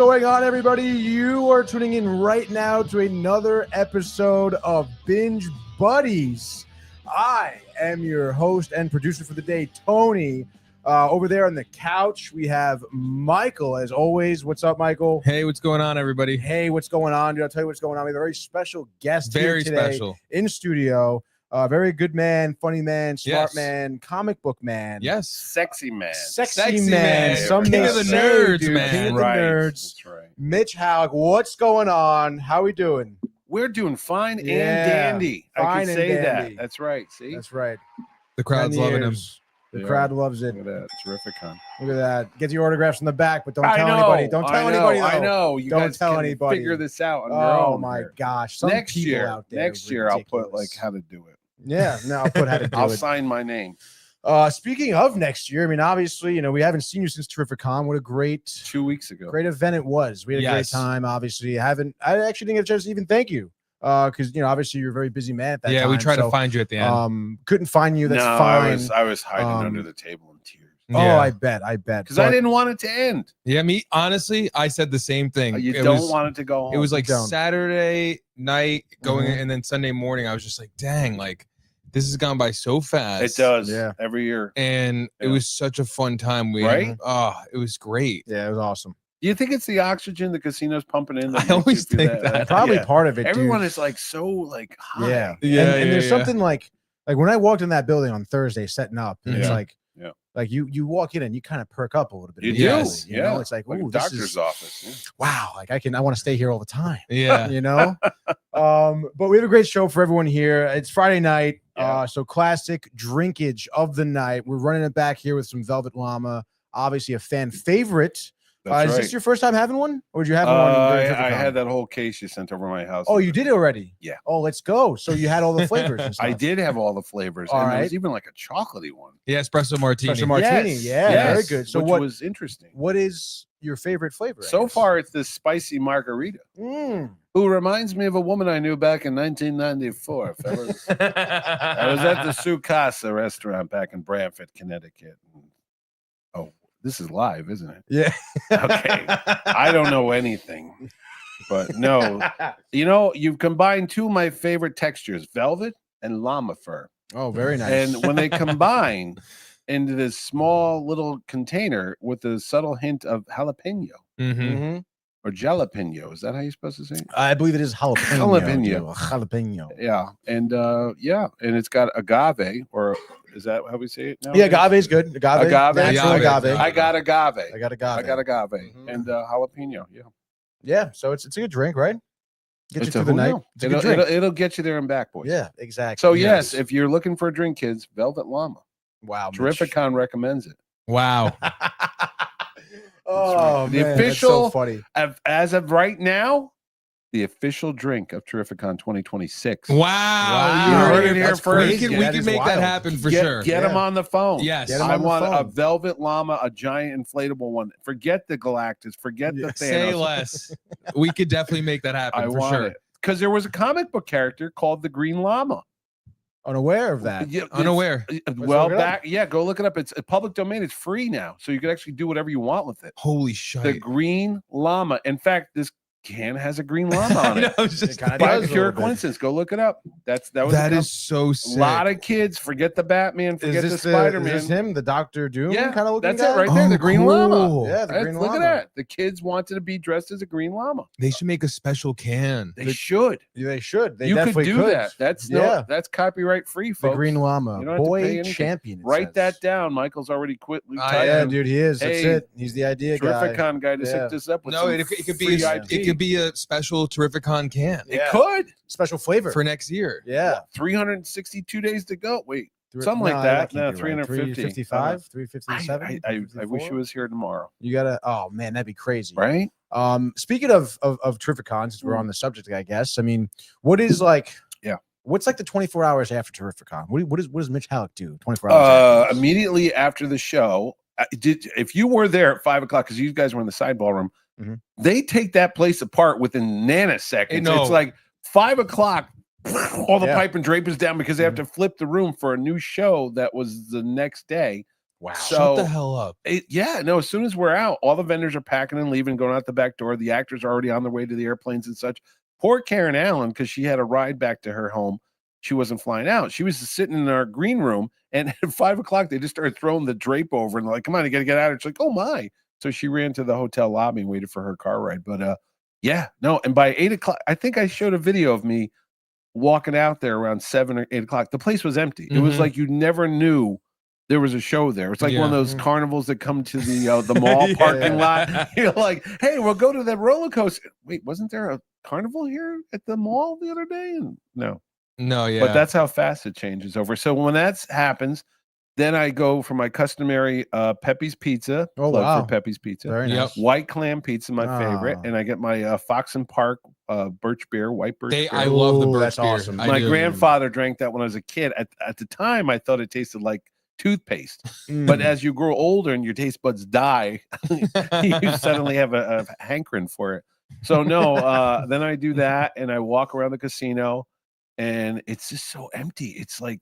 going on, everybody? You are tuning in right now to another episode of Binge Buddies. I am your host and producer for the day, Tony. Over there on the couch, we have Michael, as always. What's up, Michael? Hey, what's going on, everybody? Hey, what's going on? Dude, I'll tell you what's going on. We have a very special guest here today in studio. Very good man, funny man, smart man, comic book man. Yes. Sexy man. Sexy man. Some King of the nerds, dude, man. King of the nerds. That's right. Mitch Hallock, what's going on? How we doing? We're doing fine and dandy. I Fine can and say dandy. that. That's right. See? That's right. The crowd's 10 loving him. years. The crowd loves it. Look at that. TerrifiCon. Look at that. Get your autographs in the back, but don't tell anybody. Don't tell anybody. I though. know. You Don't guys tell can anybody. figure this out on your Oh own my here. gosh. Some Next people year, out there. next year I'll put like how to do it. Yeah, no, I'll put how to do I'll it. sign my name. Speaking of next year, I mean, obviously, we haven't seen you since TerrifiCon. What a great 2 weeks ago. great event it was. We had a great time. Obviously, I actually didn't get a chance to even thank you. Because obviously you're a very busy man at that time. Yeah, we tried to find you at the end. Couldn't find you. That's no, fine. I was hiding under the table in tears. Oh, Yeah. I bet. Because I didn't want it to end. Yeah, me, honestly, I said the same thing. You don't want it to go home. It was like don't. Saturday night going, Mhm. and then Sunday morning, I was just like, dang, like, this has gone by so fast. It does. Yeah. Every year. And it was such a fun time. Right? Oh, it was great. Yeah, it was awesome. Do you think it's the oxygen the casino's pumping in? I always think that. Probably Yeah. part of it. Everyone dude. is like so like high. Yeah. Yeah, And there's yeah. something like when I walked in that building on Thursday setting up, and it's Yeah. like, Yeah. like you walk in and you kind of perk up a little bit. You immediately, do. You know, it's like, Like a ooh, this doctor's is, office. wow, like I want to stay here all the time. Yeah. You know? But we have a great show for everyone here. It's Friday night. Yeah. So classic drinkage of the night. We're running it back here with some Velvet Llama, obviously a fan favorite. That's Is right. this your first time having one? Or did you have one? during I TerrifiCon? had that whole case you sent over my house. Oh, you did it already? Yeah. Oh, let's go. So you had all the flavors and stuff. I did have all the flavors. All and there right. was even like a chocolatey one. Yeah, espresso martini. Espresso martini. Yes. Yeah, Yes, very good. So which what was interesting. what is your favorite flavor? I So guess? far, it's this spicy margarita, Mm. who reminds me of a woman I knew back in 1994. Fellas. I was at the Sukasa restaurant back in Brantford, Connecticut. Oh, this is live, isn't it? Yeah. Okay. I don't know anything, but no. You've combined two of my favorite textures, velvet and llama fur. Oh, very nice. And when they combine into this small little container with a subtle hint of jalapeno Mhm. Mhm. or jalapeno, is that how you're supposed to say it? I believe it is jalapeno. Jalapeno. dude. Jalapeno. Yeah, and it's got agave, or is that how we say it now? Yeah, agave is good. Agave. Agave. Natural Agave. agave. I got agave. I got agave. I got agave Mhm. and jalapeno. Yeah, Yeah, so it's a good drink, right? Get you It's through a the who night. knows? It's a good drink. It'll get you there and back, boys. Yeah, exactly. So yes, if you're looking for a drink, kids, Velvet Llama. Wow. Mitch. TerrifiCon recommends it. Wow. Oh, The man, official- that's so funny. As of right now, the official drink of TerrifiCon 2026. Wow. You You heard heard it it here here first. first. We That can is make that wild. happen for Get sure. them Yeah. on the phone. Yes. Get 'em I on the want a phone. Velvet Llama, a giant inflatable one. Forget the Galactus. Forget the Thanos. Say less. We could definitely make that happen I for want sure. it. Because there was a comic book character called the Green Llama. Unaware of that. Yeah, it's- Unaware. Well, look it up. go look it up. It's a public domain. It's free now, so you can actually do whatever you want with it. Holy The shit. Green Llama. In fact, this can has a green llama on it. it's just kinda By does a pure little bit. coincidence. Go look it up. That was that a is so a sick. lot of kids. Forget the Batman. Forget Is the this Spider-Man. Is this him, the Doctor Doom Yeah, kind of looking that's guy? it right there. Oh, The Green cool. Llama. Yeah, the Green Look Llama. at that. The kids wanted to be dressed as a green llama. They should make a special can. They should. Yeah, they should. They You could definitely do that. That's Yeah. that's copyright free, The folks. Green Llama, You don't have to pay boy anything. champion. it Write says. that down. Michael's already quit. Yeah, dude, he is. That's Hey, it. He's the idea guy. TerrifiCon guy to Yeah. set this up with No, some it could be free a, IP. it could be a special TerrifiCon can It Yeah. could. Special flavor. for next year. Yeah. 362 days to go. Wait, Three- something like no, that. can't No, be right. 350. 355, 357. I wish he was here tomorrow. You gotta. Oh man, that'd be crazy. Right? Speaking of TerrifiCon, since we're on the subject, I guess. I mean, what is like? Yeah. What's like the 24 hours after TerrifiCon? What does Mitch Hallock do? 24 hours. after this? Immediately after the show, if you were there at 5 o'clock, because you guys were in the sideball room, Mhm. they take that place apart within nanoseconds. No. It's like 5 o'clock. All the Yeah. pipe and drape is down because they have to flip the room for a new show that was the next day. Wow. So- Shut the hell up. As soon as we're out, all the vendors are packing and leaving, going out the back door. The actors are already on their way to the airplanes and such. Poor Karen Allen, because she had a ride back to her home. She wasn't flying out. She was sitting in our green room, and at 5 o'clock, they just started throwing the drape over, and they're like, come on, you got to get out of here. She's like, oh, my. So she ran to the hotel lobby and waited for her car ride. But, and by 8 o'clock, I think I showed a video of me walking out there around 7 or 8 o'clock. The place was empty. It was like you never knew there was a show there. It's like one of those carnivals that come to the mall parking lot. You're like, hey, we'll go to that roller coaster. Wait, wasn't there a carnival here at the mall the other day? And no, yeah. but that's how fast it changes over. So when that happens, then I go for my customary Pepe's Pizza. Oh, plug wow. for Pepe's Pizza. Very Yep. nice. White clam pizza, my favorite, and I get my Fox and Park birch beer, white birch beer. I love the Ooh, birch that's beer. awesome. I My do. grandfather drank that when I was a kid. At the time, I thought it tasted like toothpaste. But as you grow older and your taste buds die, you suddenly have a hankering for it. So no, then I do that and I walk around the casino and it's just so empty. It's like,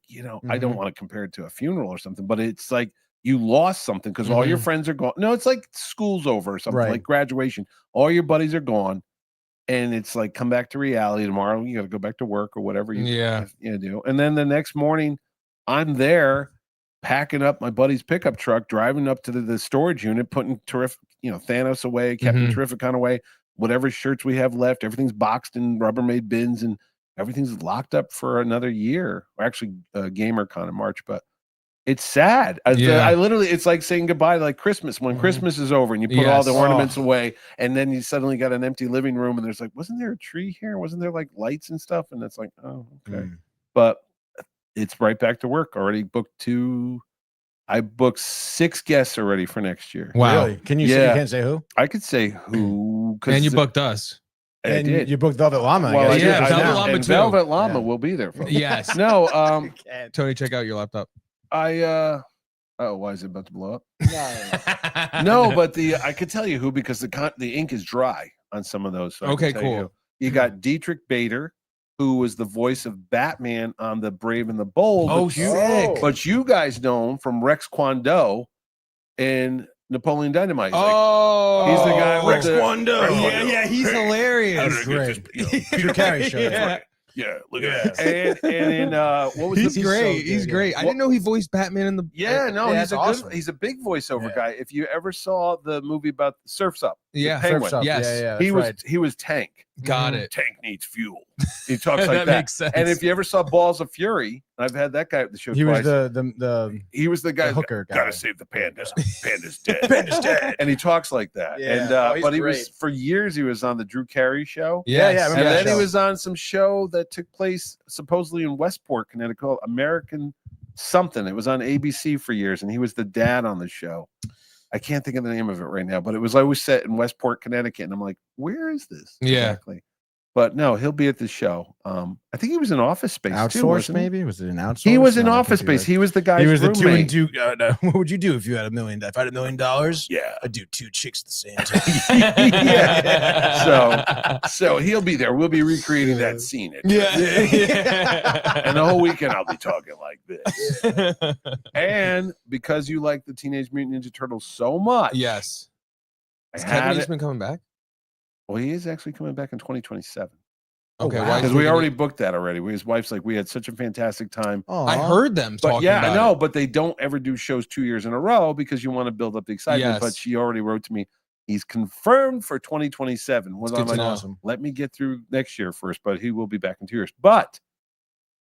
I don't want to compare it to a funeral or something, but it's like you lost something because all your friends are gone. No, it's like school's over or something, like graduation. All your buddies are gone. And it's like, come back to reality tomorrow. You got to go back to work or whatever you do. And then the next morning, I'm there packing up my buddy's pickup truck, driving up to the storage unit, putting Thanos away, Captain TerrifiCon away, whatever shirts we have left. Everything's boxed in Rubbermaid bins and everything's locked up for another year. Or actually, GamerCon in March, but it's sad. I literally, it's like saying goodbye to like Christmas when Christmas is over and you put all the ornaments away and then you suddenly got an empty living room and there's like, wasn't there a tree here? Wasn't there like lights and stuff? And it's like, oh, okay. But it's right back to work. Already booked I booked 6 guests already for next year. Wow. Really? Can you say, you can't say who? I could say who. And you booked us. I did. You booked Velvet Llama. Well, I guess. yeah, Velvet know. Llama And too. Velvet Llama will be there, folks. Yes. No, Tony, check out your laptop. why is it about to blow up? No, but I could tell you who because the ink is dry on some of those. So Okay, cool. You got Dietrich Bader, who was the voice of Batman on The Brave and the Bold. Oh, sick. But you guys know him from Rex Kwon Do and Napoleon Dynamite. He's the guy with Rex the- Kwon Do. Rex Kwon Do. Yeah, he's hilarious. Great. Drew Carey show. Yeah, look at that. And what was He's the great. He's great. I didn't know he voiced Batman in the. he's awesome. He's a big voiceover guy. If you ever saw the movie about Surf's Up, Yeah, the Penguin, Surf's Up. Yes. he was Tank. Got it. Tank needs fuel. He talks like That that. makes sense. And if you ever saw Balls of Fury, I've had that guy at the show He was twice. he was the guy the hooker guy. Gotta save the pandas. Panda's dead. Panda's dead. And he talks like that. Yeah. And but he was for years he was on the Drew Carey show. Yes. I And remember that then he show. was on some show that took place supposedly in Westport, Connecticut, called American something. It was on ABC for years, and he was the dad on the show. I can't think of the name of it right now, but it was always set in Westport, Connecticut. And I'm like, where is this? Yeah. Exactly. But no, he'll be at the show. I think he was in Office Space too. Outsourced, wasn't he? maybe? Was it an outsource? He was in No, I Office think he Space. He was the guy's He was the roommate. 2 and 2. What would you do if you had $1 million? If I had $1 million, Yeah. I'd do 2 chicks at the same time. Yeah. So he'll be there. We'll be recreating that scene. And the whole weekend I'll be talking like this. And because you like the Teenage Mutant Ninja Turtles so much, Yes. I Is had Kevin it- Eastman coming back? Well, he is actually coming back in 2027. Okay, wow. why? Because we already booked that already. His wife's like, we had such a fantastic time. I heard them But talking yeah, about I know, it. but they don't ever do shows 2 years in a row because you want to build up the excitement. Yes. But she already wrote to me, he's confirmed for 2027. Was It's I'm good to like, know. let me get through next year first, but he will be back in 2 years. But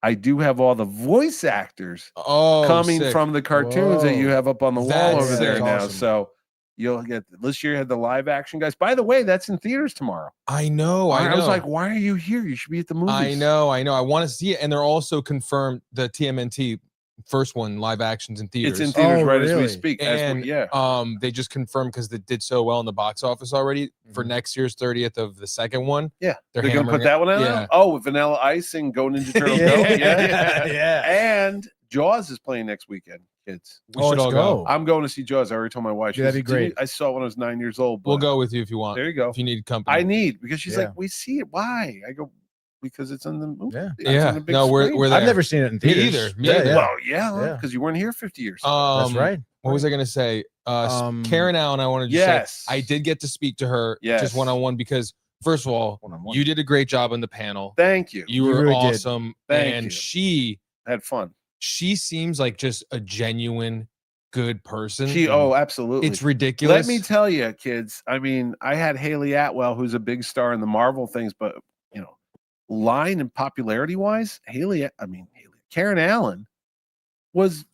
I do have all the voice actors coming sick. from the cartoons that you have up on the wall That's over there sick. now. Awesome. So you'll get this year had the live action guys. By the way, that's in theaters tomorrow. I know. I was like, why are you here? You should be at the movies. I know. I want to see it. And they're also confirmed the TMNT first one live actions in theaters. It's in theaters Oh, right as we really? speak. And yeah. they just confirmed because they did so well in the box office already for Mhm. next year's 30th of the second one. Yeah, They're they're gonna hammering put that one out. Yeah. Oh, with Vanilla Ice and Go Ninja Turtles Go. Yeah. And Jaws is playing next weekend, kids. We should let's all go. I'm going to see Jaws. I already told my wife. Yeah, that'd be great. I saw it when I was 9 years old. We'll but go with you if you want. There you go. If you need company. I need because she's Yeah. like, we see it. Why? I go. because it's in the movie. Yeah. It's on the big No, we're screen. there. I've never seen it in Me theaters. either. Me Yeah, either. yeah. Well, yeah, Yeah. because you weren't here 50 years. That's right. What was I gonna say? Karen Allen, I wanted to Yes. say I did get to speak to her Yes. just one-on-one because first of all, One-on-one. you did a great job on the panel. Thank you. You You were really did. awesome. Thank and you. she Had fun. seems like just a genuine good person. Absolutely. It's ridiculous. Let me tell you, kids. I mean, I had Haley Atwell, who's a big star in the Marvel things, but line and popularity wise, Karen Allen was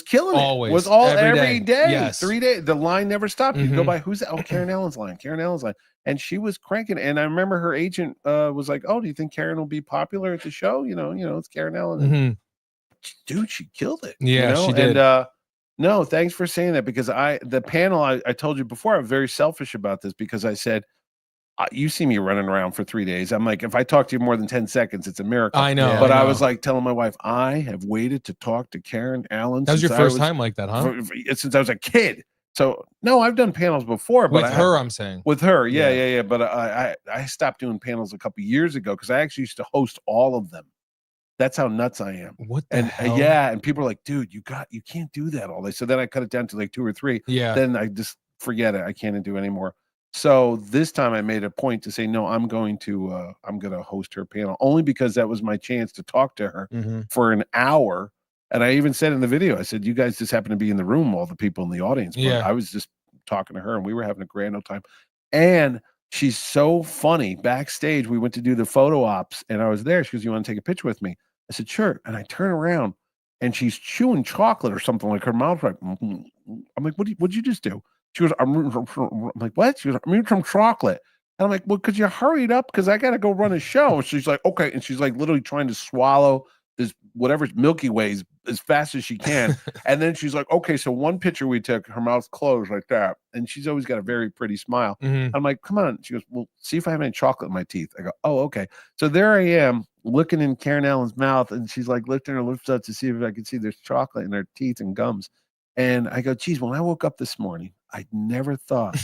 killing it. Always. Was all Every day. day. Yes. 3 days. The line never stopped. You go Mhm. by, who's that? Oh, Karen Allen's line. Karen Allen's line. And she was cranking. And I remember her agent was like, "Oh, do you think Karen will be popular at the show? It's Karen Allen." And Mhm. dude, she killed it. Yeah, she did. And no, thanks for saying that, because the panel, I told you before, I'm very selfish about this, because I said, you see me running around for 3 days. I'm like, if I talk to you more than 10 seconds, it's a miracle. I know. But I know. was like telling my wife, I have waited to talk to Karen Allen. That was your since first time like that, huh? Since I was a kid. So no, I've done panels before, but With her, I'm saying. with her, yeah. But I stopped doing panels a couple years ago, because I actually used to host all of them. That's how nuts I am. What the hell? And people are like, dude, you can't do that all day. So then I cut it down to like 2 or 3. Yeah. Then I just forget it. I can't do anymore. So this time I made a point to say, no, I'm going to host her panel, only because that was my chance to talk to her for an hour. And I even said in the video, I said, you guys just happen to be in the room, all the people in the audience. But Yeah. I was just talking to her, and we were having a grand old time. And she's so funny. Backstage, we went to do the photo ops, and I was there. She goes, "You want to take a picture with me?" I said, "Sure." And I turn around, and she's chewing chocolate or something, like her mouth. Like, I'm like, what'd you just do? She goes, I'm like, what? She goes, "I'm eating some chocolate." And I'm like, well, could you hurry it up? Because I got to go run a show. And she's like, okay. And she's like literally trying to swallow this whatever's Milky Ways as fast as she can. And then she's like, okay, so one picture we took, her mouth closed like that. And she's always got a very pretty smile. I'm like, come on. She goes, well, see if I have any chocolate in my teeth. I go, oh, okay. So there I am looking in Karen Allen's mouth, and she's like lifting her lips up to see if I could see there's chocolate in her teeth and gums. And I go, geez, when I woke up this morning, I never thought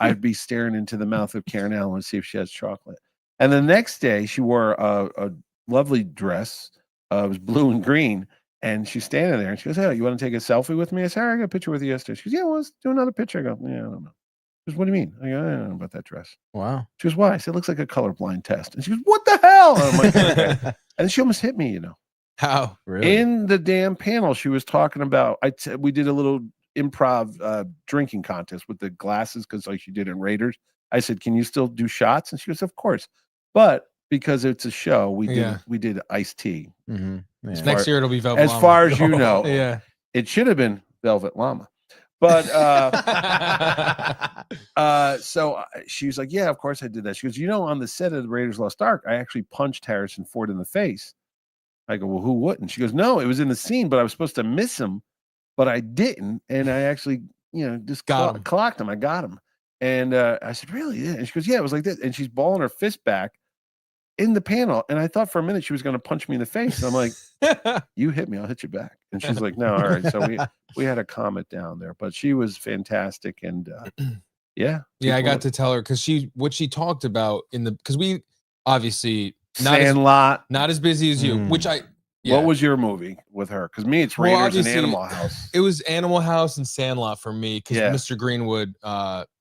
I'd be staring into the mouth of Karen Allen to see if she has chocolate. And the next day, she wore a lovely dress. It was blue and green. And she's standing there, and she goes, "Hey, you want to take a selfie with me?" I said, "I got a picture with you yesterday." She goes, "Yeah, well, let's do another picture." I go, "Yeah, I don't know." She goes, "What do you mean?" I go, "I don't know about that dress." Wow. She goes, "Why?" I said, "It looks like a colorblind test." And she goes, "What the hell?" And I'm like, okay. And she almost hit me, How? Really? In the damn panel, she was talking about, we did a little improv drinking contest with the glasses, because like she did in Raiders. I said, "Can you still do shots?" And she goes, "Of course." But because it's a show, we did iced tea. Next year it'll be Velvet As Llama. far as you know, Yeah. it should have been Velvet Llama. But so she was like, "Yeah, of course I did that." She goes, "On the set of the Raiders Lost Ark, I actually punched Harrison Ford in the face." I go, "Well, who wouldn't?" She goes, "No, it was in the scene, but I was supposed to miss him, but I didn't, and I actually, just clocked him. I got him." And I said, "Really?" Yeah. And she goes, "Yeah, it was like this." And she's balling her fist back in the panel, and I thought for a minute she was going to punch me in the face. And I'm like, "You hit me, I'll hit you back." And she's like, "No, all right." So we had a comment down there, but she was fantastic, and yeah, I got to tell her, because what she talked about because we obviously Sandlot, not as busy as you, which What was your movie with her? Because me, it's Raiders and Animal House. It was Animal House and Sandlot for me, because Mr. Greenwood,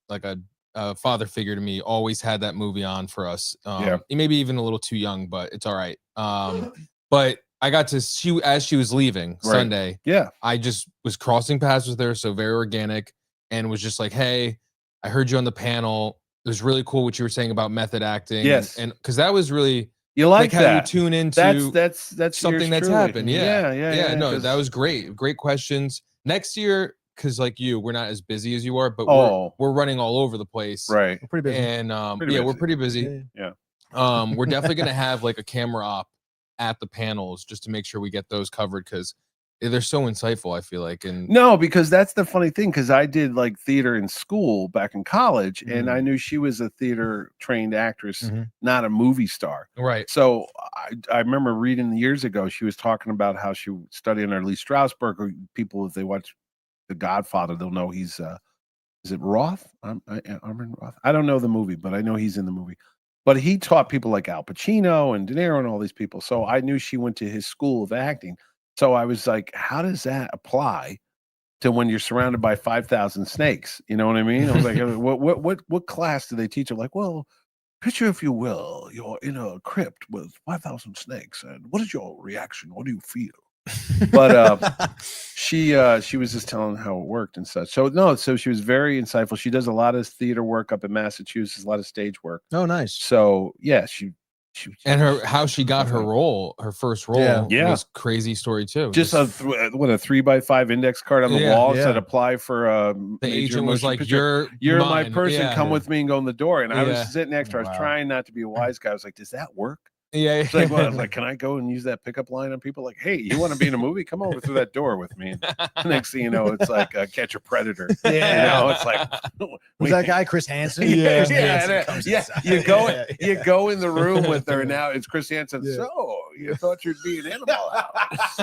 like a father figure to me, always had that movie on for us. Maybe even a little too young, but it's all right. But I got to as she was leaving Sunday. Yeah, I just was crossing paths with her, so very organic, and was just like, "Hey, I heard you on the panel. It was really cool what you were saying about method acting." Yes, and because that was really. You like how that. you tune into that's something that's truly. happened. Yeah. No, 'cause that was great. Great questions. Next year, because like we're not as busy as you are, but we're running all over the place. Right. We're pretty busy. And we're pretty busy. Yeah. We're definitely gonna have like a camera op at the panels just to make sure we get those covered, because they're so insightful, I feel like. And no, because that's the funny thing, because I did like theater in school back in college, and I knew she was a theater trained actress, not a movie star. Right. So I remember reading years ago, she was talking about how she studied under Lee Strasberg, or people, if they watch The Godfather, they'll know he's is it Roth? Armin Roth? I don't know the movie, but I know he's in the movie. But he taught people like Al Pacino and De Niro and all these people. So I knew she went to his school of acting. So I was like, how does that apply to when you're surrounded by 5,000 snakes? You know what I mean? I was like, what class do they teach? I'm like, well, picture, if you will, you're in a crypt with 5,000 snakes. And what is your reaction? What do you feel? But she was just telling how it worked and such. So she was very insightful. She does a lot of theater work up in Massachusetts, a lot of stage work. Oh, nice. So yeah, she and how she got her role, her first role, was crazy story too. Just a 3x5 index card on the wall said apply for the agent was like, picture. You're my person. Come with me and go in the door. And I was sitting next to her. I was trying not to be a wise guy. I was like, does that work? Yeah. It's like, well, I was like, can I go and use that pickup line on people? Like, hey, you want to be in a movie? Come over through that door with me. And next thing you know, it's like Catch a Predator. Yeah, you know, it's like was that guy Chris Hansen? You go in the room with her. And now it's Chris Hansen. Yeah. So you thought you'd be an animal house?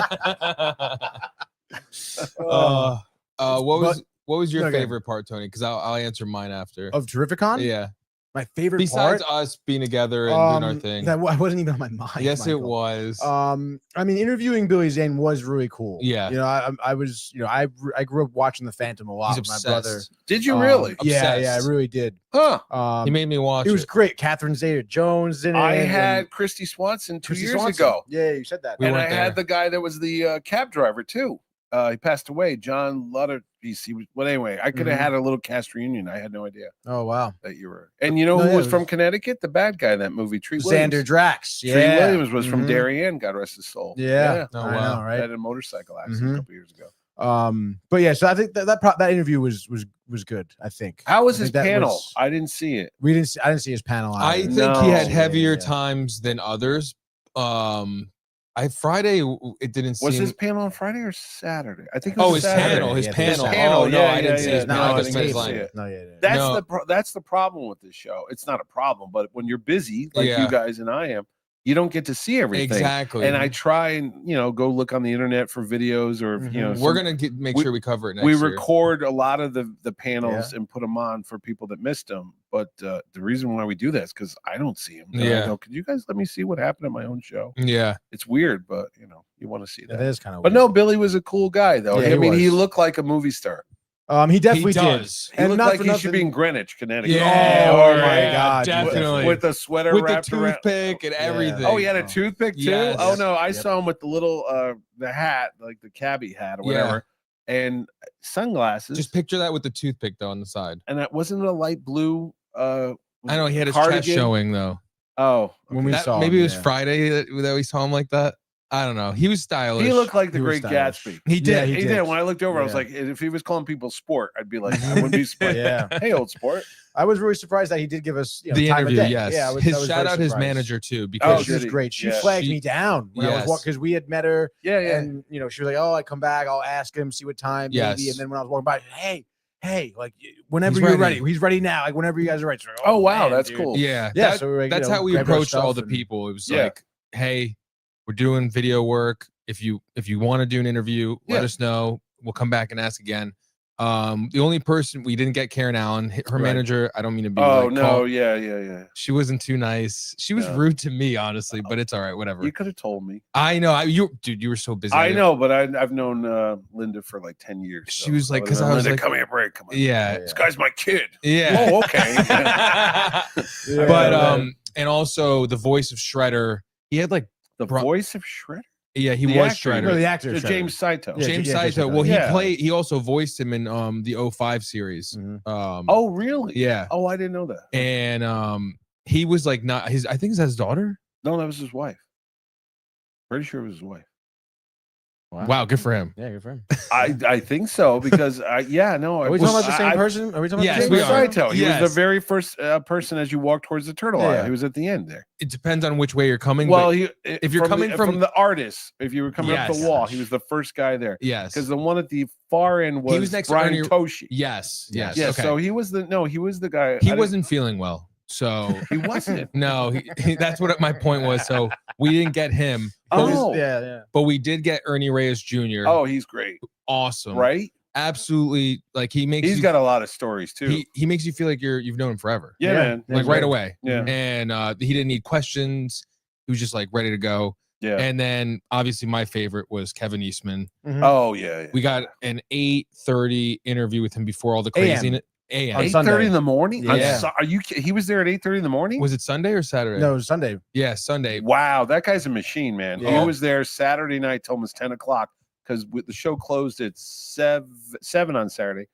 What was your favorite part, Tony? Because I'll answer mine after. Of TerrifiCon? Yeah. My favorite besides part, us being together and doing our thing. That wasn't even on my mind. Yes, Michael. It was. I mean, interviewing Billy Zane was really cool. Yeah. You know, I was, you know, I grew up watching The Phantom a lot with my brother. Did you really? Yeah, I really did. Huh. He made me watch it. It was great. Catherine Zeta-Jones in it. I had Christy Swanson 2 years ago. Yeah, you said that. And I had the guy that was the cab driver too. He passed away, John Lutter. But anyway, I could have had a little cast reunion. I had no idea. Oh wow, that you were. And you know who was from Connecticut? The bad guy in that movie, Treat Williams. Xander Drax. Yeah, Treat Williams was from Darien. God rest his soul. Yeah. Oh wow. I know, right? Had a motorcycle accident a couple years ago. But yeah, so I think that interview was good. I think. How was his panel? I didn't see it. I didn't see his panel. I think he had heavier times than others. Friday it didn't seem. Was his panel on Friday or Saturday? I think it was his Saturday. His panel. Oh, no, I didn't see his panel. I didn't see it. That's the problem with this show. It's not a problem, but when you're busy, like you guys and I am, you don't get to see everything. Exactly. And I try and go look on the internet for videos or we're gonna make sure we cover it next year. We record a lot of the panels and put them on for people that missed them. But the reason why we do that is because I don't see them. I go, could you guys let me see what happened at my own show? Yeah. It's weird, but you want to see that. It is kind of weird. But no, Billy was a cool guy though. Yeah, he looked like a movie star. He definitely does. He looked like he should be in Greenwich, Connecticut. Yeah, oh my God, definitely. With the sweater, with wrapped the toothpick and everything. Oh, he had a toothpick too. Yes. Oh no, I saw him with the little the hat, like the cabbie hat or whatever, and sunglasses. Just picture that with the toothpick though on the side. And that wasn't a light blue. I know he had his chest showing though. Oh, when we saw maybe him, it was Friday that we saw him like that. I don't know. He was stylish. He looked like the Great Gatsby. He did. He did. When I looked over, I was like, if he was calling people sport, I'd be like, I wouldn't be sport. Hey, old sport. I was really surprised that he did give us the time interview. Of day. Yes. Yeah, his shout out his manager too because she was great. She flagged me down when I was because we had met her. And she was like, "Oh, I come back. I'll ask him, see what time." Maybe. And then when I was walking by, hey, like whenever you're ready. He's ready now. Like whenever you guys are ready. So, oh wow, that's cool. Yeah, yeah. So we're like, that's how we approached all the people. It was like, hey, we're doing video work. If you want to do an interview, let us know. We'll come back and ask again. The only person we didn't get Karen Allen, her manager. I don't mean to be. Oh no, yeah. She wasn't too nice. She was rude to me, honestly, but it's all right. Whatever. You could have told me. I know. You were so busy. I know, but I've known Linda for like 10 years. So. She was like, because I was Linda, like, come here, break. Come on. Yeah, this guy's my kid. Yeah. Oh, okay. But and also the voice of Shredder. He had like the voice of Shredder. Yeah, he was Shredder. No, the actor, James Saito. Yeah, James Saito. Well, he also voiced him in the 05 series. Oh, really? Yeah. Oh, I didn't know that. And he was like not his. I think it's his daughter. No, that was his wife. Pretty sure it was his wife. Wow, good for him. Yeah, good for him. I think so because Are we talking about the same person? Are we talking about James Saito? He was the very first person as you walk towards the turtle eye. He was at the end there. It depends on which way you're coming. Well, if you're coming from the artist, if you were coming up the wall, he was the first guy there. Yes, because the one at the far end was next Brian to Toshi. Yes. Okay. So he was the guy. He wasn't feeling well. So he wasn't. No, that's what my point was. So we didn't get him. But yeah. But we did get Ernie Reyes Jr. Oh, he's great. Awesome. Right? absolutely like he's got a lot of stories too. He makes you feel like you've known him forever. Yeah, man. Like right away. Yeah. And he didn't need questions. He was just like ready to go. Yeah. And then obviously my favorite was Kevin Eastman. Oh yeah. We got an 8:30 interview with him before all the craziness. AM. 8:30 in the morning? Yeah. Are you? He was there at 8:30 in the morning? Was it Sunday or Saturday? No, it was Sunday. Yeah, Sunday. Wow, that guy's a machine, man. Yeah. He was there Saturday night till almost 10 o'clock because the show closed at 7 on Saturday.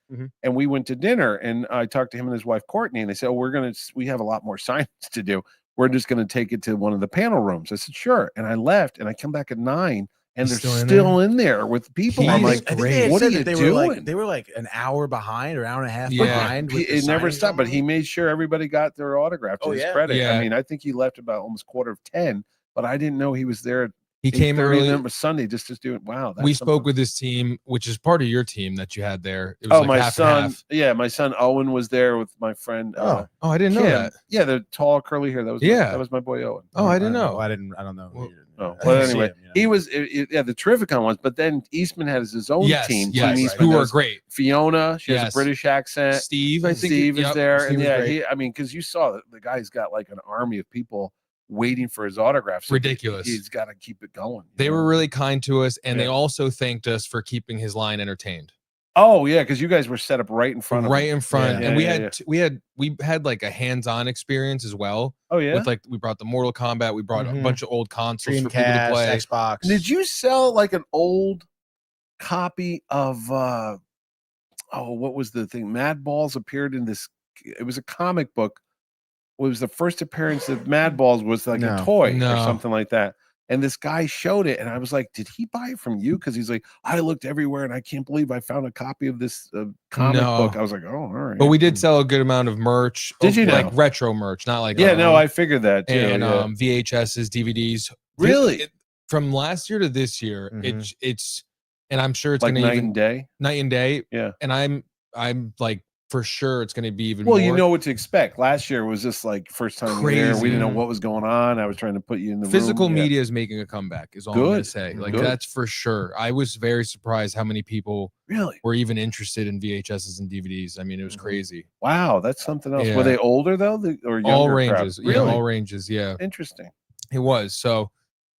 And we went to dinner, and I talked to him and his wife Courtney, and they said, "Oh, we have a lot more science to do. We're just going to take it to one of the panel rooms." I said, "Sure." And I left, and I come back at 9. And they're still in there with people. I'm like, great. What are you doing? They were like an hour behind, or hour and a half behind. It never stopped, but he made sure everybody got their autograph to his credit. Yeah. I mean, I think he left about almost 9:45, but I didn't know he was there. He came early. It was Sunday just to do it. Wow. We spoke with his team, which is part of your team that you had there. It was like my half son. and half. Yeah, my son Owen was there with my friend. I didn't know that. Yeah, the tall curly hair. That was my boy Owen. Oh, I didn't know. I don't know. Well, anyway, he was the TerrifiCon ones, but then Eastman had his own team. Who were great. Fiona, she has a British accent. Steve, I think Steve is there, and because you saw that the guy's got like an army of people waiting for his autographs. Ridiculous. He's got to keep it going. They were really kind to us, and they also thanked us for keeping his line entertained. Oh yeah, because you guys were set up right in front of him. And we had like a hands-on experience as well. Oh yeah, with we brought the Mortal Kombat, we brought a bunch of old consoles for people to play. Xbox. Did you sell like an old copy of what was the thing? Mad Balls appeared in this. It was a comic book. It was the first appearance of Mad Balls was like a toy or something like that. And this guy showed it, and I was like, "Did he buy it from you?" Because he's like, "I looked everywhere, and I can't believe I found a copy of this comic book." I was like, "Oh, all right." But we did sell a good amount of merch. Did you like retro merch, not like I figured that too. And VHSs, DVDs. Really, from last year to this year, it's and I'm sure it's like gonna night and day. Yeah, and I'm like. For sure, it's going to be even more. Well, you know what to expect. Last year was just like first time there. We didn't know what was going on. I was trying to put you in the physical room. media is making a comeback. Is all I'm going to say. Like that's for sure. I was very surprised how many people were even interested in VHSs and DVDs. I mean, it was crazy. Wow, that's something else. Were they older though, or younger? All ranges. Really? Yeah, all ranges. Yeah, interesting. It was so.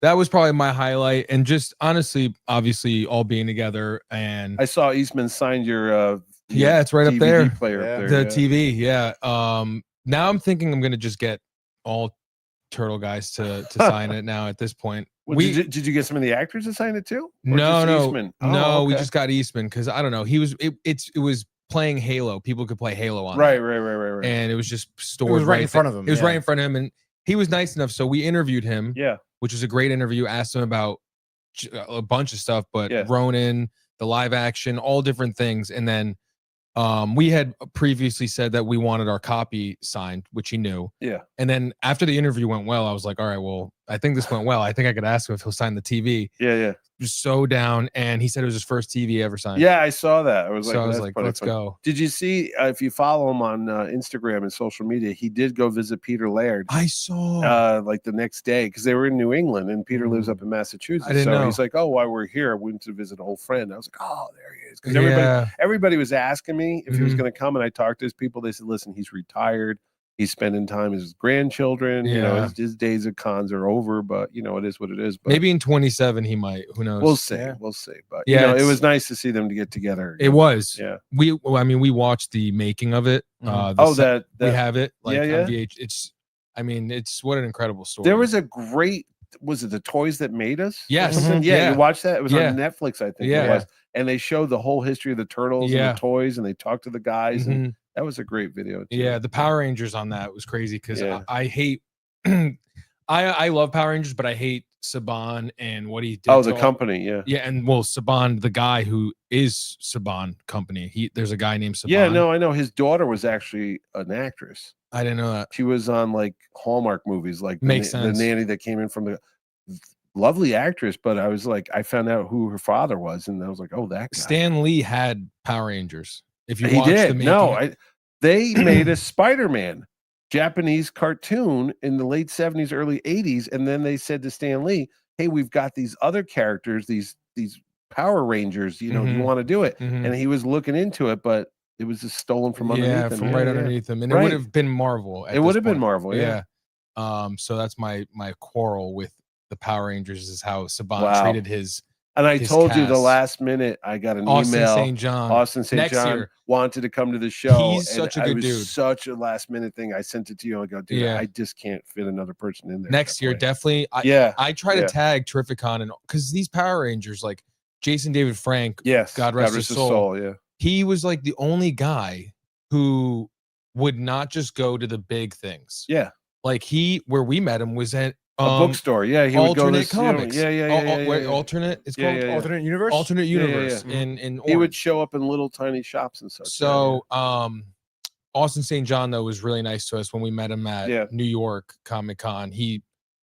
That was probably my highlight, and just honestly, obviously, all being together. And I saw Eastman signed your. It's right DVD up there. Player up there. The TV, now I'm thinking I'm gonna just get all Turtle guys to sign it now at this point. Well, did you get some of the actors to sign it too? No, Eastman? We just got Eastman because I don't know. It was playing Halo. People could play Halo on right. And it was just stored right in front of him. It was right in front of him, and he was nice enough. So we interviewed him. Yeah, which was a great interview. Asked him about a bunch of stuff, but Ronin, the live action, all different things, and then. We had previously said that we wanted our copy signed, which he knew. Yeah. And then after the interview went well, I was like, all right, well, I think this went well. I think I could ask him if he'll sign the TV. Yeah. Just so down. And he said it was his first TV ever signed. Yeah, I saw that. I was like, let's go. Did you see, if you follow him on Instagram and social media, he did go visit Peter Laird. I saw. Like the next day, because they were in New England and Peter lives up in Massachusetts. I didn't know. He's like, oh, while we're here, I went to visit an old friend. I was like, oh, there he is. Because everybody was asking me if he was going to come, and I talked to his people. They said, listen, he's retired. He's spending time with his grandchildren. You know, his days of cons are over, but you know, it is what it is. But maybe in 27 he might. Who knows? We'll see. But you know, it was nice to see them to get together. It was. Yeah. We watched the making of it. We have it. Like on VH. It's what an incredible story. There was a great. Was it The Toys That Made Us? Yes. You watched that? It was on Netflix, I think. It was. And they showed the whole history of the turtles and the toys, and they talked to the guys, and that was a great video too. Yeah, the Power Rangers on that was crazy because I hate I love Power Rangers, but I hate Saban and what he did. Oh, the company, yeah, and Saban, the guy who is Saban Company. There's a guy named Saban. Yeah, no, I know. His daughter was actually an actress. I didn't know that. She was on like Hallmark movies, like Makes sense. The nanny that came in from the lovely actress. But I was like, I found out who her father was, and I was like, oh, that guy. Stan Lee had Power Rangers. If you he watched did, the making, no, they made a Spider-Man Japanese cartoon in the late 70s, early 80s, and then they said to Stan Lee, hey, we've got these other characters, these Power Rangers. You know, do you want to do it? And he was looking into it, but it was just stolen from underneath him. From right underneath him. And it would have been Marvel. It would have been Marvel, yeah. So that's my quarrel with the Power Rangers is how Saban treated his. And I told you the last minute I got an email. Austin St. John wanted to come to the show. He's such a good dude. Such a last minute thing. I sent it to you. I go, dude, I just can't fit another person in there. Next year, definitely. I try to tag TerrifiCon and because these Power Rangers, like Jason David Frank, God rest his soul. He was like the only guy who would not just go to the big things. Yeah. Like where we met him was at a bookstore. Yeah, he would go to comics. Alternate. It's called Alternate Universe. Alternate Universe. In he would show up in little tiny shops and such. So, Austin St. John though was really nice to us when we met him at New York Comic Con. He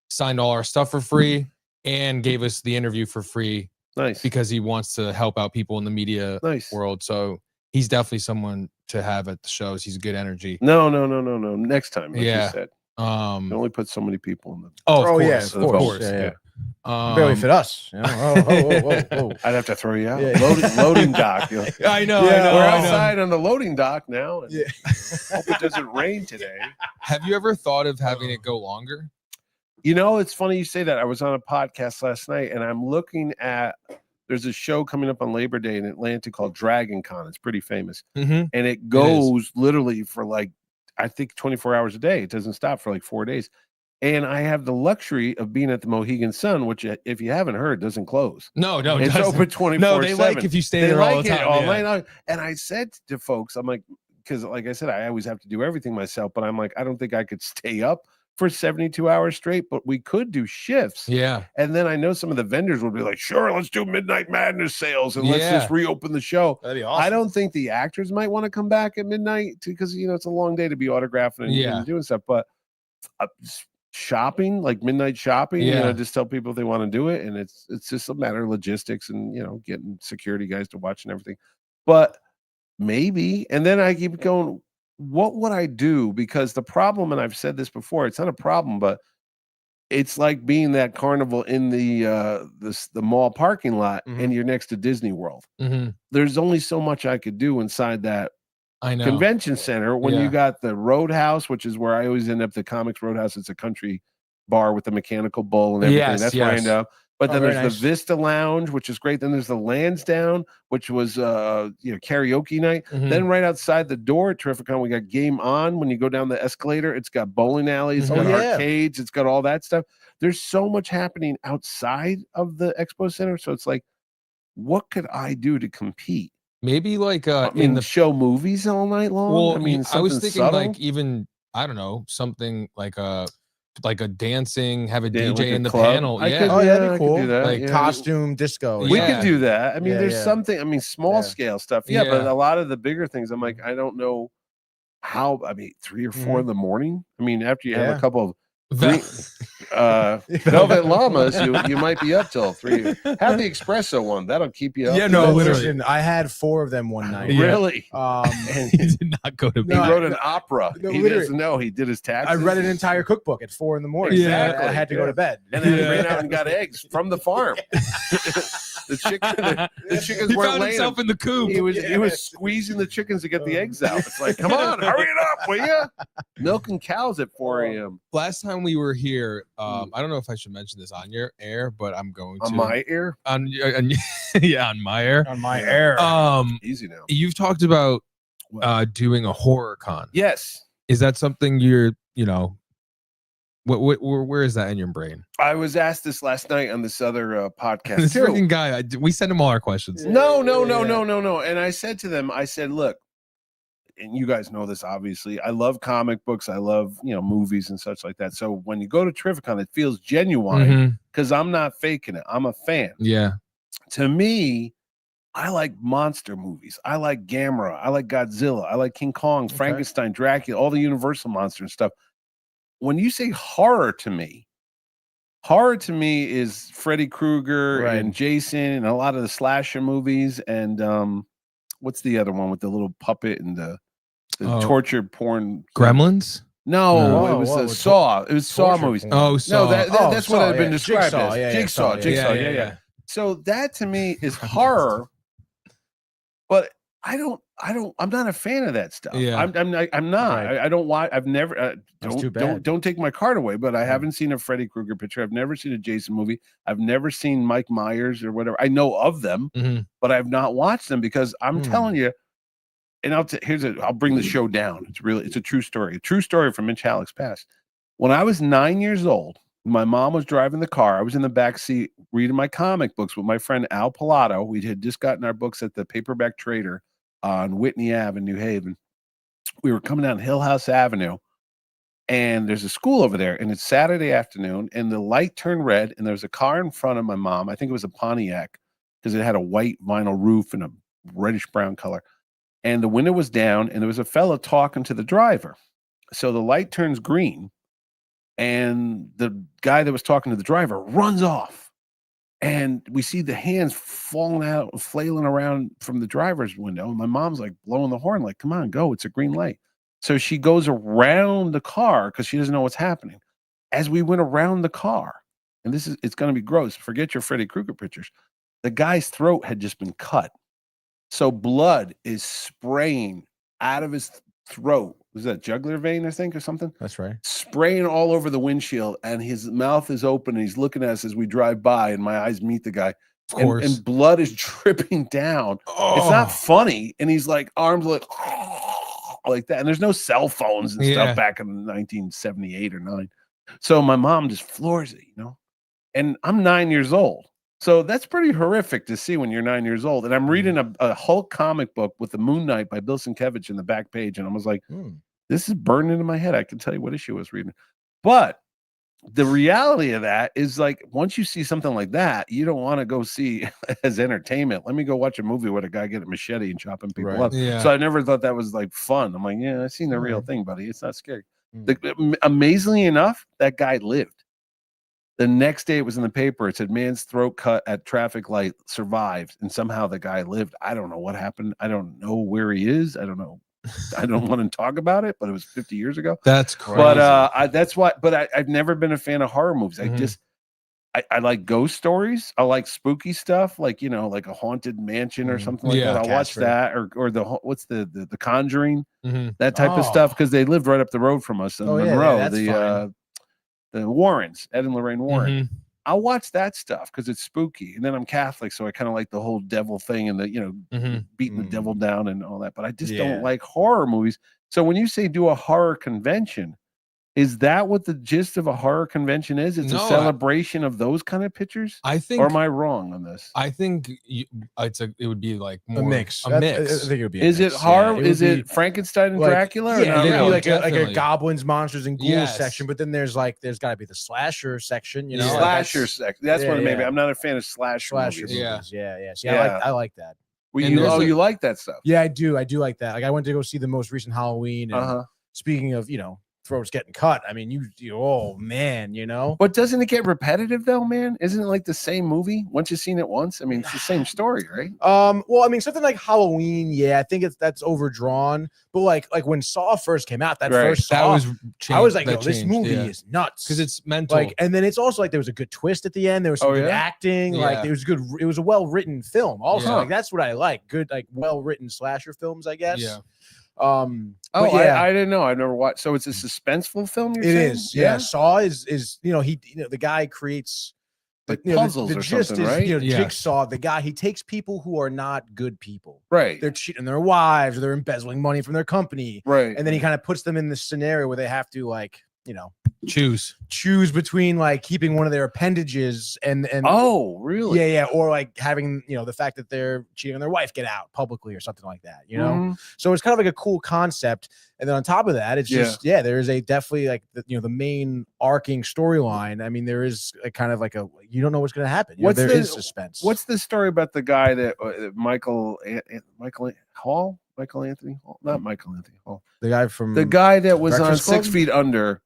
signed all our stuff for free and gave us the interview for free. Nice, because he wants to help out people in the media world. So he's definitely someone to have at the shows. He's a good energy. No. Next time, like you said. You only put so many people in the. Of course. Barely fit us. You know? I'd have to throw you out. Loading dock. You know? I know. We're outside on the loading dock now. And hope it doesn't rain today. Have you ever thought of having it go longer? You know, it's funny you say that. I was on a podcast last night, and I'm looking at. There's a show coming up on Labor Day in Atlanta called Dragon Con. It's pretty famous, and it goes literally for like. I think 24 hours a day. It doesn't stop for like 4 days. And I have the luxury of being at the Mohegan Sun, which if you haven't heard, doesn't close. No, it's open 24/7. No, they like if you stay there all the time. All night long. And I said to folks, I'm like, because like I said, I always have to do everything myself, but I'm like, I don't think I could stay up for 72 hours straight, but we could do shifts. Yeah. And then I know some of the vendors would be like, sure, let's do Midnight Madness sales and let's just reopen the show. That'd be awesome. I don't think the actors might want to come back at midnight because, you know, it's a long day to be autographing and doing stuff. But shopping, like midnight shopping, you know, just tell people if they want to do it. And it's just a matter of logistics and, you know, getting security guys to watch and everything. But maybe. And then I keep going, what would I do? Because the problem, and I've said this before, it's not a problem, but it's like being that carnival in the mall parking lot and you're next to Disney World. There's only so much I could do inside that convention center when you got the Roadhouse, which is where I always end up, the Comics Roadhouse. It's a country bar with the mechanical bull and everything. That's where I end up. But then there's the Vista Lounge, which is great. Then there's the Lansdowne, which was karaoke night. Then right outside the door at TerrifiCon, we got Game On. When you go down the escalator, it's got bowling alleys, it's got arcades, it's got all that stuff. There's so much happening outside of the expo center. So it's like, what could I do to compete? Maybe like in the show movies all night long. Well, I mean, I was thinking subtle. like even I don't know, something like a dancing, have a DJ like in the club. panel. That'd be cool. Like costume disco. We could do that. I mean, there's something. I mean, small scale stuff. Yeah, but a lot of the bigger things, I'm like, I don't know how. I mean, 3 or 4 in the morning. I mean, after you have a couple of Velvet Llamas, you might be up till 3. Have the espresso one. That'll keep you up. Yeah, no, literally. Listen, I had 4 of them one night. Really? And he did not go to bed. He wrote an opera. He doesn't know. He did his taxes. I read an entire cookbook at 4 in the morning. Exactly. I had to go to bed. And then he ran out and got eggs from the farm. The chickens he weren't found laying himself in the coop. He was squeezing the chickens to get the eggs out. It's like, come on, hurry it up, will you? Milking cows at 4 a.m. Last time we were here, I don't know if I should mention this on your air, but I'm going to. On my air? On my air. On my air. Easy now. You've talked about doing a horror con. Yes. Is that something you're, where is that in your brain? I was asked this last night on this other podcast. This freaking guy, we send him all our questions. No. And I said to them, look, and you guys know this, obviously, I love comic books. I love, movies and such like that. So when you go to TerrifiCon, it feels genuine because I'm not faking it. I'm a fan. Yeah. To me, I like monster movies. I like Gamera. I like Godzilla. I like King Kong, Frankenstein, Dracula, all the Universal monsters and stuff. When you say horror to me is Freddy Krueger and Jason and a lot of the slasher movies. And what's the other one with the little puppet and the torture porn? Gremlins? No, it was Saw. It was Saw movies. Oh, Saw. No, that's what I've been described Jigsaw, as. Jigsaw. Yeah. So that to me is horror, but I'm not a fan of that stuff. Yeah. I'm not. Right. I don't watch. I've never. Don't take my card away. But I haven't seen a Freddy Krueger picture. I've never seen a Jason movie. I've never seen Mike Myers or whatever. I know of them, but I've not watched them because I'm telling you. And I'll bring the show down. It's a true story. A true story from Mitch Hallock's past. When I was 9 years old, my mom was driving the car. I was in the back seat reading my comic books with my friend Al Pilato. We had just gotten our books at the Paperback Trader on Whitney Ave in New Haven. We were coming down Hill House Avenue, and there's a school over there, and it's Saturday afternoon, and the light turned red, and there was a car in front of my mom. I think it was a Pontiac because it had a white vinyl roof and a reddish brown color. And the window was down, and there was a fella talking to the driver. So the light turns green, and the guy that was talking to the driver runs off. And we see the hands falling out, flailing around from the driver's window. And my mom's like blowing the horn, like, come on, go. It's a green light. So she goes around the car because she doesn't know what's happening. As we went around the car, and it's going to be gross. Forget your Freddy Krueger pictures. The guy's throat had just been cut. So blood is spraying out of his throat. Was that jugular vein, I think, or something? That's right. Spraying all over the windshield, and his mouth is open, and he's looking at us as we drive by, and my eyes meet the guy. Of course. And blood is dripping down. Oh. It's not funny. And he's like, arms like that. And there's no cell phones and stuff back in 1978 or 9. So my mom just floors it, And I'm 9 years old. So that's pretty horrific to see when you're 9 years old. And I'm reading a Hulk comic book with the Moon Knight by Bill Sienkiewicz in the back page. And I was like, this is burned into my head. I can tell you what issue I was reading. But the reality of that is, like, once you see something like that, you don't want to go see as entertainment. Let me go watch a movie with a guy getting a machete and chopping people up. Yeah. So I never thought that was like fun. I'm like, yeah, I've seen the real thing, buddy. It's not scary. Amazingly enough, that guy lived. The next day it was in the paper. It said man's throat cut at traffic light, survived. And somehow the guy lived. I don't know what happened. I don't know where he is. I don't know. I don't want to talk about it, but it was 50 years ago. That's crazy. But that's why. But I've never been a fan of horror movies. I like ghost stories. I like spooky stuff, like like a haunted mansion or something like that. I'll watch that, or what's the Conjuring, that type of stuff, because they lived right up the road from us in Monroe. The Warrens, Ed and Lorraine Warren. I'll watch that stuff because it's spooky. And then I'm Catholic, so I kind of like the whole devil thing and the, beating the devil down and all that. But I just don't like horror movies. So when you say do a horror convention, is that what the gist of a horror convention is? It's a celebration of those kind of pictures? I think. Or am I wrong on this? I think it would be like more a mix. A mix. I think it would be. Is it horror? Is it Frankenstein and Dracula? Yeah, there'd be like a goblins, monsters, and ghouls section. But then there's got to be the slasher section. Slasher section. That's what maybe. I'm not a fan of slasher movies. Yeah. See, I like that. You like that stuff? Yeah, I do. I do like that. Like I went to go see the most recent Halloween. And speaking of, throats getting cut. I mean, oh man, But doesn't it get repetitive though, man? Isn't it like the same movie once you've seen it once? I mean, it's the same story, right? Well, I mean, something like Halloween, I think that's overdrawn. But like when Saw first came out, first Saw, I was like, this movie is nuts because it's mental. Like, and then it's also like there was a good twist at the end. There was some good acting. Like it was good. It was a well written film. Also, like that's what I like. Good, like well written slasher films, I guess. Yeah. I didn't know. I never watched. So it's a suspenseful film. It is. Yeah. Saw is the guy creates puzzles the or gist something, is, right? Jigsaw, the guy, he takes people who are not good people. Right. They're cheating their wives, or they're embezzling money from their company. Right. And then he kind of puts them in this scenario where they have to choose between like keeping one of their appendages and oh really or like having the fact that they're cheating on their wife get out publicly or something like that, so it's kind of like a cool concept. And then on top of that, it's just there is a definitely like the main arcing storyline. I mean, there is a kind of like you don't know what's going to happen. There is suspense. What's the story about the guy that Michael Anthony Hall, the guy from the guy that was on 6 Feet Under?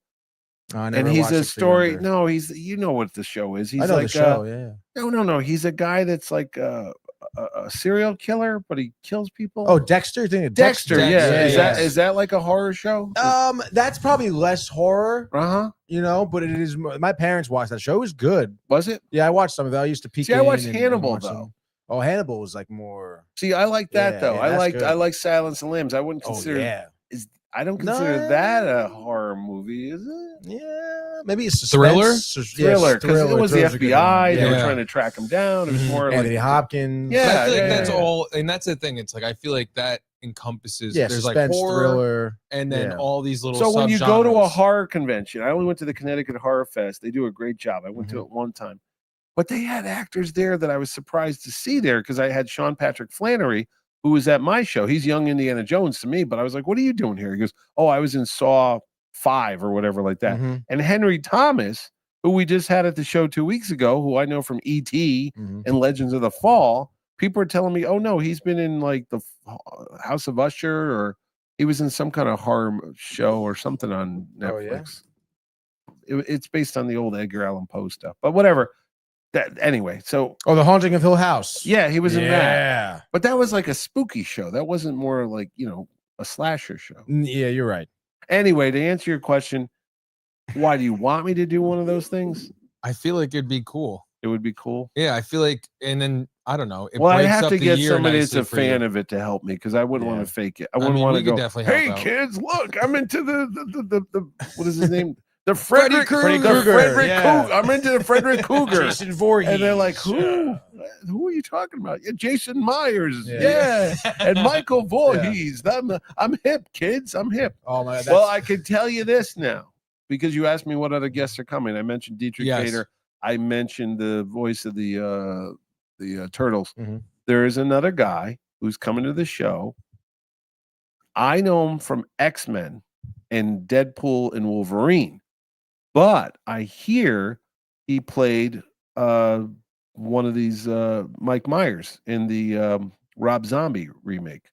And he's a story. No, he's what the show is. He's I know like the show. No. He's a guy that's like a serial killer, but he kills people. Oh, Dexter. Dexter. Yeah. Is that like a horror show? That's probably less horror. You know, but it is. My parents watched that show. It was good. Was it? Yeah, I watched some of it. I used to peek. See, I watched Hannibal though. Oh, Hannibal was like more. See, I like that though. Yeah, I like Silence of the Lambs. I wouldn't consider. I don't consider that a horror movie, is it? Yeah, maybe it's Thriller. Thriller, because it was the FBI. They were trying to track him down. It was more Anthony Hopkins. Yeah, I feel like that's all, and that's the thing. It's like I feel like that encompasses. There's like horror, thriller, and then all these little. So when you go to a horror convention, I only went to the Connecticut Horror Fest. They do a great job. I went to it one time, but they had actors there that I was surprised to see there because I had Sean Patrick Flannery, who was at my show. He's young Indiana Jones to me, but I was like, what are you doing here? He goes, oh, I was in Saw 5 or whatever like that. And Henry Thomas, who we just had at the show 2 weeks ago, who I know from E.T. and Legends of the Fall, people are telling me, oh, no, he's been in like the House of Usher, or he was in some kind of horror show or something on Netflix. It's based on the old Edgar Allan Poe stuff, but whatever. Anyway, so The Haunting of Hill House. Yeah, he was in that. But that was like a spooky show. That wasn't more like, a slasher show. Yeah, you're right. Anyway, to answer your question, why do you want me to do one of those things? I feel like it'd be cool. It would be cool. Yeah, I feel like, and then I don't know. I have to get somebody that's a fan of it to help me, because I wouldn't want to fake it. I wouldn't want to go, hey kids, look, I'm into the what is his name? The Frederick Krueger. I'm into the Frederick Krueger. Jason Voorhees. And they're like, who? Who are you talking about? Yeah, Jason Myers. Yeah. And Michael Voorhees. I'm hip, kids. I'm hip. Oh my. Well, I can tell you this now, because you asked me what other guests are coming. I mentioned Dietrich Bader. I mentioned the voice of the Turtles. There is another guy who's coming to the show. I know him from X-Men and Deadpool and Wolverine. But I hear he played one of these Mike Myers in the Rob Zombie remake.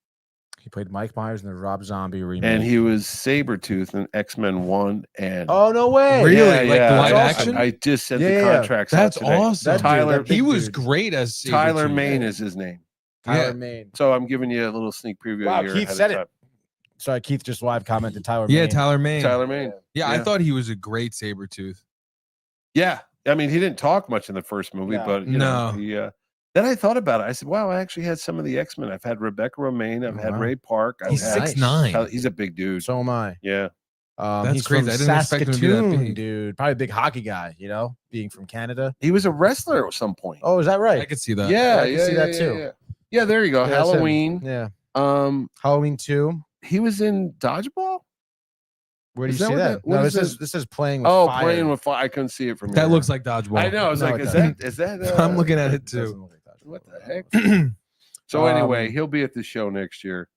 He played Mike Myers in the Rob Zombie remake. And he was Sabretooth in X-Men 1. And oh, no way. Really? Like the live action? I just sent the contracts That's out today. Awesome. Tyler, he was great as Sabretooth. Tyler Maine is his name. Tyler Maine. So I'm giving you a little sneak preview. Wow, here Keith said it. Sorry, Keith just live commented Tyler Maine. Yeah, Tyler Maine. Tyler Maine. Yeah, I thought he was a great Sabretooth. Yeah. I mean, he didn't talk much in the first movie, but you know, he then I thought about it. I said, wow, I actually had some of the X-Men. I've had Rebecca Romaine, I've had Ray Park. He's 6'9". He's a big dude. So am I. Yeah. That's he's crazy. From I didn't expect him to be that big. Dude. Probably a big hockey guy, being from Canada. He was a wrestler at some point. Oh, is that right? I could see that. Yeah, I can see that too. Yeah, there you go. Yeah, Halloween. Yeah. Halloween 2. He was in Dodgeball. Where do you see that? No, this is playing with fire. Playing with fire. I couldn't see it from here. That looks like Dodgeball. I know. I was like, is that I'm looking at it too. What the heck? So anyway, he'll be at the show next year.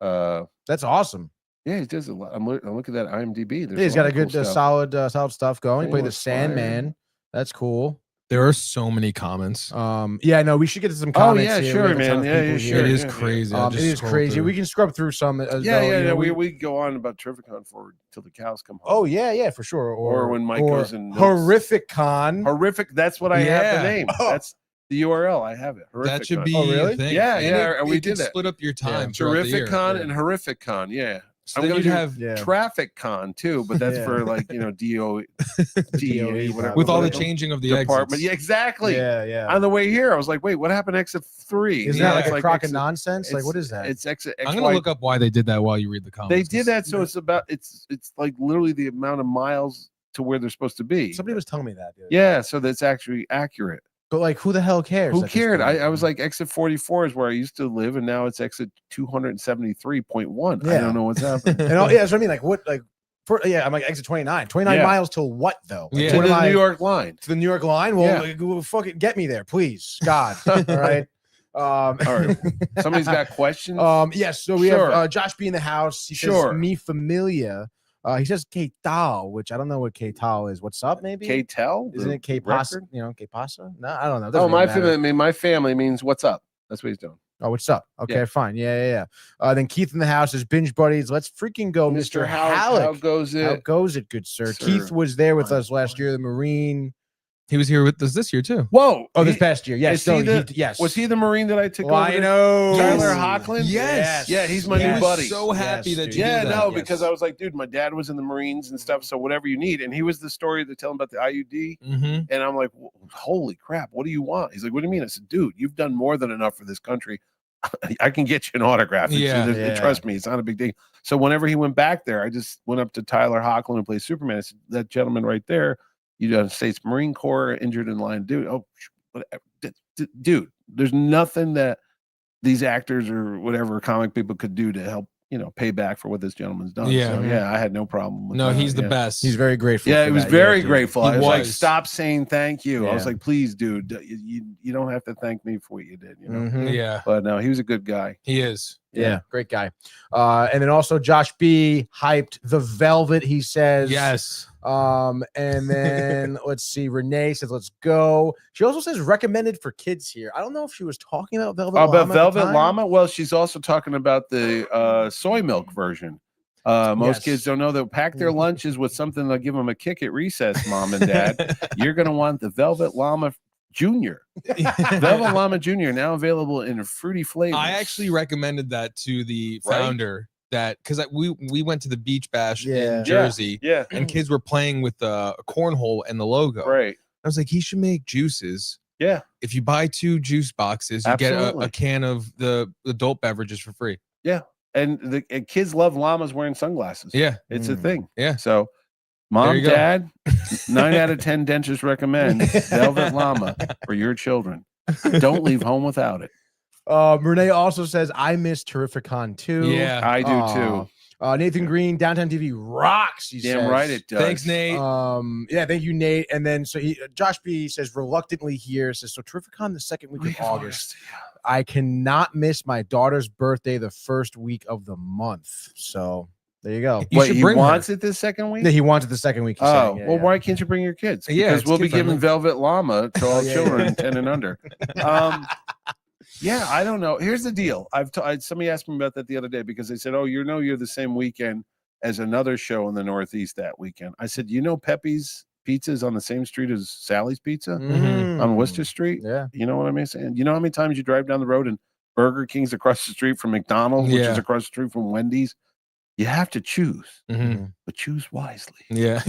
That's awesome. Yeah, he does a lot. I'm looking at IMDb. He's got a good solid stuff going. He played the Sandman. That's cool. There are so many comments. Yeah, no, we should get to some comments. Oh yeah, sure, man. Yeah, sure. It is crazy. It is crazy. We can scrub through some. We go on about TerrifiCon forward till the cows come home. Oh yeah, for sure. Or when Mike goes in TerrifiCon. Horrific. That's what I have the name. That's the URL. I have it. That should be. Really? A thing. Yeah. We did split up your time. TerrifiCon and HorrificCon. Yeah. So I'm going to have Traffic Con too, but that's for like DOE, whatever. With all the changing of the department. exits. Yeah, exactly. Yeah. On the way here, I was like, wait, what happened to exit 3? Isn't that like a crock of nonsense? Like, what is that? It's exit. I'm going to look up why they did that while you read the comments. They did that, so it's like literally the amount of miles to where they're supposed to be. Somebody was telling me that. Yeah, so that's actually accurate. But like, who the hell cares? Who cared? I was like, exit 44 is where I used to live, and now it's exit 273.1. Yeah. I don't know what's happening. That's what I mean. Like, what? Like, I'm like exit 29. 29 miles till what though? Like, to the New York line. To the New York line. Well, fucking get me there, please, God. All right. All right. Somebody's got questions. Yes. So we have Josh B in the house. He says, "Me familia." He says "Que tal," which I don't know what "Que tal" is. What's up? Maybe "Que tal"? Isn't it "Que pasa"? "Que pasa"? No, I don't know. Oh, my family means "what's up." That's what he's doing. Oh, what's up? Okay, fine. Yeah. Then Keith in the house is binge buddies. Let's freaking go, Mr. Hallock. How goes it? How goes it, good sir? Keith was there with us last year. The Marine He was here with us this year too. Whoa! Oh, this past year, yes. Yes. Was he the Marine that I took over? I know. Tyler Hoechlin? Yes. Yeah, he's my new buddy. So happy that you did that. No, because I was like, dude, my dad was in the Marines and stuff, so whatever you need. And he was the story that tell him about the IUD. And I'm like, holy crap, what do you want? He's like, what do you mean? I said, dude, you've done more than enough for this country. I can get you an autograph. Trust me, it's not a big deal. So whenever he went back there, I just went up to Tyler Hoechlin who plays Superman. I said, that gentleman right there, United States Marine Corps, injured in line, dude. Oh, whatever. Dude, there's nothing that these actors or whatever comic people could do to help, pay back for what this gentleman's done. Yeah. So, yeah, I had no problem with that. He's the best. He's very grateful. Yeah, he was very grateful. I was like, stop saying thank you. Yeah. I was like, please, dude, you don't have to thank me for what you did. Yeah. But no, he was a good guy. He is. Yeah, great guy. And then also Josh B hyped the Velvet, he says. Yes. And then let's see. Renee says, let's go. She also says recommended for kids here. I don't know if she was talking about Velvet Llama. About Velvet Llama? Well, she's also talking about the soy milk version. Most kids don't know they'll pack their lunches with something that'll give them a kick at recess, mom and dad. You're going to want the Velvet Llama Junior. Velvet Llama Junior now available in fruity flavors. I actually recommended that to the founder that because we went to the beach bash in Jersey, and kids were playing with the cornhole and the logo. Right. I was like, he should make juices. Yeah. If you buy 2 juice boxes, you get a can of the adult beverages for free. Yeah. And kids love llamas wearing sunglasses. Yeah. It's a thing. Yeah. So mom, dad, 9 out of 10 dentists recommend Velvet Llama for your children. Don't leave home without it. Renee also says, I miss TerrifiCon too. Yeah, I do too. Nathan Green, Downtown TV rocks. He Damn says. right it does. Thanks, Nate. Yeah, thank you, Nate. And then Josh B says reluctantly here says so TerrifiCon the second week of August. I cannot miss my daughter's birthday the first week of the month. So there you go. Wait, he wants it this second week? Yeah, he wants it the second week. Well, why can't you bring your kids? Because we'll be giving Velvet Llama to all children 10 and under. Yeah, I don't know. Here's the deal. Somebody asked me about that the other day because they said, "Oh, you're the same weekend as another show in the Northeast that weekend." I said, Pepe's Pizza is on the same street as Sally's Pizza on Worcester Street. Yeah, you know what I mean? Saying, you know how many times you drive down the road and Burger King's across the street from McDonald's, which is across the street from Wendy's. You have to choose, but choose wisely. Yeah,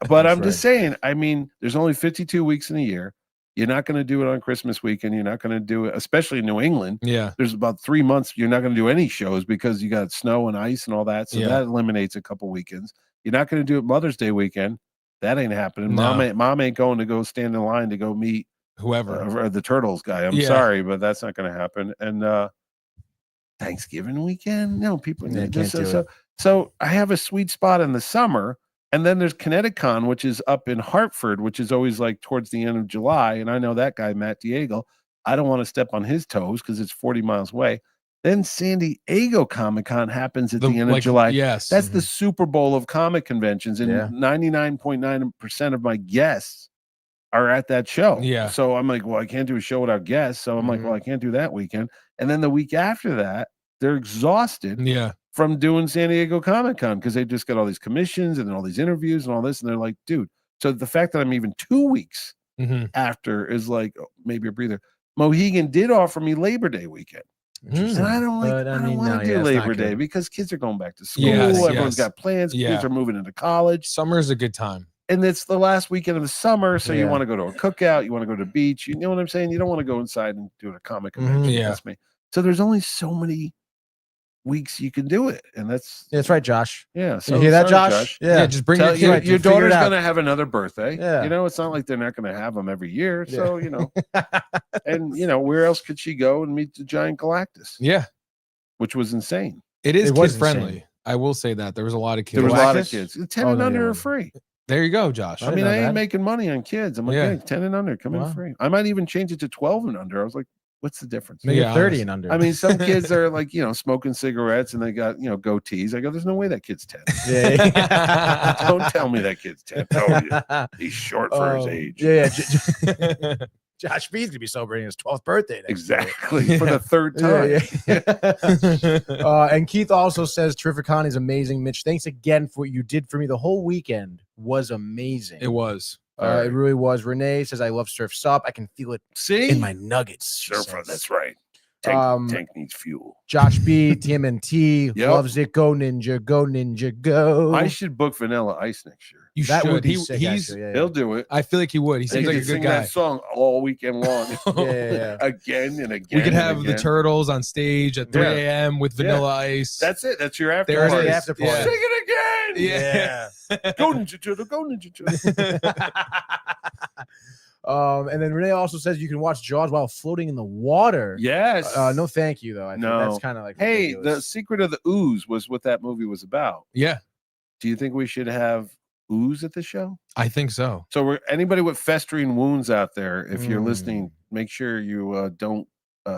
But I'm just saying. I mean, there's only 52 weeks in a year. You're not going to do it on Christmas weekend. You're not going to do it, especially in New England. Yeah. There's about 3 months you're not going to do any shows because you got snow and ice and all that. So that eliminates a couple weekends. You're not going to do it Mother's Day weekend. That ain't happening. No. Mom ain't going to go stand in line to go meet whoever or the Turtles guy. I'm sorry, but that's not going to happen. And Thanksgiving weekend, no people. So I have a sweet spot in the summer. And then there's Connecticut, which is up in Hartford, which is always like towards the end of July. And I know that guy, Matt Diego. I don't want to step on his toes because it's 40 miles away. Then San Diego Comic-Con happens at the end of July. Yes. That's the Super Bowl of comic conventions. And 99.9% of my guests are at that show. Yeah. So I'm like, well, I can't do a show without guests. So I'm like, well, I can't do that weekend. And then the week after that, they're exhausted. Yeah. From doing San Diego Comic-Con because they just got all these commissions and then all these interviews and all this. And they're like, dude, so the fact that I'm even 2 weeks after is like maybe a breather. Mohegan did offer me Labor Day weekend. And I don't want to do Labor Day because kids are going back to school. Everyone's got plans. Kids are moving into college. Summer is a good time. And it's the last weekend of the summer. So you want to go to a cookout. You want to go to the beach. You know what I'm saying? You don't want to go inside and do a comic convention. That's me. So there's only so many weeks you can do it, and that's right, Josh. So you hear that, Josh? Yeah, just bring your daughter's gonna have another birthday. It's not like they're not gonna have them every year. So and where else could she go and meet the giant Galactus? Which was insane. It is kid friendly. I will say that there was a lot of kids. There was a lot of kids. 10 and under are free. There you go, Josh. I mean, I ain't making money on kids. I'm like, hey, 10 and under, come in free. I might even change it to 12 and under. I was like, what's the difference? Maybe 30 and under. I mean, some kids are like, smoking cigarettes and they got, goatees. I go, there's no way that kid's 10. Don't tell me that kid's 10. Oh, he's short for his age. Josh B's gonna be celebrating his 12th birthday. Exactly. For the third time. And Keith also says TerrifiCon is amazing. Mitch, thanks again for what you did for me. The whole weekend was amazing. It was. It really was. Renee says, I love Surf's Up. I can feel it in my nuggets. Surfer, that's right. Tank needs fuel. Josh B, TMNT, loves it. Go Ninja, go Ninja, go. I should book Vanilla Ice next year. That would be sick, He'll do it. I feel like he would. He seems like a good guy. That song all weekend long. Yeah. Again and again. We could have the Turtles on stage at 3 a.m. with Vanilla Ice. That's it. That's your after There's party. the after party. Sing it again. Yeah. Go Ninja Turtle. Go Ninja Turtle. And then Renee also says you can watch Jaws while floating in the water. Yes. No, thank you though. I think that's kind of like ridiculous. The secret of the ooze was what that movie was about. Yeah. Do you think we should have ooze at the show? I think so. So anybody with festering wounds out there, if you're listening, make sure you don't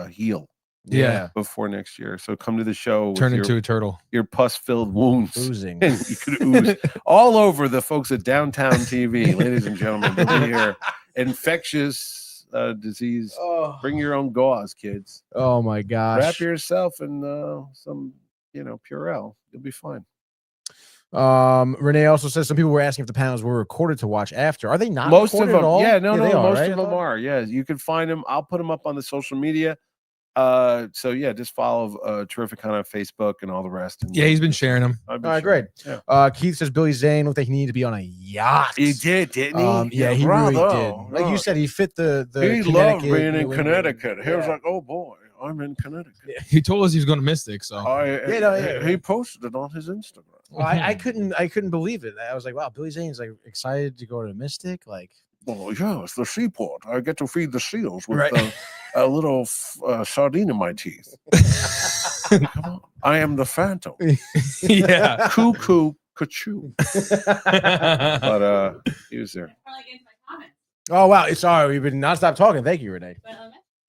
heal. Yeah. Before next year. So come to the show. Turn into a turtle. Your pus-filled wounds. Oozing. And you could ooze all over the folks at Downtown TV, ladies and gentlemen. We'll be here. Infectious disease. Oh. Bring your own gauze, kids. Oh my gosh. Wrap yourself in some, Purell. You'll be fine. Renee also says some people were asking if the panels were recorded to watch after. Are they not? Most of them. at all? Yeah, no, most right? of them are. Yeah, you can find them. I'll put them up on the social media. So yeah, just follow TerrifiCon on Facebook and all the rest. And he's been sharing them. All right, great. Yeah. Keith says Billy Zane looked like he needed to be on a yacht. He did, didn't he? Yeah, he really did. Like you said, he fit the he loved being in Connecticut. He was like, oh boy, I'm in Connecticut. Yeah. He told us he was going to Mystic, so he posted it on his Instagram. Well, I couldn't believe it. I was like, wow, Billy Zane's like excited to go to Mystic, like. Well, yeah, it's the seaport. I get to feed the seals with a little sardine in my teeth. I am the Phantom. Yeah. Cuckoo, ka-choo. But he was there. Oh, wow. Sorry, we've been nonstop talking. Thank you, Renee.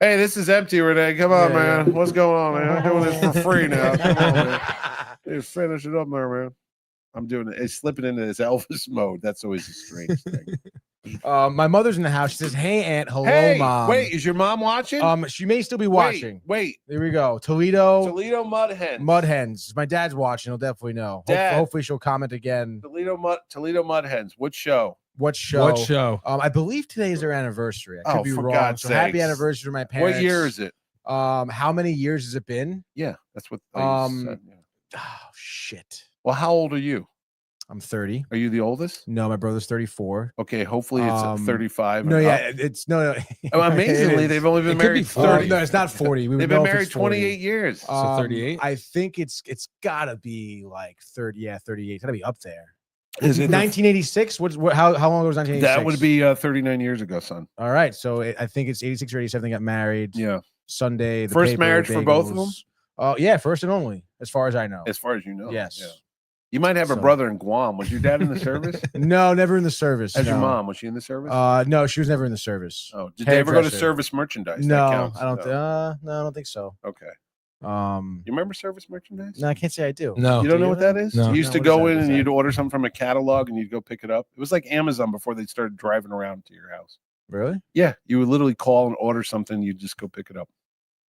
Hey, this is empty, Renee. Come on, man. What's going on, man? I'm doing this for free now. Come on, man. Just finish it up there, man. I'm doing it. It's slipping into this Elvis mode. That's always a strange thing. My mother's in the house. She says, "Hey, Aunt. Hello, Mom." Wait, is your mom watching? She may still be watching. Wait. Here we go. Toledo Mud Hens. Mud Hens. My dad's watching. He'll definitely know. Hopefully, she'll comment again. Toledo Mud Hens. What show? What show? I believe today is their anniversary. I could be wrong. God's sakes. Happy anniversary to my parents. What year is it? How many years has it been? Yeah, that's what. Said, yeah. Oh shit. Well, how old are you? I'm 30. Are you the oldest? No, my brother's 34. Okay, hopefully it's 35. No, it's no. Amazingly, they've only been married 30. No, it's not 40. They've been married 28 years. So 38. I think it's gotta be like 30. Yeah, 38. It's gotta be up there. Is it 1986? How long ago was 1986? That would be 39 years ago, son. All right, so I think it's 86 or 87. They got married. Yeah. Sunday. First marriage for both of them. Oh yeah, first and only, as far as I know. As far as you know. Yes. Yeah. You might have a brother in Guam. Was your dad in the service? No, never in the service. As your mom, was she in the service? No, she was never in the service. Oh, did they ever go to service merchandise? No, I don't. No, I don't think so. Okay. You remember service merchandise? No, I can't say I do. No, you don't know what that is? No. You used to go in and you'd order something from a catalog and you'd go pick it up. It was like Amazon before they started driving around to your house. Really? Yeah, you would literally call and order something. You'd just go pick it up.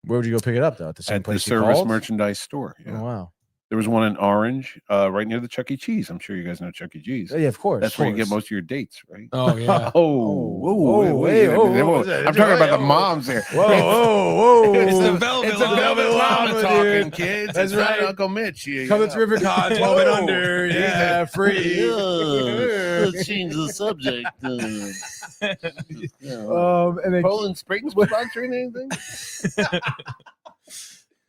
Where would you go pick it up though? At the same place? The service merchandise store. Yeah. Oh wow. There was one in Orange, right near the Chuck E. Cheese. I'm sure you guys know Chuck E. Cheese. Yeah, of course. That's where you get most of your dates, right? Oh yeah. I'm talking about the moms here. Whoa. It's the Velvet Llama talking, kids. That's right, Uncle Mitch. Come to TerrifiCon, 12 and under. Yeah, free. Let's change the subject. And then Poland Springs sponsoring anything?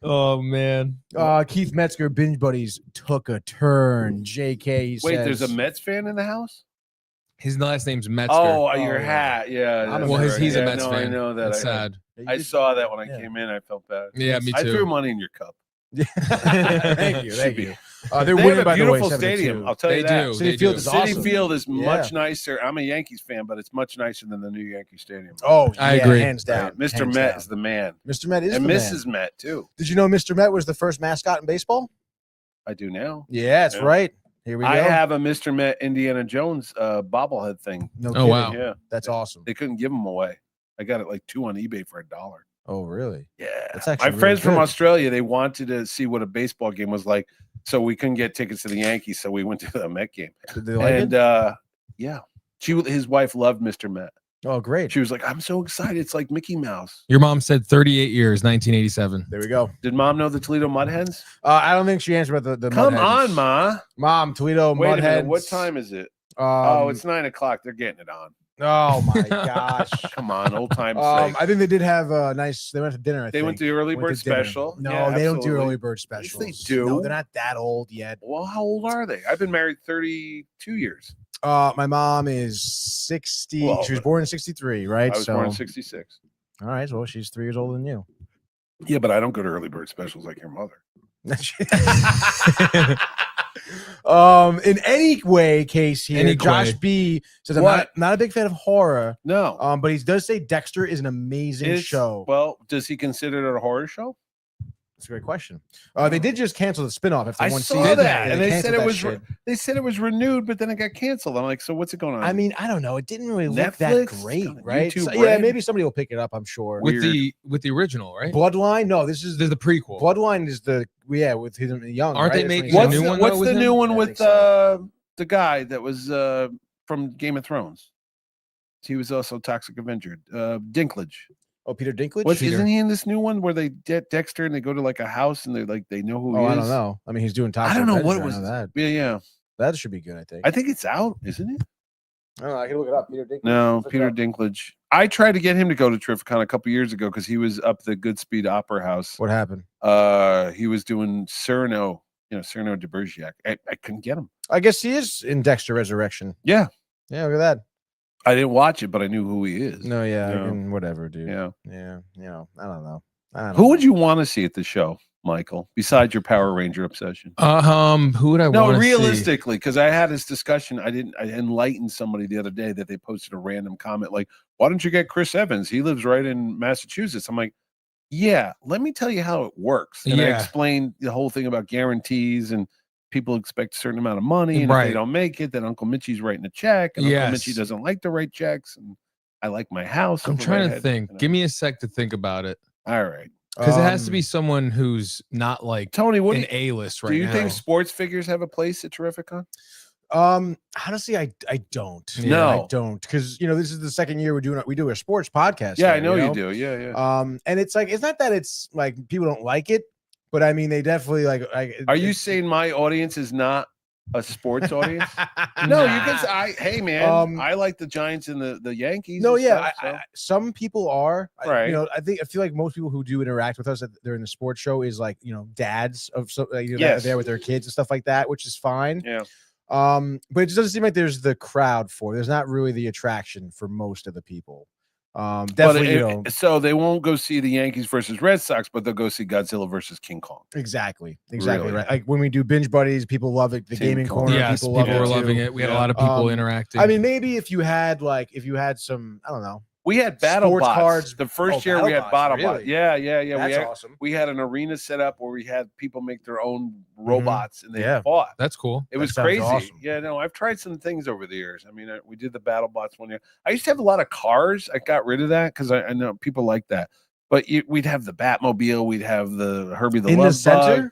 Oh man. Keith Metzger, Binge Buddies took a turn. JK Wait, says, there's a Mets fan in the house? His last name's Metzger. Oh, your hat. Yeah. Well, he's a Mets fan. I know that. That's sad. I saw that when I came in. I felt bad. Yeah, me too. I threw money in your cup. Thank you. They're they winning, have by a beautiful the way, stadium. I'll tell you that. City Field is awesome. City Field is much nicer. I'm a Yankees fan, but it's much nicer than the new Yankee Stadium. Oh, I agree. Hands down. Mr. Met is the man. Mr. Met is and the Mrs. man. Met too. Did you know Mr. Met was the first mascot in baseball? I do now. Yeah, that's right. Here we go. I have a Mr. Met Indiana Jones bobblehead thing. No kidding. Wow. Yeah, that's awesome. They couldn't give them away. I got it like 2 on eBay for $1. Oh, really? Yeah. That's actually my friends from Australia, they wanted to see what a baseball game was like, so we couldn't get tickets to the Yankees, so we went to the Met game. Did they like it? Yeah, His wife loved Mr. Met. Oh, great. She was like, I'm so excited. It's like Mickey Mouse. Your mom said 38 years, 1987. There we go. Did Mom know the Toledo Mud Hens? I don't think she answered about the Come Mud on, Hens. Ma. Mom, Toledo Wait Mud a minute. Hens. What time is it? It's 9 o'clock. They're getting it on. Oh my gosh. Come on, old times. I think they did have a nice. They went to dinner. They went to the early bird special. No, yeah, they don't do early bird specials. Yes, they do. No, they're not that old yet. Well, how old are they? I've been married 32 years. My mom is 60. Well, she was born in 63, right? I was born in 66. All right, well, she's 3 years older than you. Yeah, but I don't go to early bird specials like your mother. In any way, Case here, Josh B says, I'm not a big fan of horror. No. But he does say Dexter is an amazing show. Well, does he consider it a horror show? That's a great question. They did just cancel the spinoff after one season. I saw that, and they said it was renewed, but then it got canceled. I'm like, so what's it going on? I mean, I don't know. It didn't really look Netflix? that great, right? YouTube Yeah, maybe somebody will pick it up. I'm sure. With the original, right? Bloodline? No, this is the prequel. Bloodline is with him young. Aren't right? they making what's a new one? What's the new one with the guy that was from Game of Thrones? He was also Toxic Avenger. Dinklage. Oh, Peter Dinklage? Isn't he in this new one where they get Dexter and they go to like a house and they know who he is? I don't know. I mean, he's doing Toxic I don't know Avenger, what was that. Yeah. That should be good, I think. I think it's out, isn't it? I don't know. I can look it up. Peter Dinklage. No, Peter Dinklage. I tried to get him to go to TerrifiCon a couple years ago because he was up the Goodspeed Opera House. What happened? He was doing Cyrano de Bergerac. I couldn't get him. I guess he is in Dexter Resurrection. Yeah. Yeah, look at that. I didn't watch it, but I knew who he is. No, yeah, whatever, dude. Yeah. Yeah. I don't know. Who would you want to see at the show, Michael, besides your Power Ranger obsession? Who would I want to see? No, realistically, because I had this discussion. I enlightened somebody the other day that they posted a random comment like, why don't you get Chris Evans? He lives right in Massachusetts. I'm like, yeah, let me tell you how it works. And I explained the whole thing about guarantees and people expect a certain amount of money, and if they don't make it, then Uncle Mitchie's writing a check, and Uncle Mitchie doesn't like to write checks, and I like my house. I'm trying to think. Give me a sec to think about it. All right. Because it has to be someone who's not like Tony, what an A-list right now. Do you think sports figures have a place at TerrifiCon? Honestly, I don't. No, I don't, because this is the second year we do a sports podcast. Yeah, I know you do. Yeah. And it's like, it's not that it's like people don't like it, but I mean, they definitely like. Are you saying my audience is not a sports audience? No, you can say, hey man, I like the Giants and the Yankees. No, yeah, stuff, some people are. Right. I feel like most people who do interact with us during the sports show is like, dads of there with their kids and stuff like that, which is fine. Yeah. But it doesn't seem like there's the crowd there's not really the attraction for most of the people. Definitely, so they won't go see the Yankees versus Red Sox, but they'll go see Godzilla versus King Kong. Exactly, really? Right. Like when we do binge buddies, people love it. The gaming corner, people were loving it. We had a lot of people interacting. I mean, maybe if you had some, I don't know. We had battle bots. Cards. The first year we had battle bots. Yeah. That's awesome. We had an arena set up where we had people make their own robots and they fought. That's cool. It was crazy. Awesome. Yeah, no, I've tried some things over the years. I mean, we did the battle bots one year. I used to have a lot of cars. I got rid of that because I know people like that. But we'd have the Batmobile. We'd have the Herbie the Love Bug.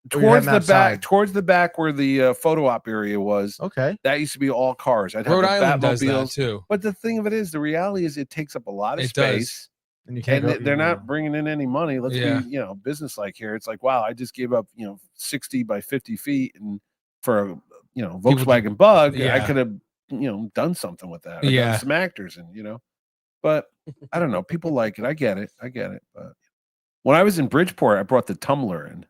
Towards the back where the photo op area was. Okay. That used to be all cars. I'd have Rhode the Island does that Batmobiles too. But the thing of it is, the reality is it takes up a lot of space. And you can't they're not bringing in any money. Let's be, business like here. It's like, wow, I just gave up, 60 by 50 feet and for a, Volkswagen Bug, I could have, done something with that. Done some actors and, but I don't know. People like it. I get it. But when I was in Bridgeport, I brought the tumbler in.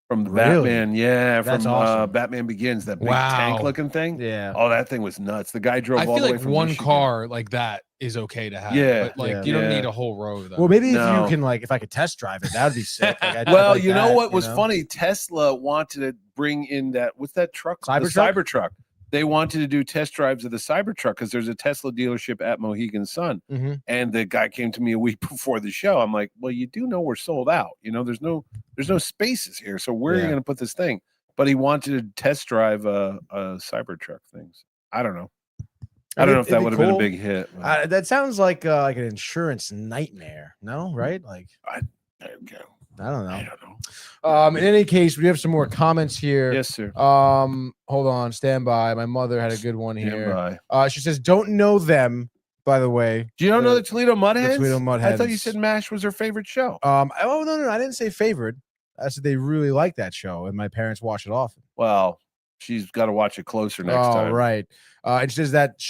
From the Batman, That's awesome. Batman Begins, that big tank looking thing. Yeah. Oh, that thing was nuts. The guy drove all the way from one Michigan. car like that is okay to have. Yeah. But you don't need a whole row though. Well, maybe if you can, if I could test drive it, that would be sick. Well, you know what was funny? Tesla wanted to bring in what's that truck? Cybertruck. They wanted to do test drives of the Cybertruck because there's a Tesla dealership at Mohegan Sun. Mm-hmm. And the guy came to me a week before the show. I'm like, well, you do know we're sold out. There's no spaces here. So where are you going to put this thing? But he wanted to test drive a Cybertruck things. I don't know. I don't know if that would have been a big hit. That sounds like an insurance nightmare. No, right? I don't know. I don't know. In any case, we have some more comments here. Yes, sir. Hold on, stand by. My mother had a good one here. She says, "Don't know them." By the way, do you don't know the Toledo Mudheads? The Toledo Mudheads. I thought you said MASH was her favorite show. Oh no, I didn't say favorite. I said they really like that show, and my parents watch it often. Well, she's got to watch it closer next time. Right. And she says that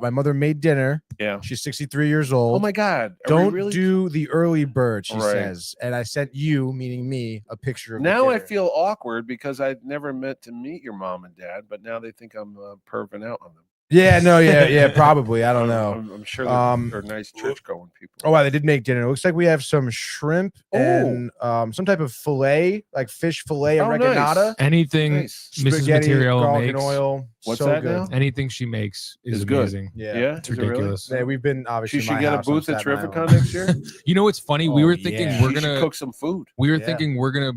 my mother made dinner. Yeah. She's 63 years old. Oh my God. Don't do the early bird, she says. And I sent you, meaning me, a picture of now I feel awkward because I never meant to meet your mom and dad, but now they think I'm perving out on them. Yeah, no, yeah, probably. I don't know. I'm sure they're nice church-going people. Oh, wow, they did make dinner. It looks like we have some shrimp and some type of fillet, like fish fillet and recanata. Nice. Anything Mrs. Material makes. Oil. What's so that good. now? Anything she makes is amazing. Good. Yeah, it's ridiculous. Really? Yeah, we've been obviously. She should get a booth at TerrifiCon next year. You know what's funny? We were thinking we're gonna cook some food. We were thinking we're gonna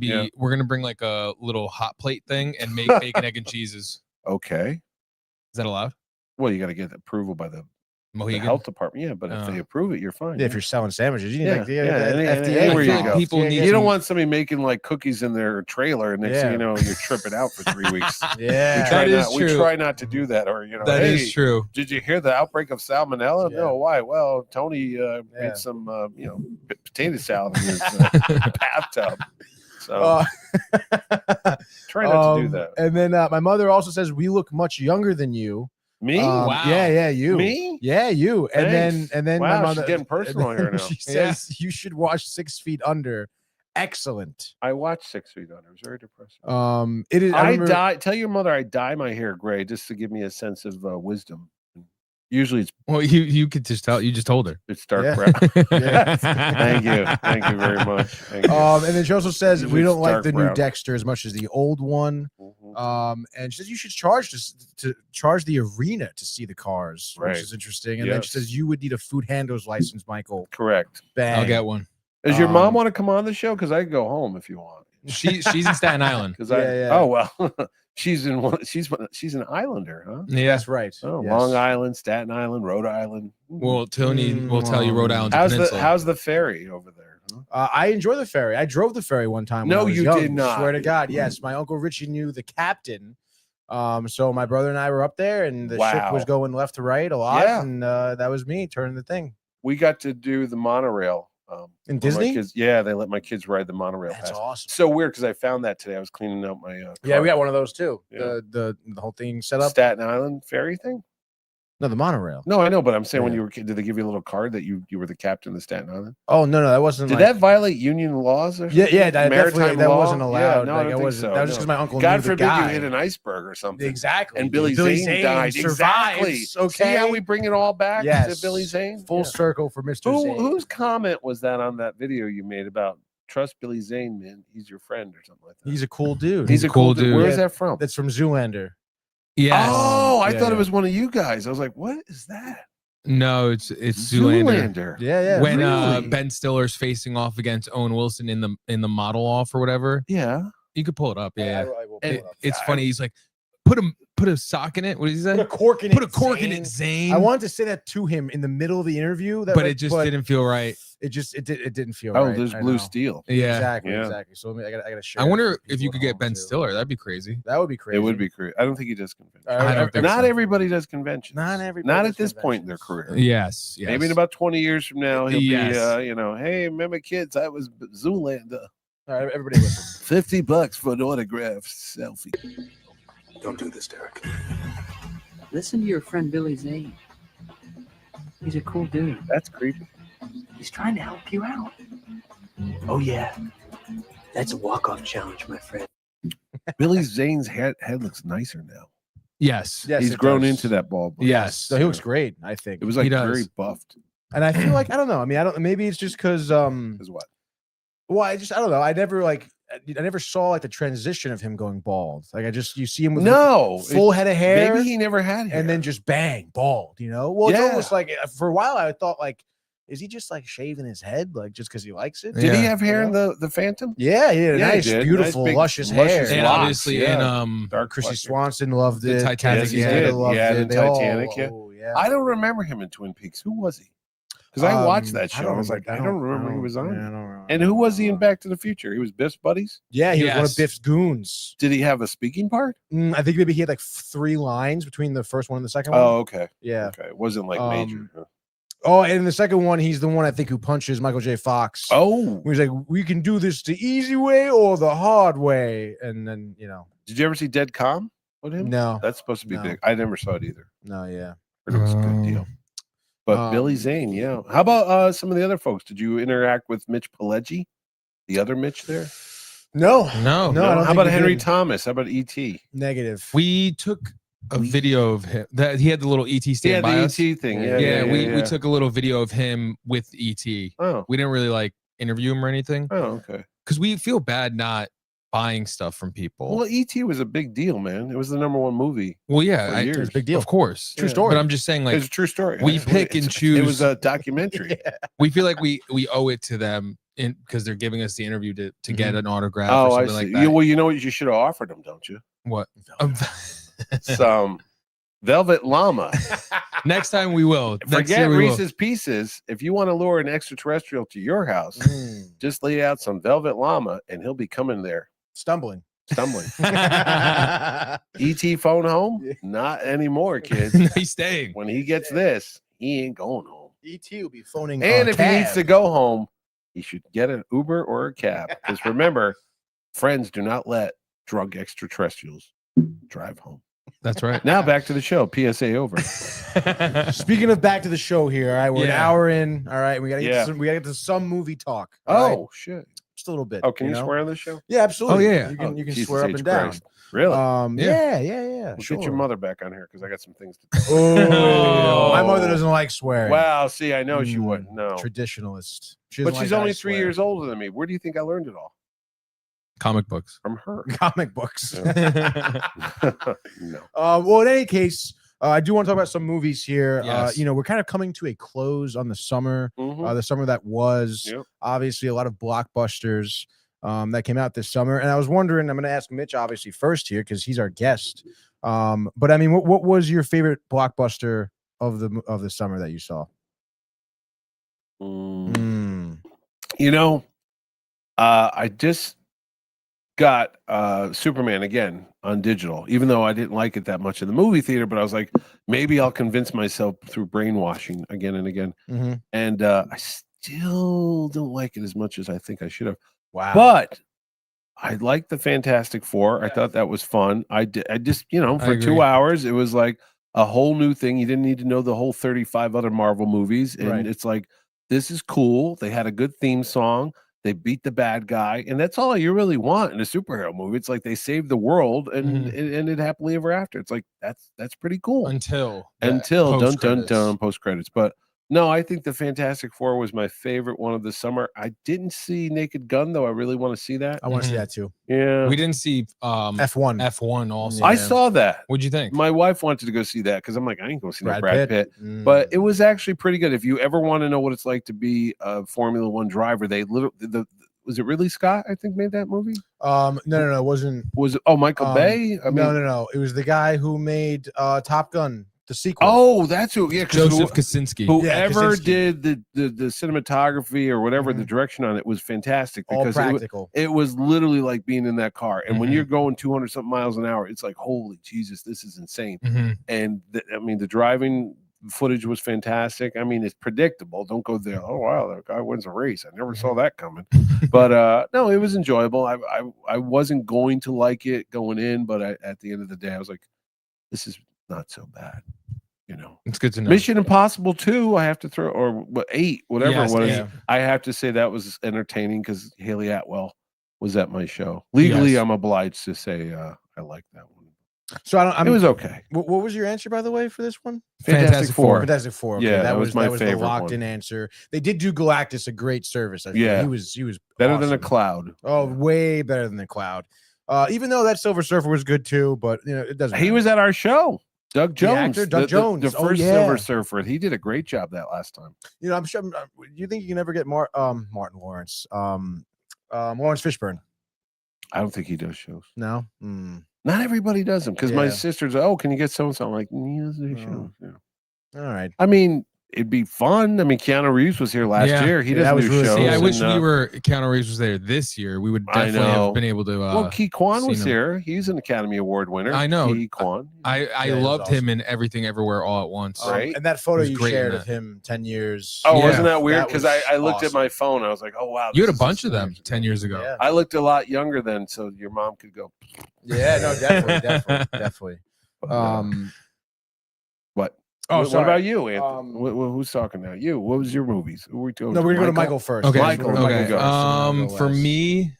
bring like a little hot plate thing and make bacon, egg, and cheeses. Okay. Is that allowed? Well, you got to get approval by the Mohegan health department. Yeah, but if they approve it, you're fine. Yeah, if you're selling sandwiches, you need FDA. Anywhere you go. People need you don't want somebody making like cookies in their trailer, and next thing you know, you're tripping out for 3 weeks. We try not to do that, or that is true. Did you hear the outbreak of salmonella? No, why? Well, Tony made some potato salad in his bathtub. So try not to do that. And then my mother also says we look much younger than you. Me? Wow. Yeah, you. Me? Yeah, you. Thanks. And then wow, my mother she's getting personal here now. She says you should watch 6 Feet Under. Excellent. I watched 6 Feet Under. It was very depressing. It is. Tell your mother I dye my hair gray just to give me a sense of wisdom. Usually it's you could just tell. You just told her it's dark brown. Thank you very much. And then she also says we don't like the new Dexter as much as the old one. And she says you should charge to charge the arena to see the cars, which is interesting. And then she says you would need a food handler's license, Michael. Correct. Bang. I'll get one. Does your mom want to come on the show? Because I can go home if you want. She's in Staten Island. Oh well. She's an Islander, huh? Yeah, that's right. Oh, yes. Long Island, Staten Island, Rhode Island. Well, Tony will tell you Rhode Island. How's the ferry over there? Huh? I enjoy the ferry. I drove the ferry one time. No, you did not. Swear to God, yes. My Uncle Richie knew the captain. So my brother and I were up there, and the ship was going left to right a lot, and that was me turning the thing. We got to do the monorail. In Disney? They let my kids ride the monorail. That's awesome. So weird because I found that today. I was cleaning out my car. Yeah, we got one of those too. Yeah. The whole thing set up. Staten Island ferry thing? No, the monorail. No, I know, but I'm saying when you were did they give you a little card that you were the captain of Staten Island? Oh no, that wasn't. Did that violate union laws or something? Yeah, that wasn't allowed. Yeah, no, like, I don't think so. That was just because my uncle. God knew forbid the guy. you hit an iceberg or something. Exactly. And Billy Zane died. Exactly. Okay. See how we bring it all back to Billy Zane? Full circle for Mr. Zane. Whose comment was that on that video you made about trust Billy Zane, man? He's your friend or something like that. He's a cool dude. He's a cool dude. Where is that from? That's from Zoolander. Yeah. Oh, I thought it was one of you guys. I was like, what is that? No, it's Zoolander. Yeah. When Ben Stiller's facing off against Owen Wilson in the model off or whatever. Yeah. You could pull it up. Yeah. I will pull it up. It's funny. He's like, put a sock in it. What did he say? Put a cork in it. Put a cork in it, Zane. I wanted to say that to him in the middle of the interview, but it just didn't feel right. It didn't feel right. Oh, there's Blue Steel. Yeah, exactly. So I gotta share. I wonder if you could get Ben Stiller. That'd be crazy. That would be crazy. It would be crazy. I don't think he does conventions. I don't think not so. everybody does conventions. Not everybody. Not at this point in their career. Yes. Maybe in about 20 years from now, he'll be, hey, remember kids? I was Zoolander. All right, everybody listen. $50 for an autograph selfie. Don't do this, Derek. Listen to your friend Billy Zane. He's a cool dude. That's creepy. He's trying to help you out. Oh, yeah. That's a walk-off challenge, my friend. Billy Zane's head looks nicer now. Yes. He's grown into that bald. Yes. So he looks great, I think. It was like very buffed. And I feel like, I don't know. I mean, maybe it's just because what? Well, I don't know. I never saw like the transition of him going bald. Like you see him with full head of hair. Maybe he never had hair. And then just bang, bald, Well, it's almost like for a while I thought like, is he just like shaving his head like just because he likes it? Did he have hair in the Phantom? Yeah, he had a nice, beautiful, nice, luscious hair. And obviously in Chrissy Swanson loved it. The Titanic. Yes, he did. Loved it. Titanic. Oh, yeah. I don't remember him in Twin Peaks. Who was he? Because I watched that show. I was like, I don't remember he was on. Yeah, and who was he in Back to the Future? He was Biff's buddies? Yeah, he was one of Biff's goons. Did he have a speaking part? I think maybe he had like 3 lines between the first one and the second one. Oh, okay. Yeah. Okay. It wasn't like major. Huh? Oh, and in the second one, he's the one I think who punches Michael J. Fox. Oh. He's like, we can do this the easy way or the hard way. And then, Did you ever see Dead Calm with him? No. That's supposed to be big. I never saw it either. No, yeah. Heard it was a good deal. But Billy Zane, yeah. How about some of the other folks? Did you interact with Mitch Pileggi? The other Mitch there? No. How about Henry Thomas? How about E.T.? Negative. We took a video of him that he had the little ET stand by us. ET thing. We took a little video of him with ET. Oh, we didn't really like interview him or anything. Oh, okay. Because we feel bad not buying stuff from people. Well, ET was a big deal, man. It was the #1 movie. Well, yeah, it was a big deal. Of course, true story. But I'm just saying, like, it's a true story. We pick and choose. It was a documentary. We feel like we owe it to them because they're giving us the interview to get an autograph. Oh, or I something see. like that. Well, you know what you should have offered them, don't you? What? Some Velvet Llama. Next time we will. Forget Reese's Pieces. If you want to lure an extraterrestrial to your house, just lay out some Velvet Llama and he'll be coming there. Stumbling. E.T. phone home? Not anymore, kids. He's staying. When he gets this, he ain't going home. E.T. will be phoning. And if he needs to go home, he should get an Uber or a cab. Because remember, friends do not let drunk extraterrestrials drive home. That's right. Now back to the show. PSA over. Speaking of back to the show here, all right, we're an hour in. All right, we gotta get to some movie talk. Oh shit. Just a little bit. Oh, can you swear on this show? Yeah, absolutely. Oh, yeah. You can Jesus swear up H. and down. Christ. Really? Yeah. Well, Sure. get your mother back on here because I got some things to do. Oh, my mother doesn't like swearing. Wow, see, I know she wouldn't. No. Traditionalist. But she's only 3 years older than me. Where do you think I learned it all? Comic books. From her. Comic books. No. Well, in any case, I do want to talk about some movies here. Yes. We're kind of coming to a close on the summer. The summer that was. Yep. Obviously a lot of blockbusters that came out this summer. And I was wondering, I'm going to ask Mitch obviously first here because he's our guest. But I mean, what was your favorite blockbuster of the summer that you saw? I just got Superman again on digital, even though I didn't like it that much in the movie theater, but I was like, maybe I'll convince myself through brainwashing again and again. And I still don't like it as much as I think I should have. Wow. But I liked the Fantastic Four. I thought that was fun. I just, for 2 hours, it was like a whole new thing. You didn't need to know the whole 35 other Marvel movies. And it's like, this is cool. They had a good theme song. They beat the bad guy, and that's all you really want in a superhero movie. It's like they saved the world and ended happily ever after. It's like that's pretty cool until dun dun dun post credits. But no, I think the Fantastic Four was my favorite one of the summer. I didn't see Naked Gun though. I really want to see that. I want to see that too. Yeah, we didn't see F1 also. I saw that. What'd you think? My wife wanted to go see that because I'm like, I ain't going to see no Brad Pitt. But it was actually pretty good. If you ever want to know what it's like to be a Formula One driver, they literally was it Ridley Scott? I think made that movie. No, it wasn't. Was it? Michael Bay? I mean, no. It was the guy who made Top Gun. The sequel. Oh, that's who. Yeah, Joseph Kosinski. Whoever did the cinematography or whatever the direction on it was fantastic because it was literally like being in that car. And when you're going 200 something miles an hour, it's like, holy Jesus, this is insane. And the driving footage was fantastic. I mean, it's predictable. Don't go there. Oh wow, that guy wins a race. I never saw that coming. But no, it was enjoyable. I wasn't going to like it going in, but at the end of the day, I was like, this is not so bad. It's good to know. Mission Impossible 2, I have to throw, or 8, whatever it was. 8. I have to say that was entertaining because Haley Atwell was at my show. Legally, I'm obliged to say I like that one. So it was okay. What was your answer, by the way, for this one? Fantastic Four. Fantastic Four. Okay. Yeah, that was my favorite. The locked-in answer. They did do Galactus a great service. I think. He was better awesome. than a Cloud. Oh, way better than the Cloud. Even though that Silver Surfer was good too, but it doesn't. He was at our show. Doug Jones, Doug Jones, the first Silver Surfer. He did a great job that last time. I'm sure. You think you can ever get Martin Lawrence, Lawrence Fishburne? I don't think he does shows. No, not everybody does them because my sister's. Oh, can you get so and so? I'm like, shows. Yeah. All right. I mean, it'd be fun. I mean, Keanu Reeves was here last year. He doesn't do shows. See, I wish Keanu Reeves was there this year. We would definitely have been able to. Well, Ki Kwan was here. He's an Academy Award winner. I know. Ki Kwan. I loved him in Everything Everywhere All at Once. Right. And that photo you shared of him 10 years. Oh, wasn't that weird? Because I looked at my phone. I was like, oh, wow. You had a bunch of them 10 years ago. Yeah. I looked a lot younger then, so your mom could go. Yeah, no, definitely. What? Oh, what about you, Anthony? Who's talking now? You. What was your movies? Who we going? No, we're gonna go to Michael first. Okay. Michael go. For me,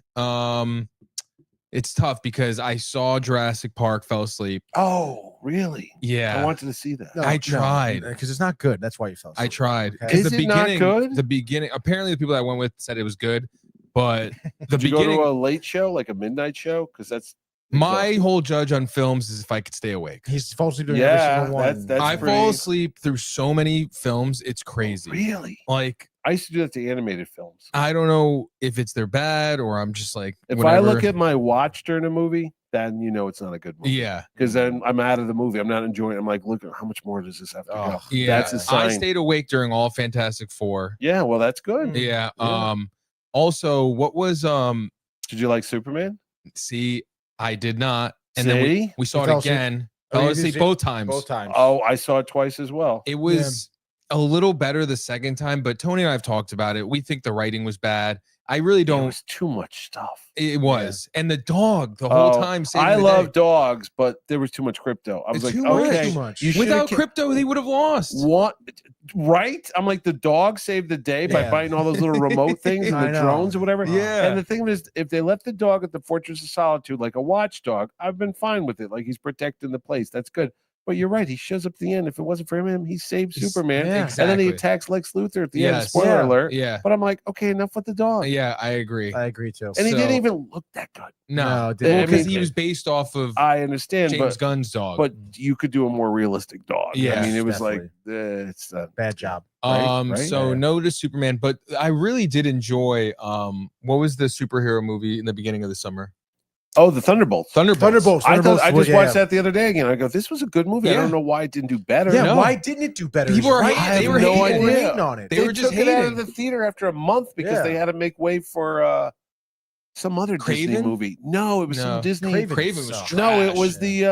it's tough because I saw Jurassic Park, fell asleep. Oh, really? Yeah. I wanted to see that. No, I tried because it's not good. That's why you fell asleep. I tried. Okay. Is it not good? The beginning. Apparently, the people I went with said it was good, but the Did you beginning. go to a late show, like a midnight show? Because that's my whole judge on films is if I could stay awake. He's falls asleep during every single one. I fall asleep through so many films. It's crazy. Really? Like I used to do that to animated films. I don't know if they're bad or I'm just like. If whatever. I look at my watch during a movie, then you know it's not a good movie. Yeah. Because then I'm out of the movie. I'm not enjoying it. I'm like, look, how much more does this have to go? Yeah. That's a sign. I stayed awake during all Fantastic Four. Yeah, well, that's good. Yeah. Also, what was Did you like Superman? See, I did not. And See? then we saw it again. Fell asleep both times. Both times. Oh, I saw it twice as well. It was a little better the second time, but Tony and I have talked about it. We think the writing was bad. I really don't. It was too much stuff. It was. Yeah. And the dog the whole time. I love dogs, but there was too much crypto. I was like, okay. Too much. Without crypto, they would have lost. What? Right? I'm like, the dog saved the day by buying all those little remote things and the drones or whatever. Yeah. And the thing is, if they left the dog at the Fortress of Solitude like a watchdog, I've been fine with it. Like he's protecting the place. That's good. But you're right. He shows up at the end. If it wasn't for him, he saved Superman. Yeah, exactly. And then he attacks Lex Luthor at the end. Spoiler alert. Yeah. But I'm like, okay, enough with the dog. Yeah, I agree. I agree too. And he didn't even look that good. No, because he was based off of I understand James Gunn's dog. But you could do a more realistic dog. Yeah. I mean, it was like it's a bad job. Right? So no to Superman, but I really did enjoy what was the superhero movie in the beginning of the summer? Oh, the Thunderbolts. I just watched that the other day again. I go, this was a good movie. I don't know why it didn't do better. Yeah, why didn't it do better? People were hating on it. They were just took it out of the theater after a month because they had to make way for some other Disney movie. No, it was some Disney. Craven was trash. No, it was the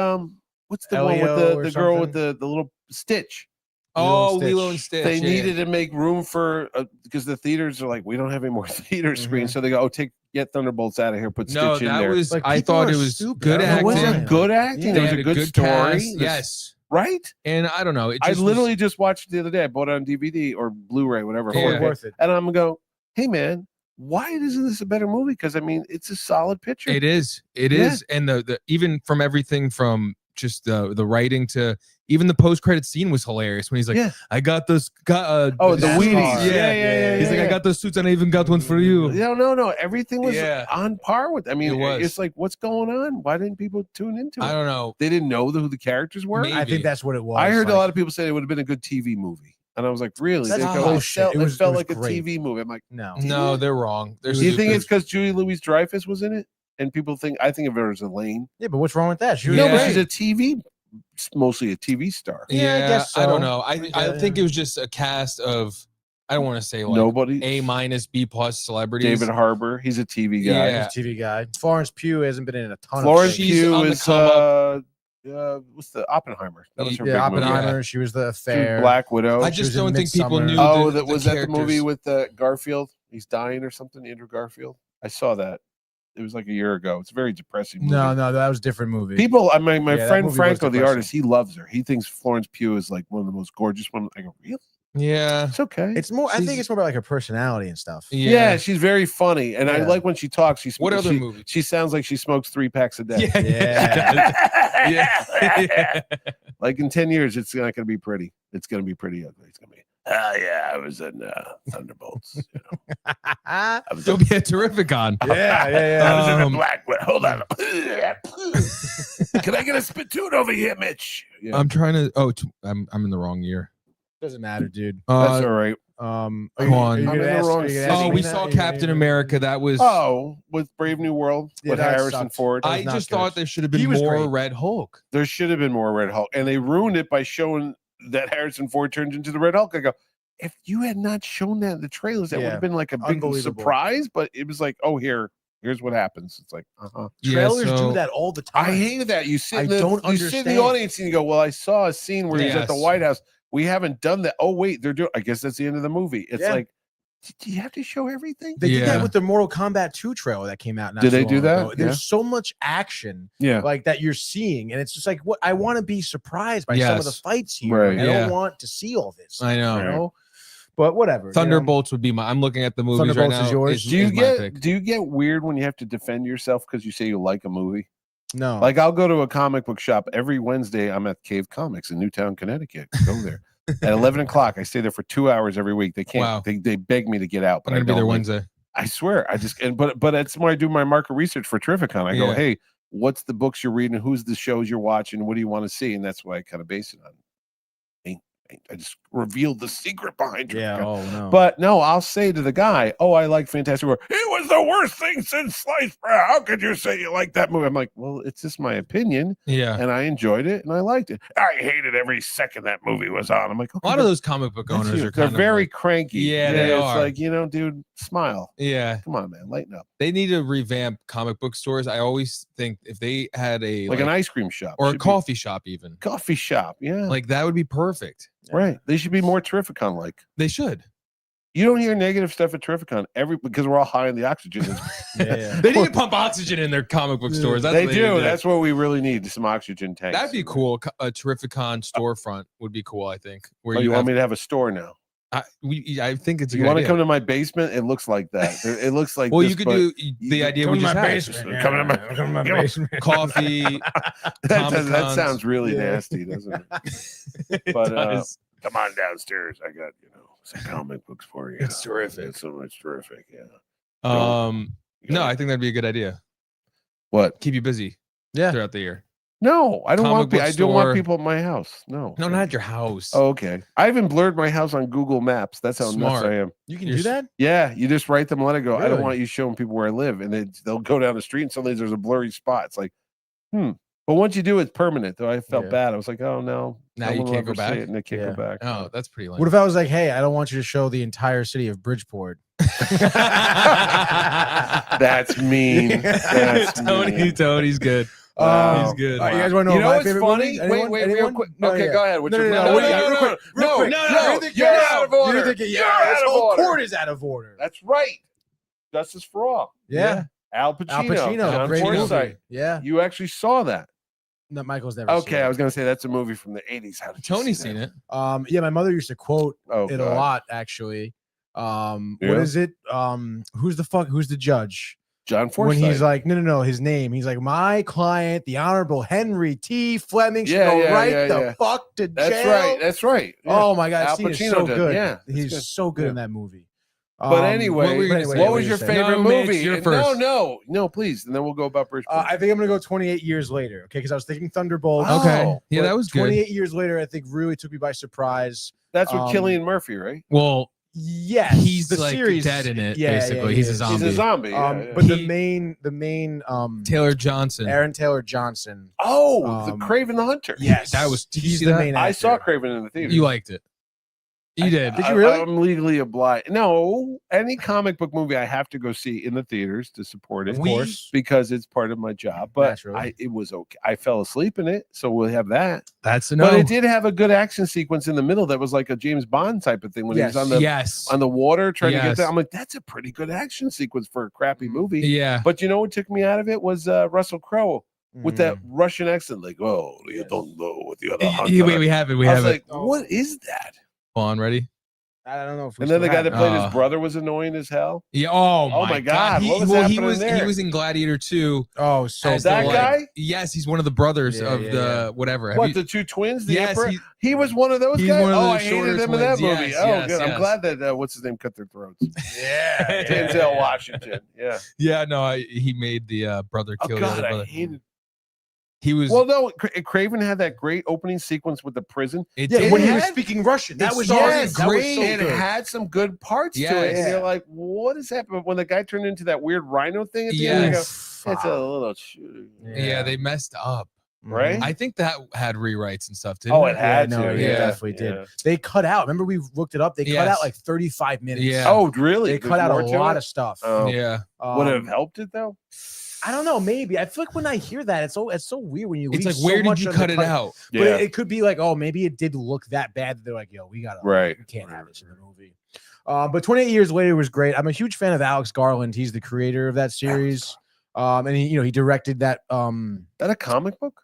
what's the one with the girl with the little Stitch? Lilo and Stitch. They needed to make room for because the theaters are like, we don't have any more theater screens, so they go, get Thunderbolts out of here, put Stitch in there. Was, I thought it was good acting. It wasn't good acting. It was a good story. Cast, yes. Right? And I don't know. I literally just watched it the other day. I bought it on DVD or Blu-ray, whatever. Worth it. And I'm going to go, hey, man, why isn't this a better movie? Because, I mean, it's a solid picture. It is. It is. And the even from everything from just the writing to even the post-credit scene was hilarious when he's like, I got this. The Wheaties. Yeah. He's like, I got those suits and I even got one for you. No. Everything was on par with. I mean, it's like, what's going on? Why didn't people tune into it? I don't know. They didn't know who the characters were. Maybe. I think that's what it was. I heard a lot of people say it would have been a good TV movie. And I was like, really? It felt like a TV movie. I'm like, no, they're wrong. Do you think it's because Julie Louis-Dreyfus was in it? And people think, I think of her as Elaine. Yeah, but what's wrong with that? She's a TV, mostly a TV star. Yeah, I guess so. I don't know. I think it was just a cast of, I don't want to say like nobody A-, B+ celebrities. David Harbour, he's a TV guy. Yeah, he's a TV guy. Florence Pugh hasn't been in a ton Florence of Pugh is what's the Oppenheimer? That was her big Oppenheimer. movie. She was the affair. Black Widow. I just don't think people knew. That was that the movie with Garfield? He's dying or something. Andrew Garfield. I saw that. It was like a year ago. It's a very depressing movie. No, that was a different movie. People, my friend Franco, the artist, he loves her. He thinks Florence Pugh is like one of the most gorgeous ones. I go, really? Yeah, it's okay. It's more. I think it's more about like her personality and stuff. Yeah, she's very funny, and I like when she talks. What other movie? She sounds like she smokes 3 packs a day. Yeah. Like in 10 years, it's not going to be pretty. It's going to be pretty ugly. It's going to be. I was in Thunderbolts. You'll be at TerrifiCon. Yeah. I was in the Black Widow. Hold on. Can I get a spittoon over here, Mitch? Yeah. I'm trying to. I'm in the wrong year. Doesn't matter, dude. That's all right. Come on. We saw Captain America. That was with Brave New World with Harrison Ford. I just thought there should have been more Red Hulk. There should have been more Red Hulk, and they ruined it by showing that Harrison Ford turns into the Red Hulk. I go, if you had not shown that in the trailers, that would have been like a big surprise. But it was like, oh, here's what happens. It's like, trailers do that all the time. I hated that. You sit in the audience and you go, well, I saw a scene where he's at the White House. We haven't done that. Oh, wait, they're doing. I guess that's the end of the movie. It's like, do you have to show everything? They did that with the Mortal Kombat 2 trailer that came out. Did they do that? There's so much action, like that you're seeing, and it's just like, what I want to be surprised by some of the fights here. Right. I don't want to see all this. I know. You know? But whatever. Thunderbolts would be my. I'm looking at the movies right now. Is yours. Do you get weird when you have to defend yourself because you say you like a movie? No. Like I'll go to a comic book shop every Wednesday. I'm at Cave Comics in Newtown, Connecticut. Go there. At 11 o'clock, I stay there for 2 hours every week. They can't. Wow. They beg me to get out, but I'm gonna be there Wednesday. I swear. I just but that's when I do my market research for TerrifiCon. I go, hey, what's the books you're reading? Who's the shows you're watching? What do you want to see? And that's why I kind of base it on. I just revealed the secret behind it. Yeah, oh no. But no, I'll say to the guy, oh, I like Fantastic Four. It was the worst thing since sliced bread. How could you say you like that movie? I'm like, well, it's just my opinion. Yeah. And I enjoyed it and I liked it. I hated every second that movie was on. I'm like, okay, a lot of those comic book owners are they're very cranky. Yeah, they are. It's like, dude, smile. Yeah. Come on, man, lighten up. They need to revamp comic book stores. I always think if they had like an ice cream shop or a coffee shop, even. Coffee shop, yeah. Like that would be perfect. Right. They should be more TerrifiCon like. They should. You don't hear negative stuff at TerrifiCon because we're all high on the oxygen. They need to pump oxygen in their comic book stores. That's they do. That's what we really need. Some oxygen tanks. That'd be cool. A TerrifiCon storefront would be cool, I think. Where you want me to have a store now? I think it's a good idea. You want to come to my basement? It looks like that. It looks like well, you could do the idea we just had. Come to my basement. Coffee. that sounds really nasty, doesn't it? But come on downstairs. I got some comic books for you. It's terrific. It's so much terrific. Yeah. No, I think that'd be a good idea. What? Keep you busy. Yeah. Throughout the year. No, I don't want. I don't want people at my house. No, not at your house. Oh, okay. I even blurred my house on Google Maps. That's how nuts I am. You can do that? Yeah, you just write them and let it go. Really? I don't want you showing people where I live, and they'll go down the street, and suddenly there's a blurry spot. It's like, But once you do, it's permanent. Though I felt bad. I was like, oh no, now you can't go back. And they can't go back. Oh, that's pretty lame. What if I was like, hey, I don't want you to show the entire city of Bridgeport? That's mean. That's mean. Tony's good. He's good. You guys want to know my favorite funny? movie? Wait, real quick. Okay, go ahead. No. You're out of order. This whole court is out of order. That's right. Justice for All. Yeah. Al Pacino. John Forsythe. Yeah. You actually saw that. No, Michael's never. Okay, I was gonna say that's a movie from the 80s. How did Tony's seen it? Yeah, my mother used to quote it a lot. Actually, what is it? Who's the judge? John Forsythe. When he's like, no, his name. He's like, my client, the Honorable Henry T. Fleming, should go the fuck to jail. That's right. Yeah. Oh my God, Al Pacino so good. Yeah, he's so good in that movie. But anyway, what was your favorite movie? You're first. No, please, and then we'll go about Bridgeport. I think I'm gonna go 28 years later. Okay, because I was thinking Thunderbolts. Okay, yeah, that was good. 28 years later, I think really took me by surprise. That's with Cillian Murphy, right? Well, yes, he's the like series dead in it. Yeah, basically, he's a zombie. He's a zombie. But the main Taylor Johnson, Aaron Taylor Johnson. Oh, the Craven the Hunter. Yes, that was. He's the main actor. I saw Craven in the theater. You liked it. You did. Did you really? I'm legally obliged. No, any comic book movie I have to go see in the theaters to support it, of course, because it's part of my job. But it was okay. I fell asleep in it, so we'll have that. That's enough. But it did have a good action sequence in the middle that was like a James Bond type of thing when he was on the water trying to get there. I'm like, that's a pretty good action sequence for a crappy movie. Yeah. But you know what took me out of it was Russell Crowe. With that Russian accent, like, oh, you don't know what the other hunter. Wait, we have it. I was like, what is that? On, ready? I don't know. And then the guy that played his brother was annoying as hell. Yeah. Oh my God. He was in Gladiator 2. Oh, so that guy? Yes, he's one of the brothers of the whatever. What, the two twins? Yes, he was one of those guys. I hated him in that movie. Yes, good. I'm glad that what's his name cut their throats. Denzel Washington. Yeah. Yeah. No, he made the brother kill the other brother. I hated. He was Craven had that great opening sequence with the prison. When he was speaking Russian, that was great. And it had some good parts to it. And you're like, what is happening? When the guy turned into that weird rhino thing at the end, you go, it's a little shooting. Yeah, they messed up. right? I think that had rewrites and stuff, didn't Oh, it? it had no, to. yeah, Yeah, definitely did. They cut out. Remember, we looked it up. They cut out like 35 minutes. Yeah. Oh, really? They cut out a lot of stuff. Oh. Yeah. Would it have helped it though? I don't know. Maybe. I feel like when I hear that, it's so weird when you. It's leave like, where so did much you of the cut it out? But it could be like, oh, maybe it did look that bad. They're like, yo, we gotta. Right. We can't have this in the movie. But 28 years later was great. I'm a huge fan of Alex Garland. He's the creator of that series. And he directed that. That a comic book?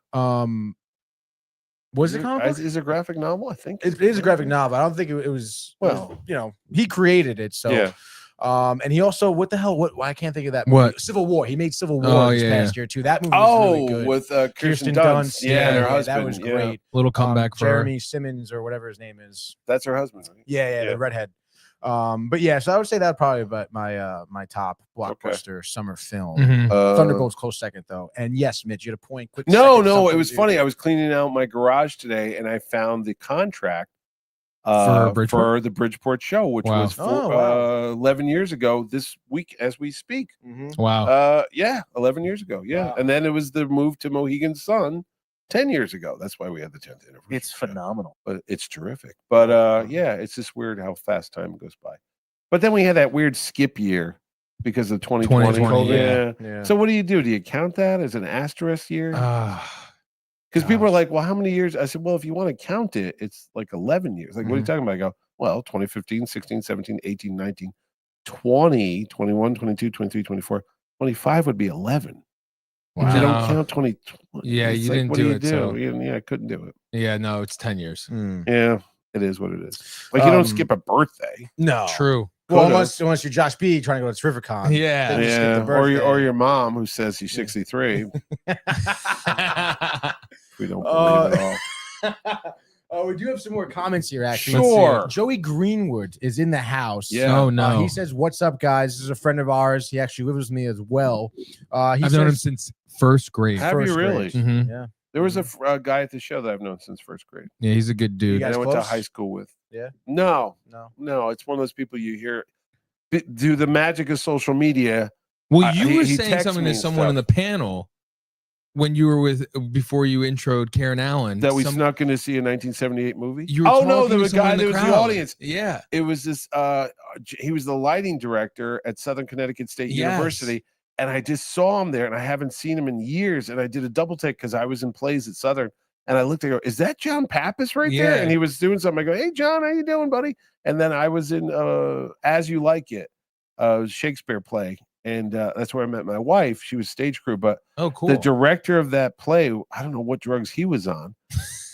Was it a comic book? Is it a graphic novel? I think it is a graphic novel. I don't think it was. Well, he created it. So yeah. And he also, what the hell? Why I can't think of that movie. What? Civil War. He made Civil War this past year too. That movie was really good. With Kirsten Dunst. Yeah, her husband. that was great. Little comeback for Jeremy Simmons or whatever his name is. That's her husband. Right? Yeah, the redhead. But yeah, so I would say that probably about my top blockbuster summer film. Thunderbolt's close second though. And yes, Mitch, you had a point. Quick. No, it was funny. I was cleaning out my garage today and I found the contract for the Bridgeport show, which was 11 years ago this week as we speak. Wow. 11 years ago. Yeah. Wow. And then it was the move to Mohegan Sun 10 years ago. That's why we had the 10th anniversary. It's phenomenal. But it's terrific. But yeah, it's just weird how fast time goes by. But then we had that weird skip year because of 2020 COVID. Yeah. So what do? Do you count that as an asterisk year? Because people are like, well, how many years? I said, well, if you want to count it, it's like 11 years. Like, what are you talking about? I go, well, 2015, 16, 17, 18, 19, 20, 21, 22, 23, 24, 25 would be 11. Wow. You don't count 20. Yeah, you didn't do it. So yeah, I couldn't do it. Yeah, no, it's 10 years. Yeah, it is what it is. Like, you don't skip a birthday. No. True. Well, unless you're Josh B trying to go to TerrifiCon. Yeah. Or your mom who says he's 63. We don't believe it all. Oh, we do have some more comments here, actually. Sure. Joey Greenwood is in the house. Yeah. Oh, no. He says, what's up, guys? This is a friend of ours. He actually lives with me as well. I've known him since first grade. Have you really? Yeah. There was a guy at the show that I've known since first grade. Yeah, he's a good dude. I went to high school with. Yeah. No. It's one of those people you hear do the magic of social media. Well, you were saying something to someone in the panel when you were before you introed Karen Allen that we snuck in to see a 1978 movie. You were there was a guy that was the audience. Yeah, it was this. He was the lighting director at Southern Connecticut State University, and I just saw him there, and I haven't seen him in years. And I did a double take because I was in plays at Southern, and I looked. I go, "Is that John Pappas right there?" And he was doing something. I go, "Hey, John, how you doing, buddy?" And then I was in As You Like It, Shakespeare play. And that's where I met my wife. She was stage crew, but the director of that play, I don't know what drugs he was on.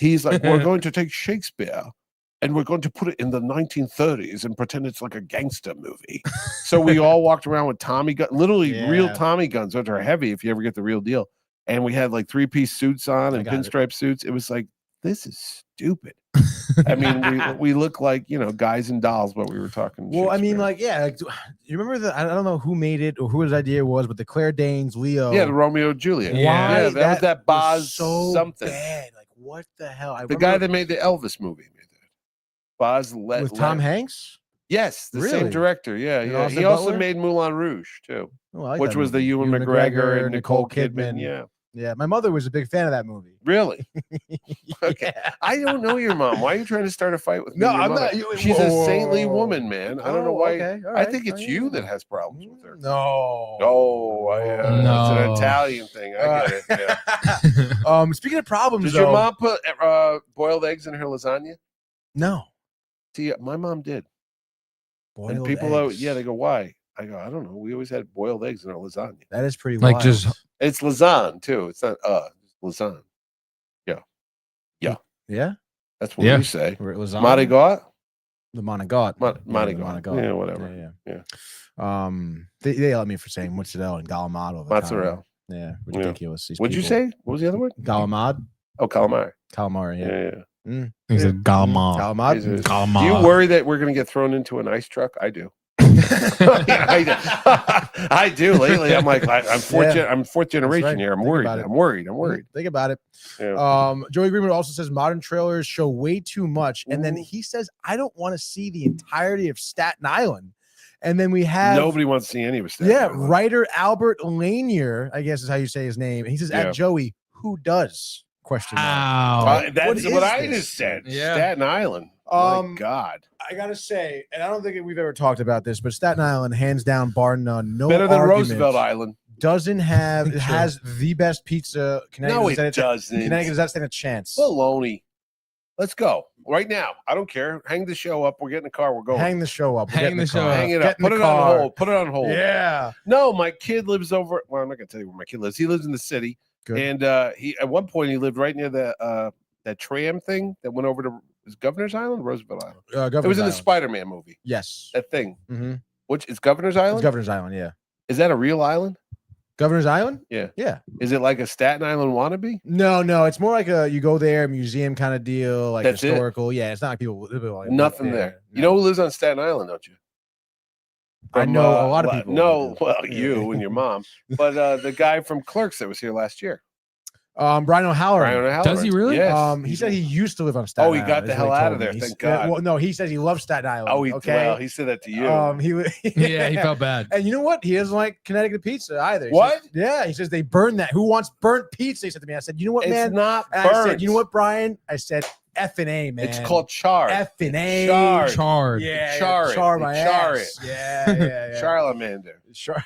He's like, we're going to take Shakespeare and we're going to put it in the 1930s and pretend it's like a gangster movie. So we all walked around with Tommy guns, literally real Tommy guns, which are heavy if you ever get the real deal. And we had like 3-piece suits on and pinstripe suits. It was like, this is stupid. I mean, we look like, guys and dolls, but we were talking. Well, I mean, like, you remember I don't know who made it or who his idea was, but the Claire Danes, Leo. Yeah, the Romeo and Juliet. Yeah, that was that Boz so something. Bad. Like, what the hell? The guy that made the Elvis movie made that. Boz with Tom Hanks? Yes, the same director. Yeah. He also made Moulin Rouge, too, which was the Ewan McGregor and Nicole Kidman. Yeah. Yeah, my mother was a big fan of that movie. Really? Okay. I don't know your mom. Why are you trying to start a fight with me? No, I'm not. She's a saintly woman, man. I don't know why. Okay. Right. I think it's you that has problems with her. No. No. It's an Italian thing. I get it. Yeah. Speaking of problems, did your mom put boiled eggs in her lasagna? No. See, my mom did. Boiled and people, eggs. They go, why? I go, I don't know. We always had boiled eggs in our lasagna. That is pretty wild. It's lasagne too. It's not lasagne. Yeah. That's what we say. Marigot. The Monagot. Monagot. Yeah, whatever. Yeah. They yell at me for saying mozzarella and galamad. Mozzarella. Yeah, ridiculous. What'd you say? What was the other word? Galamad. Oh, calamari. Calamari. Yeah. He said galamad. Galamad. Do you worry that we're going to get thrown into an ice truck? I do. I do. Lately, I'm like, I'm fourth generation here. I'm worried. Think about it. Yeah. Joey Greenwood also says modern trailers show way too much, and then he says, I don't want to see the entirety of Staten Island. And then we have nobody wants to see any of it. Yeah, writer Albert Lanier, I guess is how you say his name. And he says, at Joey, who does? ? Question mark. Wow. That's What what is I this? just said. Yeah. Staten Island. My God. I gotta say, and I don't think we've ever talked about this, but Staten Island, hands down, bar none, no Better than argument, Roosevelt Island. doesn't have True. has the best pizza. Connecticut No, it doesn't. Connecticut does not stand a chance. Baloney. Let's go right now. I don't care. Hang the show up. We're getting the car. We're going. Hang the show up. We're Hang getting the show car. up. Hang it Get up. in the Put it car. on hold. Put it on hold. Yeah. No, my kid lives over. Well, I'm not gonna tell you where my kid lives. He lives in the city, Good. and he at one point he lived right near the that tram thing that went over to is Governor's Island, Roosevelt Island. Governor's It was in the Island. Spider-Man movie. Yes. That thing, Mm-hmm. which is Governor's It's Island. Governor's Island. Yeah. Is that a real island? Governor's Island. Yeah. Yeah. Is it like a Staten Island wannabe? No. It's more like you go there, museum kind of deal, like That's it? historical. Yeah. It's not like people like Nothing there. You know who lives on Staten Island, don't you? I From, know a lot of people. No, well, Yeah. you and your mom, but the guy from Clerks that was here last year. Brian O'Halloran. Brian O'Halloran. Does he really? Yes. He said he used to live on Staten Island. Oh, he got the is hell what he out told of me. there, He's- thank God. Well, no, he says he loves Staten Island. Oh, okay. well, he said that to you. Yeah, he felt bad. And you know what? He doesn't like Connecticut pizza either. He What? says- yeah, he says they burn that. Who wants burnt pizza? He said to me. I said, you know what, It's man? not And burnt. I said, you know what, Brian? I said, F and A, man. It's called char. F and A. Chard. Chard. Yeah, Char it. char my They char ass. Yeah. Charlemander. Char.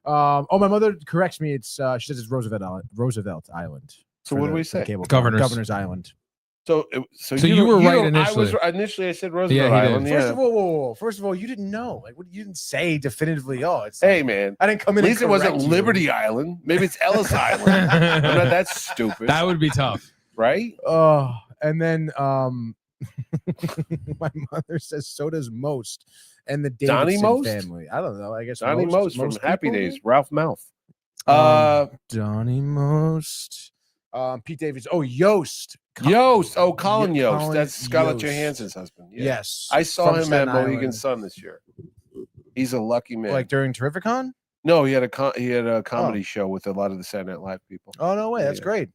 My mother corrects me. It's she says it's Roosevelt Island. So for what the- do we for say? the cable car. Governor's. Governor's Island. So you were right initially. initially. I said Roosevelt Yeah, he did. Island. First Yeah. of all, whoa. First of all, you didn't know. Like, what you didn't say definitively. Oh, it's Hey, man. I didn't come At in. least it and wasn't correct you. Liberty Island. Maybe it's Ellis Island. I'm not that stupid, That would be tough. right? Oh, and then my mother says so does most, and the Donnie Davidson Most? family. I don't know. I guess Donnie Most from Happy people? Days. Ralph Mouth. Donnie Most. Pete Davidson. Oh, Yost. Yost. Oh, Colin Yost. Colin That's Scarlett Yost. Johansson's husband. Yeah. Yes, I saw from him Staten at Mohegan Island. Sun this year. He's a lucky man. Like during TerrifiCon. no, he had a comedy show with a lot of the Saturday Night Live people. Oh no way, that's Yeah. great.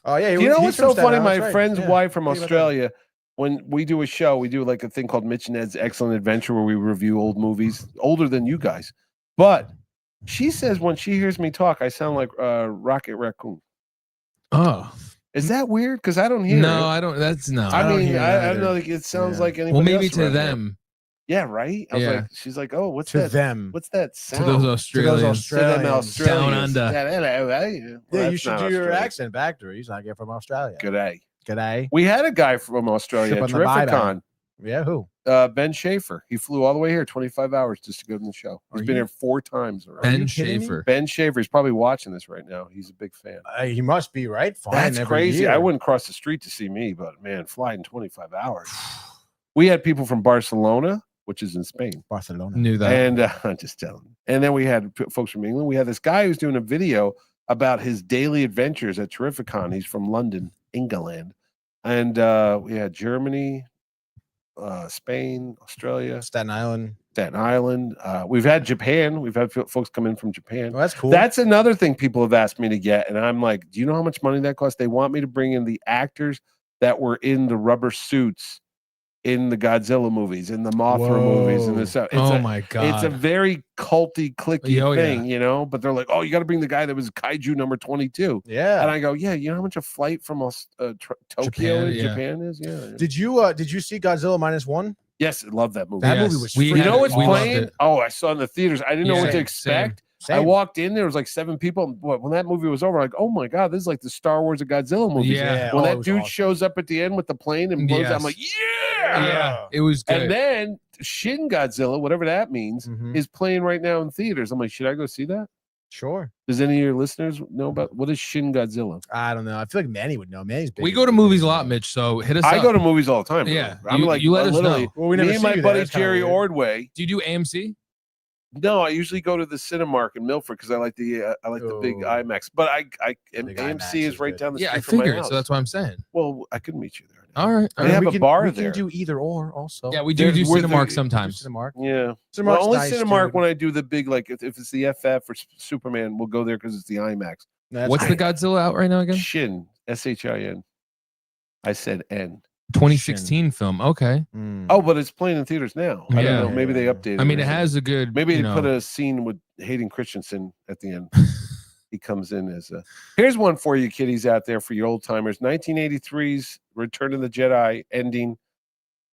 Oh yeah, You know he's what's from so Staten funny? Island, My that's right. friend's Yeah. wife from Think about that. Australia, when we do a show, we do like a thing called Mitch and Ned's Excellent Adventure where we review old movies, older than you guys. But she says when she hears me talk, I sound like Rocket Raccoon. Oh. Is that weird? Because I don't hear No, it. I don't. That's no. I don't mean, hear that I don't know. either. Like, it sounds Yeah. like anybody well, maybe else to around here. them, Yeah, right. I was Yeah. like, she's like, oh, what's To that? them. What's that to sound? those To Australians. those Australians. To them Australians. Down under. Yeah, hello, eh? Well, Yeah, that's you should not do your Australian. accent back to her. He's like, you're from Australia. G'day. G'day. We had a guy from Australia Ship at on the bye TerrifiCon. Yeah, who? Ben Schaefer. He flew all the way here, 25 hours just to go to the show. He's Are been you- here 4 times already. Ben you kidding me? Schaefer. Ben Schaefer. He's probably watching this right now. He's a big fan. He must be right. Fine. That's every crazy. year. I wouldn't cross the street to see me, but man, flying 25 hours. We had people from Barcelona, which is in Spain. Barcelona. Knew that. And I'm just telling. And then we had folks from England. We had this guy who's doing a video about his daily adventures at TerrifiCon. He's from London, England. And we had Germany, Spain, Australia, Staten Island. Staten Island. We've had Japan. We've had folks come in from Japan. Well, that's cool. That's another thing people have asked me to get. And I'm like, do you know how much money that costs? They want me to bring in the actors that were in the rubber suits in the Godzilla movies, in the Mothra movies, and Whoa. this stuff. Oh my god. It's a very culty, clicky Oh, yeah. thing, you know. But they're like, "Oh, you got to bring the guy that was Kaiju number 22." yeah. And I go, "Yeah, you know how much a flight from Tokyo Japan, to yeah. Japan is?" Yeah. Did you see Godzilla -1? Yes, I love that movie. That Yes, movie was we You had know it. what's We loved playing? it. Oh, I saw it in the theaters. I didn't know Yeah, what to same, expect. Same. I walked in, there was like 7 people. When that movie was over, like, oh my god, this is like the Star Wars of Godzilla movie. Yeah. When Oh, it that was dude awesome. shows up at the end with the plane and blows, Yes. I'm like, yeah. Yeah, it was good. And then Shin Godzilla, whatever that means, Mhm. is playing right now in theaters. I'm like, should I go see that? Sure. Does any of your listeners know about what is Shin Godzilla? I don't know. I feel like Manny would know. Manny's big. we go to movies a lot, Mitch. So hit us I up. go to movies all the time. bro. Yeah, I'm like, you let us literally. know. Well, we never Me and see my you there. buddy That's kinda Jerry weird. Ordway. Do you do AMC? No, I usually go to the Cinemark in Milford because I like the big Oh. IMAX. But Big AMC IMAX is is right good. down the Yeah, I street from my figured. house. So that's what I'm saying. Well, I could meet you there. All right. They have we a can- bar we there. can do either or also. Yeah, we do We're the- Cinemark sometimes. Cinemark. Yeah. Cinemark's Well, only nice, Cinemark dude. when I do the big, like if it's the FF or Superman, we'll go there because it's the IMAX. That's What's great. the Godzilla out right now again? Shin, SHIN. I said N. 2016 film. Okay. Mm. Oh, but it's playing in theaters now. I Yeah. don't know. Maybe they updated. I mean, or it something. has a good. Maybe you they know, put a scene with Hayden Christensen at the end. he comes in as a. Here's one for you kiddies out there, for your old timers. 1983's Return of the Jedi ending,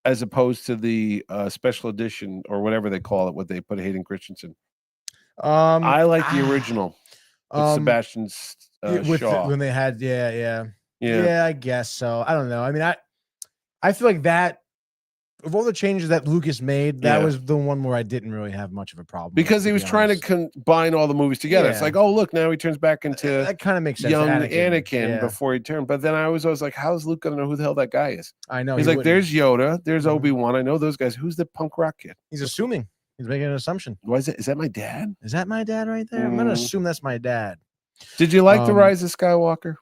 as opposed to the special edition or whatever they call it, what they put Hayden Christensen. I like the original with Sebastian Shaw. When they had yeah, I guess so. I don't know. I mean, I feel like that of all the changes that Lucas made, that was the one where I didn't really have much of a problem because with, he was trying to combine all the movies together. It's like, oh look, now he turns back into that kind of makes sense. Young Anakin before he turned. But then I was like, how's Luke gonna know who the hell that guy is? I know. He's like, there's Yoda, there's Obi-Wan. I know those guys. Who's the punk rock kid? He's assuming. He's making an assumption. Why is it? Is that my dad? Is that my dad right there? I'm gonna assume that's my dad. Did you like The Rise of Skywalker?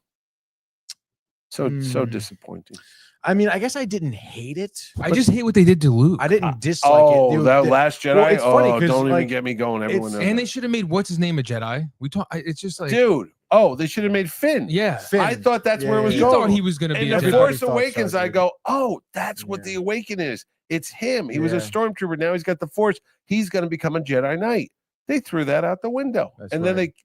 So disappointing. I mean, I guess I didn't hate it. I just hate what they did to Luke. I didn't dislike it. That Last Jedi. Well, it's funny don't like, even get me going. Everyone knows. And they should have made what's his name a Jedi. It's just like, dude. Oh, they should have made Finn. Yeah, Finn. I thought that's where it was he going. thought he was going to be in a The Jedi. Force Awakens. I go, oh, that's what the Awaken is. It's him. He was a stormtrooper. Now he's got the Force. He's going to become a Jedi Knight. They threw that out the window, then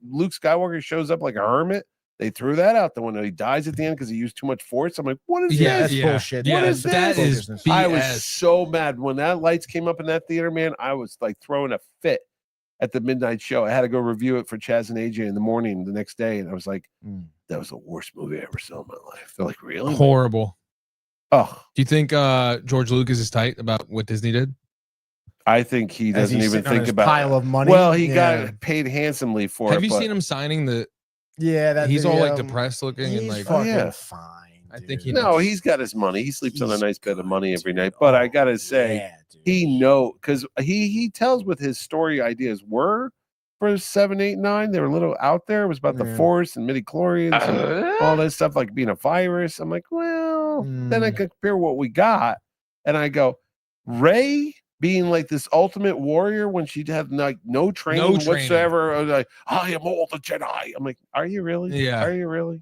Luke Skywalker shows up like a hermit. They threw that out the window. He dies at the end because he used too much Force. I'm like, what is this? That's bullshit. What is that? this? Is BS. I was so mad when that lights came up in that theater, man. I was like throwing a fit at the midnight show. I had to go review it for Chaz and AJ in the morning the next day, and I was like, that was the worst movie I ever saw in my life. They're like, really? Horrible. Oh, do you think George Lucas is tight about what Disney did? I think he doesn't even think about pile of money. Well, he got paid handsomely for it. Have you seen him signing the? Yeah, that he's all like depressed looking and like fucking fine. I think he's got his money. He sleeps on a nice bed of money every night. But I gotta say, he because he tells what his story ideas were for 7, 8, 9. They were a little out there. It was about the Force and midichlorians and all that stuff, like being a virus. I'm like, well, then I compare what we got, and I go, Rey being like this ultimate warrior when she had like no training whatsoever. Like, I am all the Jedi. I'm like, are you really? Yeah. Are you really?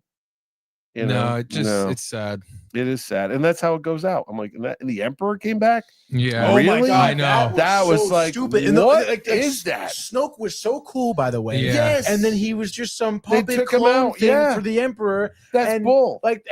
It's sad. It is sad, and that's how it goes out. I'm like, and the Emperor came back. Yeah, oh really? My God, I know that was so like stupid. And what is that? Snoke was so cool, by the way. Yeah. Yes, and then he was just some puppet took him clone out, thing for the Emperor. That's bull. Like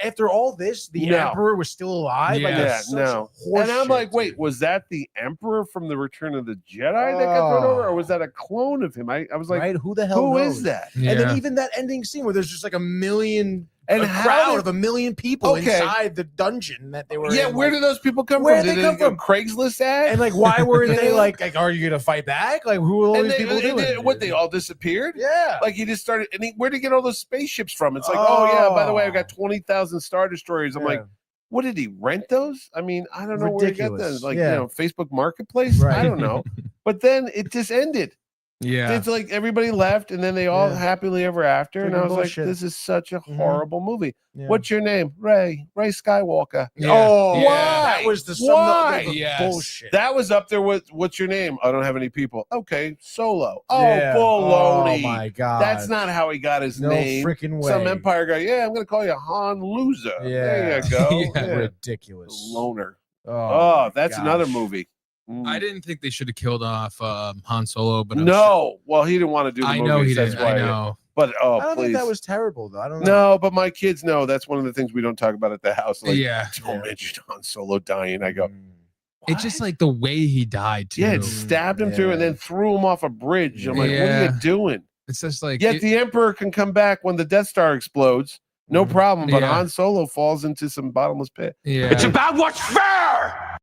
after all this, the Emperor was still alive. Yeah, And I'm like, wait, was that the Emperor from the Return of the Jedi that got thrown over, or was that a clone of him? I was like, who the hell? Who knows? is that? Yeah. And then even that ending scene where there's just like a million. And a crowd of 1 million people inside the dungeon that they were in. Where did those people come where from? Did they come from? Craigslist ad? And like, why were they like, are you gonna fight back? Like, who are all these people doing? What, they all disappeared? Yeah. Like he just started, and where did he get all those spaceships from? It's like, oh yeah, by the way, I've got 20,000 Star Destroyers. I'm like, what did he rent those? I mean, I don't know where he got those. Like, Facebook Marketplace? I don't know. But then it just ended. Yeah, it's like everybody left, and then they all happily ever after. And I was like, "This is such a horrible movie." Yeah. What's your name? Ray Skywalker. Yeah. Oh, why? That was the bullshit. That was up there with what's your name? I don't have any people. Okay, Solo. Oh, baloney. Oh my God, that's not how he got his name. Freaking way. Some Empire guy. Yeah, I'm gonna call you Han Loser. There you go. Ridiculous. Loner. Oh, that's another movie. I didn't think they should have killed off Han Solo, but well, he didn't want to do the movie. I know he didn't. I know. But I don't think that was terrible, though. I don't know. No, but my kids know that's one of the things we don't talk about at the house. Like, don't mention Han Solo dying. I go, it's just like the way he died, too. Yeah, it stabbed him through and then threw him off a bridge. I'm like, what are you doing? It's just like, yet the Emperor can come back when the Death Star explodes. No problem. But Han Solo falls into some bottomless pit. Yeah. It's about what's fair.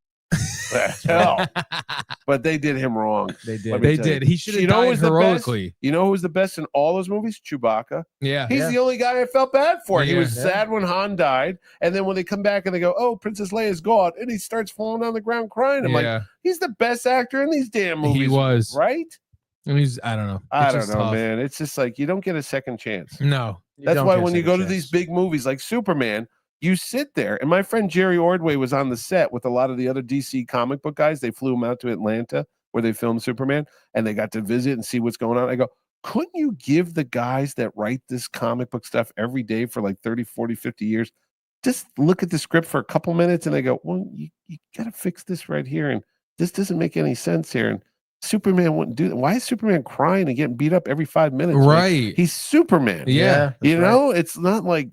Hell. But they did him wrong. They did. He should have died heroically. You know who was the best in all those movies? Chewbacca. Yeah. He's the only guy I felt bad for. He was sad when Han died. And then when they come back and they go, oh, Princess Leia's gone. And he starts falling on the ground crying. I'm like, he's the best actor in these damn movies. He was. Right? And I don't know. I don't know, man. It's just like you don't get a second chance. No. That's why when you go to these big movies like Superman, you sit there, and my friend Jerry Ordway was on the set with a lot of the other DC comic book guys. They flew him out to Atlanta where they filmed Superman, and they got to visit and see what's going on. I go, couldn't you give the guys that write this comic book stuff every day for like 30, 40, 50 years, just look at the script for a couple minutes, and they go, well, you got to fix this right here, and this doesn't make any sense here. And Superman wouldn't do that. Why is Superman crying and getting beat up every 5 minutes? Right. Like, he's Superman. Yeah. You know, it's not like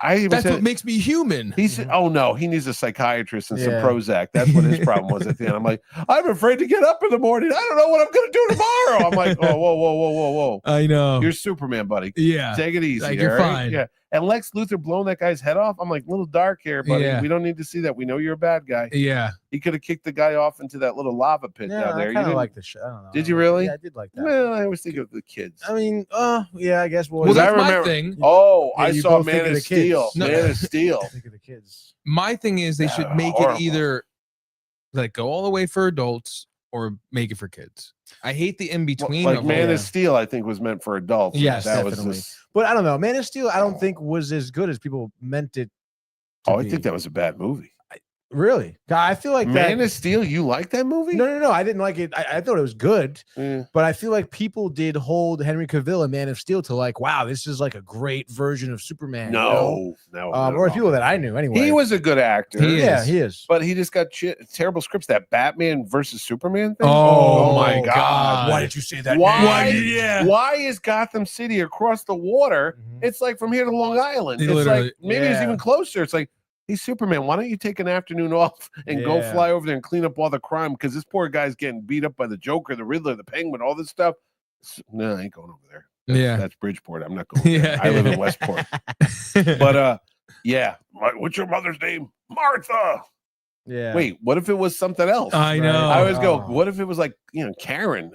that's what makes me human. He said, "Oh no, he needs a psychiatrist and some Prozac." That's what his problem was at the end. I'm like, I'm afraid to get up in the morning. I don't know what I'm going to do tomorrow. I'm like, oh, whoa. I know. You're Superman, buddy. Yeah. Take it easy. Like, you're fine. Yeah. And Lex Luthor blowing that guy's head off. I'm like, little dark here, buddy. Yeah. We don't need to see that. We know you're a bad guy. Yeah. He could have kicked the guy off into that little lava pit down there. I kind of like the show. I don't know. Did you really? Yeah, I did like that. Well, I always think of the kids. I mean, yeah, I guess. Well, that's I remember, my thing. Oh, Yeah, I you saw both think Man of of the kids. Steel. No. Man of Steel. Think of the kids. My thing is they should make horrible. it either like go all the way for adults or make it for kids. I hate the in between. Like of Man all- of Steel, I think was meant for adults. Yes, that definitely. was just, But I don't know. Man of Steel, I don't think was as good as people meant it. I think that was a bad movie. Really? I feel like Man that. of Steel, you like that movie? No. I didn't like it. I thought it was good, Eh. but I feel like people did hold Henry Cavill and Man of Steel to like, wow, this is like a great version of Superman. you know? No. Or people that I knew anyway. He was a good actor. He yeah, is. he is. But he just got terrible scripts. That Batman versus Superman thing. Oh, my my God. God. Why did you say that? Why? name? Why is Gotham City across the water? Mhm. It's like from here to Long Island. It's Literally. like maybe it's Yeah. even closer. It's like, he's Superman. Why don't you take an afternoon off and go Yeah. fly over there and clean up all the crime? Because this poor guy's getting beat up by the Joker, the Riddler, the Penguin, all this stuff. No, I ain't going over there. Yeah. That's Bridgeport. I'm not going there. Yeah. I live in Westport. But yeah. What's your mother's name? Martha. Yeah. Wait, what if it was something else? I know. I always go, Oh. what if it was like, Karen?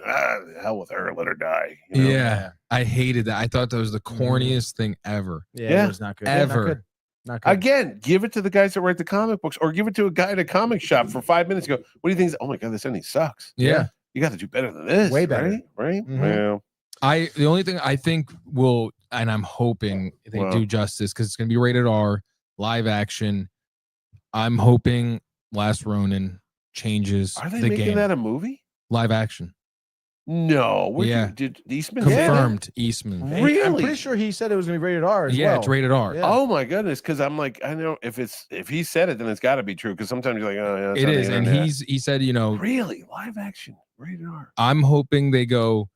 Hell with her, let her die. you know? Yeah. I hated that. I thought that was the corniest thing ever. Yeah, it was not good. Ever. Not good. Not good. Again, give it to the guys that write the comic books, or give it to a guy at a comic shop for 5 minutes. Go, what do you think? Oh my God, this ending sucks. Yeah. You got to do better than this. Way better. Right? Mhm. Well, The only thing I think will, and I'm hoping they Well. do justice because it's going to be rated R, live action. I'm hoping Last Ronin changes are they the making game. that a movie? Live action. No. Yeah. Did Eastman say that? Confirmed Eastman. I'm Really? pretty sure he said it was going to be rated R as Yeah, well. it's rated R. Yeah. Oh my goodness! Because I'm like, I know if he said it, then it's got to be true. Because sometimes you're like, oh yeah, it's It on the is. And internet. he said, really live action rated R. I'm hoping they go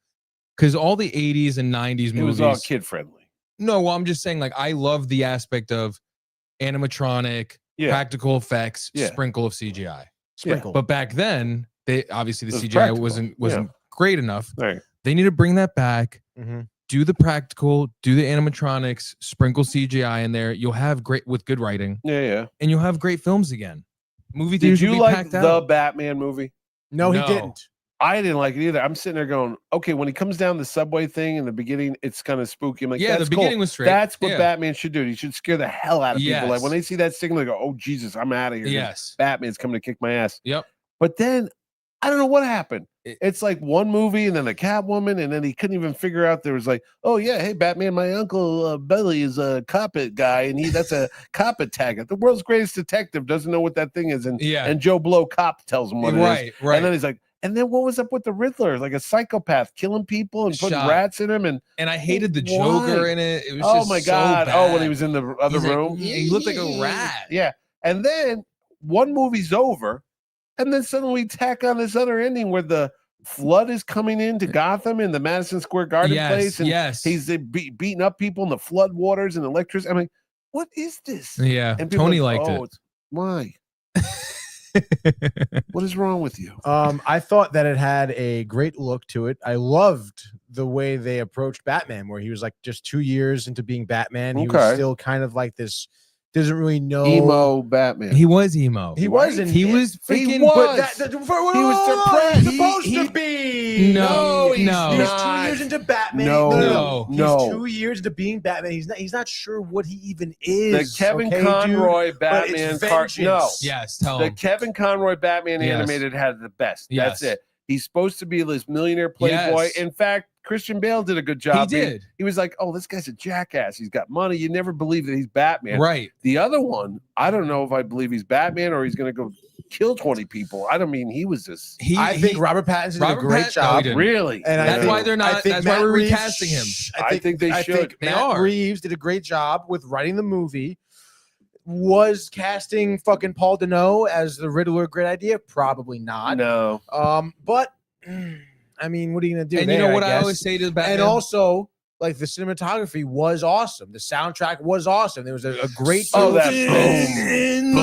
because all the 80s and 90s It movies. was all kid friendly. No, well, I'm just saying, like, I love the aspect of animatronic, Yeah. practical effects, Yeah. sprinkle of CGI. Sprinkle. But back then, they obviously the It was CGI practical. wasn't great enough. Right. They need to bring that back. Mhm. Do the practical, do the animatronics, sprinkle CGI in there. You'll have great with good writing, Yeah. and you'll have great films again. Movie Did theaters will you be like packed the out. Batman movie? No, he No. didn't. I didn't like it either. I'm sitting there going, okay, when he comes down the subway thing in the beginning, it's kind of spooky. I'm like, Yeah, the that's beginning cool. was straight. That's what Yeah. Batman should do. He should scare the hell out of people. Like Yes. when they see that signal, they go, oh, Jesus, I'm out of here. Yes. Batman's coming to kick my ass. Yep. But then I don't know what happened. It- It's like one movie and then a Catwoman, and then he couldn't even figure out there was like, oh yeah, hey Batman, my uncle Billy is a cop-it guy, and that's a cop-it tag. The world's greatest detective doesn't know what that thing is, and Yeah. and Joe Blow cop tells him what it is. Right. And then he's like, and then what was up with the Riddler? Like a psychopath killing people and putting Shot. rats in him, and And I hated the Why? Joker in it. It was oh just my so god, oh when he bad. was in the other He's like, room, yeah, he looked like a rat. Yeah, and then one movie's over, and then suddenly we tack on this other ending where the flood is coming into Gotham in the Madison Square Garden place, and yes. he's beating up people in the flood waters and electricity. I'm like, what is this? Yeah. And people Tony are like, liked oh, why? it. What is wrong with you? I thought that it had a great look to it. I loved the way they approached Batman, where he was like just 2 years into being Batman. He was Okay. still kind of like this, doesn't really know. Emo Batman. He was emo. He wasn't. He was freaking. was. But He was depressed. He's supposed to be. No, he's no. He's not. 2 years into Batman. No, no. He's 2 years into being Batman. He's not sure what he even is. The Kevin okay, Conroy dude? But it's Batman vengeance. No. Yes, tell The him. Kevin Conroy Batman Yes. animated had the best. Yes. That's it. He's supposed to be this millionaire playboy. Yes. In fact, Christian Bale did a good job. He did. He was like, oh, this guy's a jackass. He's got money. You never believe that he's Batman. Right. The other one, I don't know if I believe he's Batman or he's going to go kill 20 people. I don't mean he was just I think Robert Pattinson did a great job. didn't. really. And I That's think- why they're I not. think That's why Matt we're Reeves- recasting him. I think they should. They Matt are. Reeves did a great job with writing the movie. Was casting fucking Paul Dano as the Riddler a great idea? Probably not. No. But I mean, what are you gonna do? And you know what I always say to Batman? And also, like, the cinematography was awesome. The soundtrack was awesome. There was a great. That boom.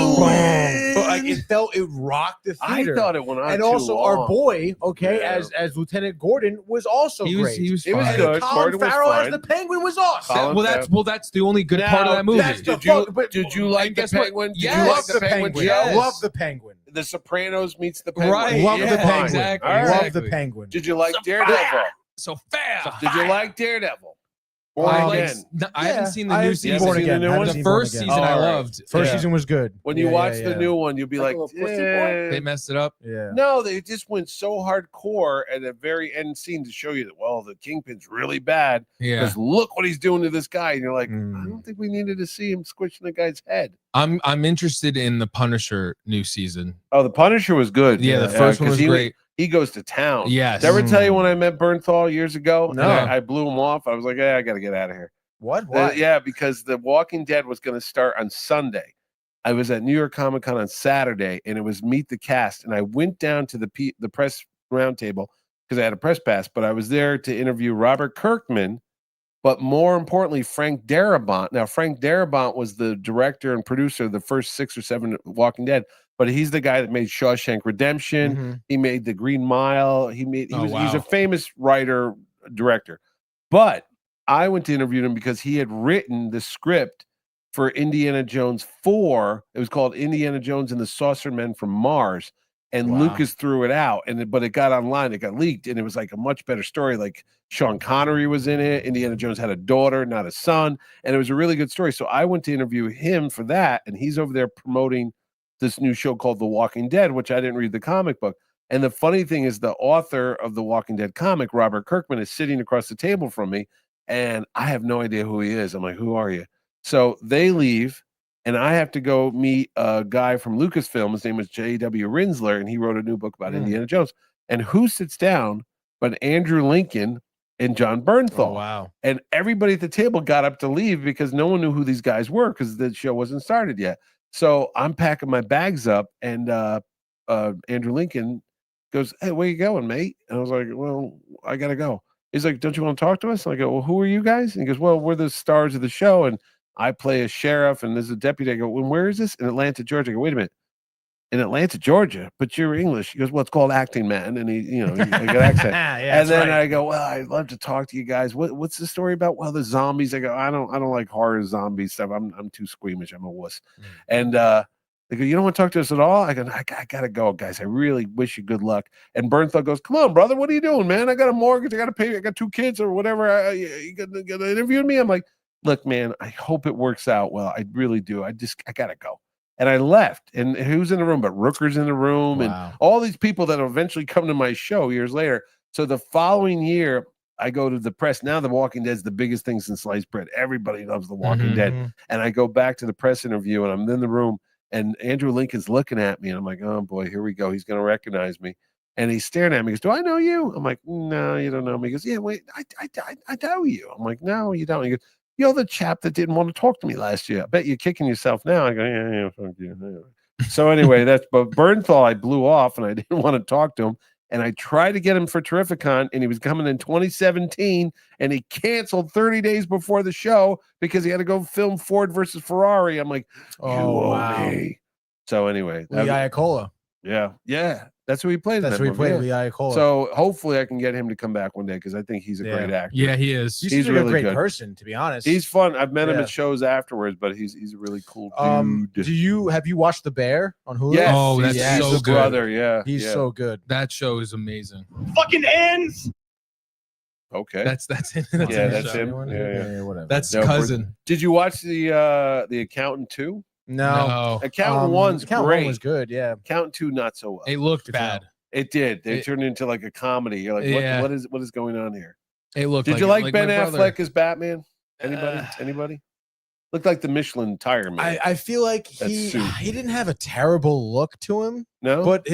But like, it rocked the theater. I thought it went on. And also, our boy, as Lieutenant Gordon, was also great. He was and good. Colin Farrell as the Penguin was awesome. That's the only good part of that movie. Did you like the Penguin? Yes. Did you love the Penguin? Yes. Love the Penguin. The Sopranos meets the Penguin. Right. Love the Penguin. Exactly. Love the Penguin. Did you like Daredevil? So fair. Did you like Daredevil? I haven't seen the new season. The first season I loved. First season was good. When you watch the new one, you'll be like, they messed it up. Yeah. No, they just went so hardcore at the very end scene to show you that, well, the Kingpin's really bad. Yeah. Because look what he's doing to this guy. And you're like, I don't think we needed to see him squishing the guy's head. I'm interested in the Punisher new season. Oh, the Punisher was good. Yeah, the first one was great. He goes to town. Yes. Did I ever tell you when I met Bernthal years ago? No. I blew him off. I was like, I got to get out of here. What? Why? Yeah, because The Walking Dead was going to start on Sunday. I was at New York Comic Con on Saturday, and it was Meet the Cast. And I went down to the press roundtable because I had a press pass, but I was there to interview Robert Kirkman, but more importantly, Frank Darabont. Now, Frank Darabont was the director and producer of the first 6 or 7 Walking Dead, but he's the guy that made Shawshank Redemption. Mm-hmm. He made The Green Mile. He's a famous writer, director. But I went to interview him because he had written the script for Indiana Jones 4. It was called Indiana Jones and the Saucer Men from Mars. And Lucas threw it out, but it got online, it got leaked, and it was like a much better story. Like Sean Connery was in it. Indiana Jones had a daughter, not a son, and it was a really good story. So I went to interview him for that, and he's over there promoting this new show called The Walking Dead, which I didn't read the comic book. And the funny thing is, the author of the Walking Dead comic, Robert Kirkman, is sitting across the table from me, and I have no idea who he is. I'm like, who are you? So they leave. And I have to go meet a guy from Lucasfilm. His name is J.W. Rinsler, and he wrote a new book about Indiana Jones. And who sits down but Andrew Lincoln and John Bernthal? Oh, wow. And everybody at the table got up to leave because no one knew who these guys were because the show wasn't started yet. So I'm packing my bags up, and Andrew Lincoln goes, "Hey, where you going, mate?" And I was like, "Well, I got to go." He's like, "Don't you want to talk to us?" And I go, "Well, who are you guys?" And he goes, "Well, we're the stars of the show, and I play a sheriff, and there's a deputy." I go, "Well, where is this?" In Atlanta, Georgia. I go, "Wait a minute. In Atlanta, Georgia, but you're English." He goes, "Well, it's called acting, man." And he I got accent. And then I go, "Well, I'd love to talk to you guys. What's the story about?" "Well, the zombies." I go, I don't like horror zombie stuff. I'm too squeamish. I'm a wuss. And they go, "You don't want to talk to us at all?" I go, I gotta go, guys. I really wish you good luck. And Bernthal goes, "Come on, brother. What are you doing, man? I got a mortgage. I got to pay. I got 2 kids or whatever. You gonna interview me?" I'm like, "Look, man, I hope it works out well. I really do. I gotta go." And I left. And who's in the room? But Rooker's in the room, and all these people that will eventually come to my show years later. So the following year, I go to the press. Now The Walking Dead is the biggest thing since sliced bread. Everybody loves The Walking Dead. And I go back to the press interview, and I'm in the room, and Andrew Lincoln's looking at me, and I'm like, "Oh boy, here we go. He's gonna recognize me." And he's staring at me. He goes, "Do I know you?" I'm like, "No, you don't know me." He goes, "Yeah, wait, I know you." I'm like, "No, you don't." He goes, "You're the chap that didn't want to talk to me last year. I bet you're kicking yourself now." I go, "Yeah, fuck you." So anyway, but Bernthal I blew off, and I didn't want to talk to him. And I tried to get him for TerrifiCon, and he was coming in 2017, and he canceled 30 days before the show because he had to go film Ford versus Ferrari. I'm like, "Oh, wow." Me. So anyway. Lee Iacocca. Yeah. That's who he played. That's who he played, Lee Iacocca. So hopefully I can get him to come back one day because I think he's a great actor. Yeah, he is. He's really a great person, to be honest. He's fun. I've met him at shows afterwards, but he's a really cool dude. Have you watched The Bear on Hulu? Yes. Oh, that's so good. Brother, yeah. He's so good. That show is amazing. Fucking ends. Okay. That's him. That's him. Yeah, whatever. That's cousin. Did you watch the Accountant 2? No. Accountant 1's Accountant great. 1 was good, yeah. Accountant 2 not so well. It looked bad. It did. They turned into like a comedy. You're like, what is going on here? It looked. Did you like Ben Affleck as Batman? Anybody? Looked like the Michelin tire man. I feel like he didn't have a terrible look to him. No, but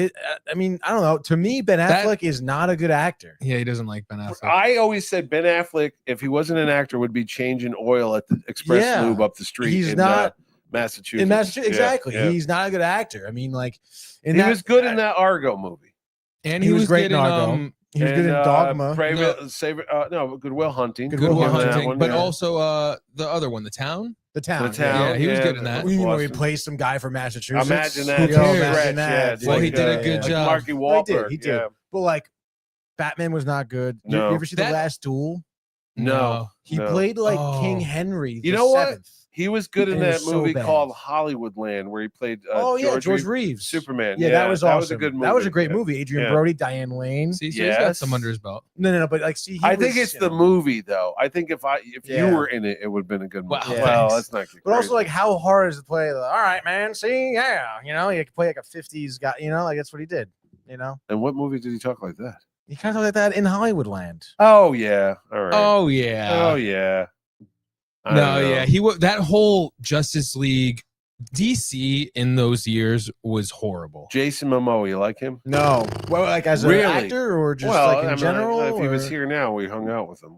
I mean, I don't know. To me, Ben Affleck is not a good actor. Yeah, he doesn't like Ben Affleck. I always said Ben Affleck, if he wasn't an actor, would be changing oil at the Express Lube up the street. He's not. Massachusetts. In Massachusetts, exactly. Yeah. He's not a good actor. I mean, like, he was good in that Argo movie. And he was great in Argo. He was good in Dogma. Good Will Hunting. Good Will Hunting, one, but also the other one, The Town. The Town. Yeah, he was good in that. You know, he plays some guy from Massachusetts. Imagine that. Imagine that. Well, he did a good job. Marky Wahlberg. He did. But like, Batman was not good. No. You ever see The Last Duel? No. He played like King Henry. You know what? 7th. He was good in that movie so called Hollywoodland, where he played. George Reeves, Superman. Yeah, that was awesome. That was a good movie. That was a great movie. Adrian Brody, Diane Lane. See, so he's got some under his belt. No, but like, see, I think it's the movie though. I think if you were in it, it would have been a good movie. Well, that's not good. But also, like, how hard is it to play? All right, man. See, you know, you can play like a 50s guy. You know, like that's what he did. You know. And what movie did he talk like that? He kind of talked like that in Hollywoodland. Oh yeah. All right. Oh yeah. Oh yeah. He was that whole Justice League. DC in those years was horrible. Jason Momoa, you like him? No. Well, like as an actor or just like in general? If he was here now, we hung out with him.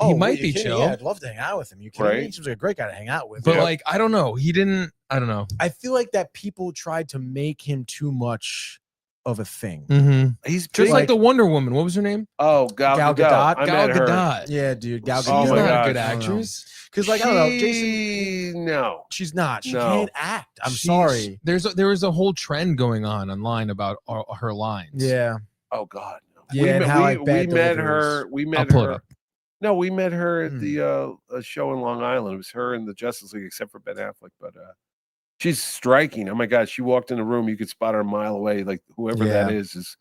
He might be chill. Yeah, I'd love to hang out with him. You kidding me? He seems like a great guy to hang out with. But like, I don't know. I don't know. I feel like that people tried to make him too much of a thing. Mm-hmm. He's just like the Wonder Woman. What was her name? Oh, Gal Gadot. Gal Gadot. Yeah, dude. Gal Gadot. She's not a good actress. Because like I don't know, Jason. No, she's not. She can't act. I'm sorry. There was a whole trend going on online about her lines. Yeah. Oh God. No. Yeah. We met her. We met her. No, we met her at the show in Long Island. It was her and the Justice League, except for Ben Affleck. But she's striking. Oh my God, she walked in the room. You could spot her a mile away. Like whoever that is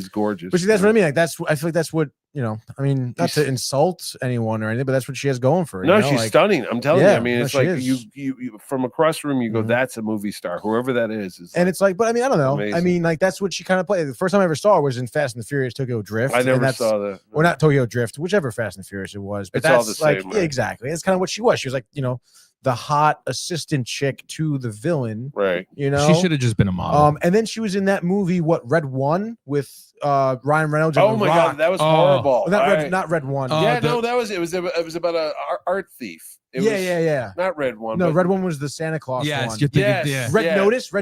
gorgeous. But see, that's what I mean. Like I feel like that's what. You know, I mean, not to insult anyone or anything, but that's what she has going for her. No, you know? she's stunning. I'm telling you. I mean, it's like is. you from across the room, you go, that's a movie star, whoever that is. And it's like, but I mean, I don't know. Amazing. I mean, like that's what she kind of played. The first time I ever saw her was in Fast and the Furious Tokyo Drift. I never saw that. Or not Tokyo Drift, whichever Fast and the Furious it was. But it's that's all the same, like, exactly. It's kind of what she was. She was like, you know, the hot assistant chick to the villain. Right. You know, she should have just been a model. And then she was in that movie, Red One, with Ryan Reynolds. Oh my God, that was horrible. Not Red One. It was about a art thief. Yeah. Not Red One. No, Red One was the Santa Claus one. Red Notice.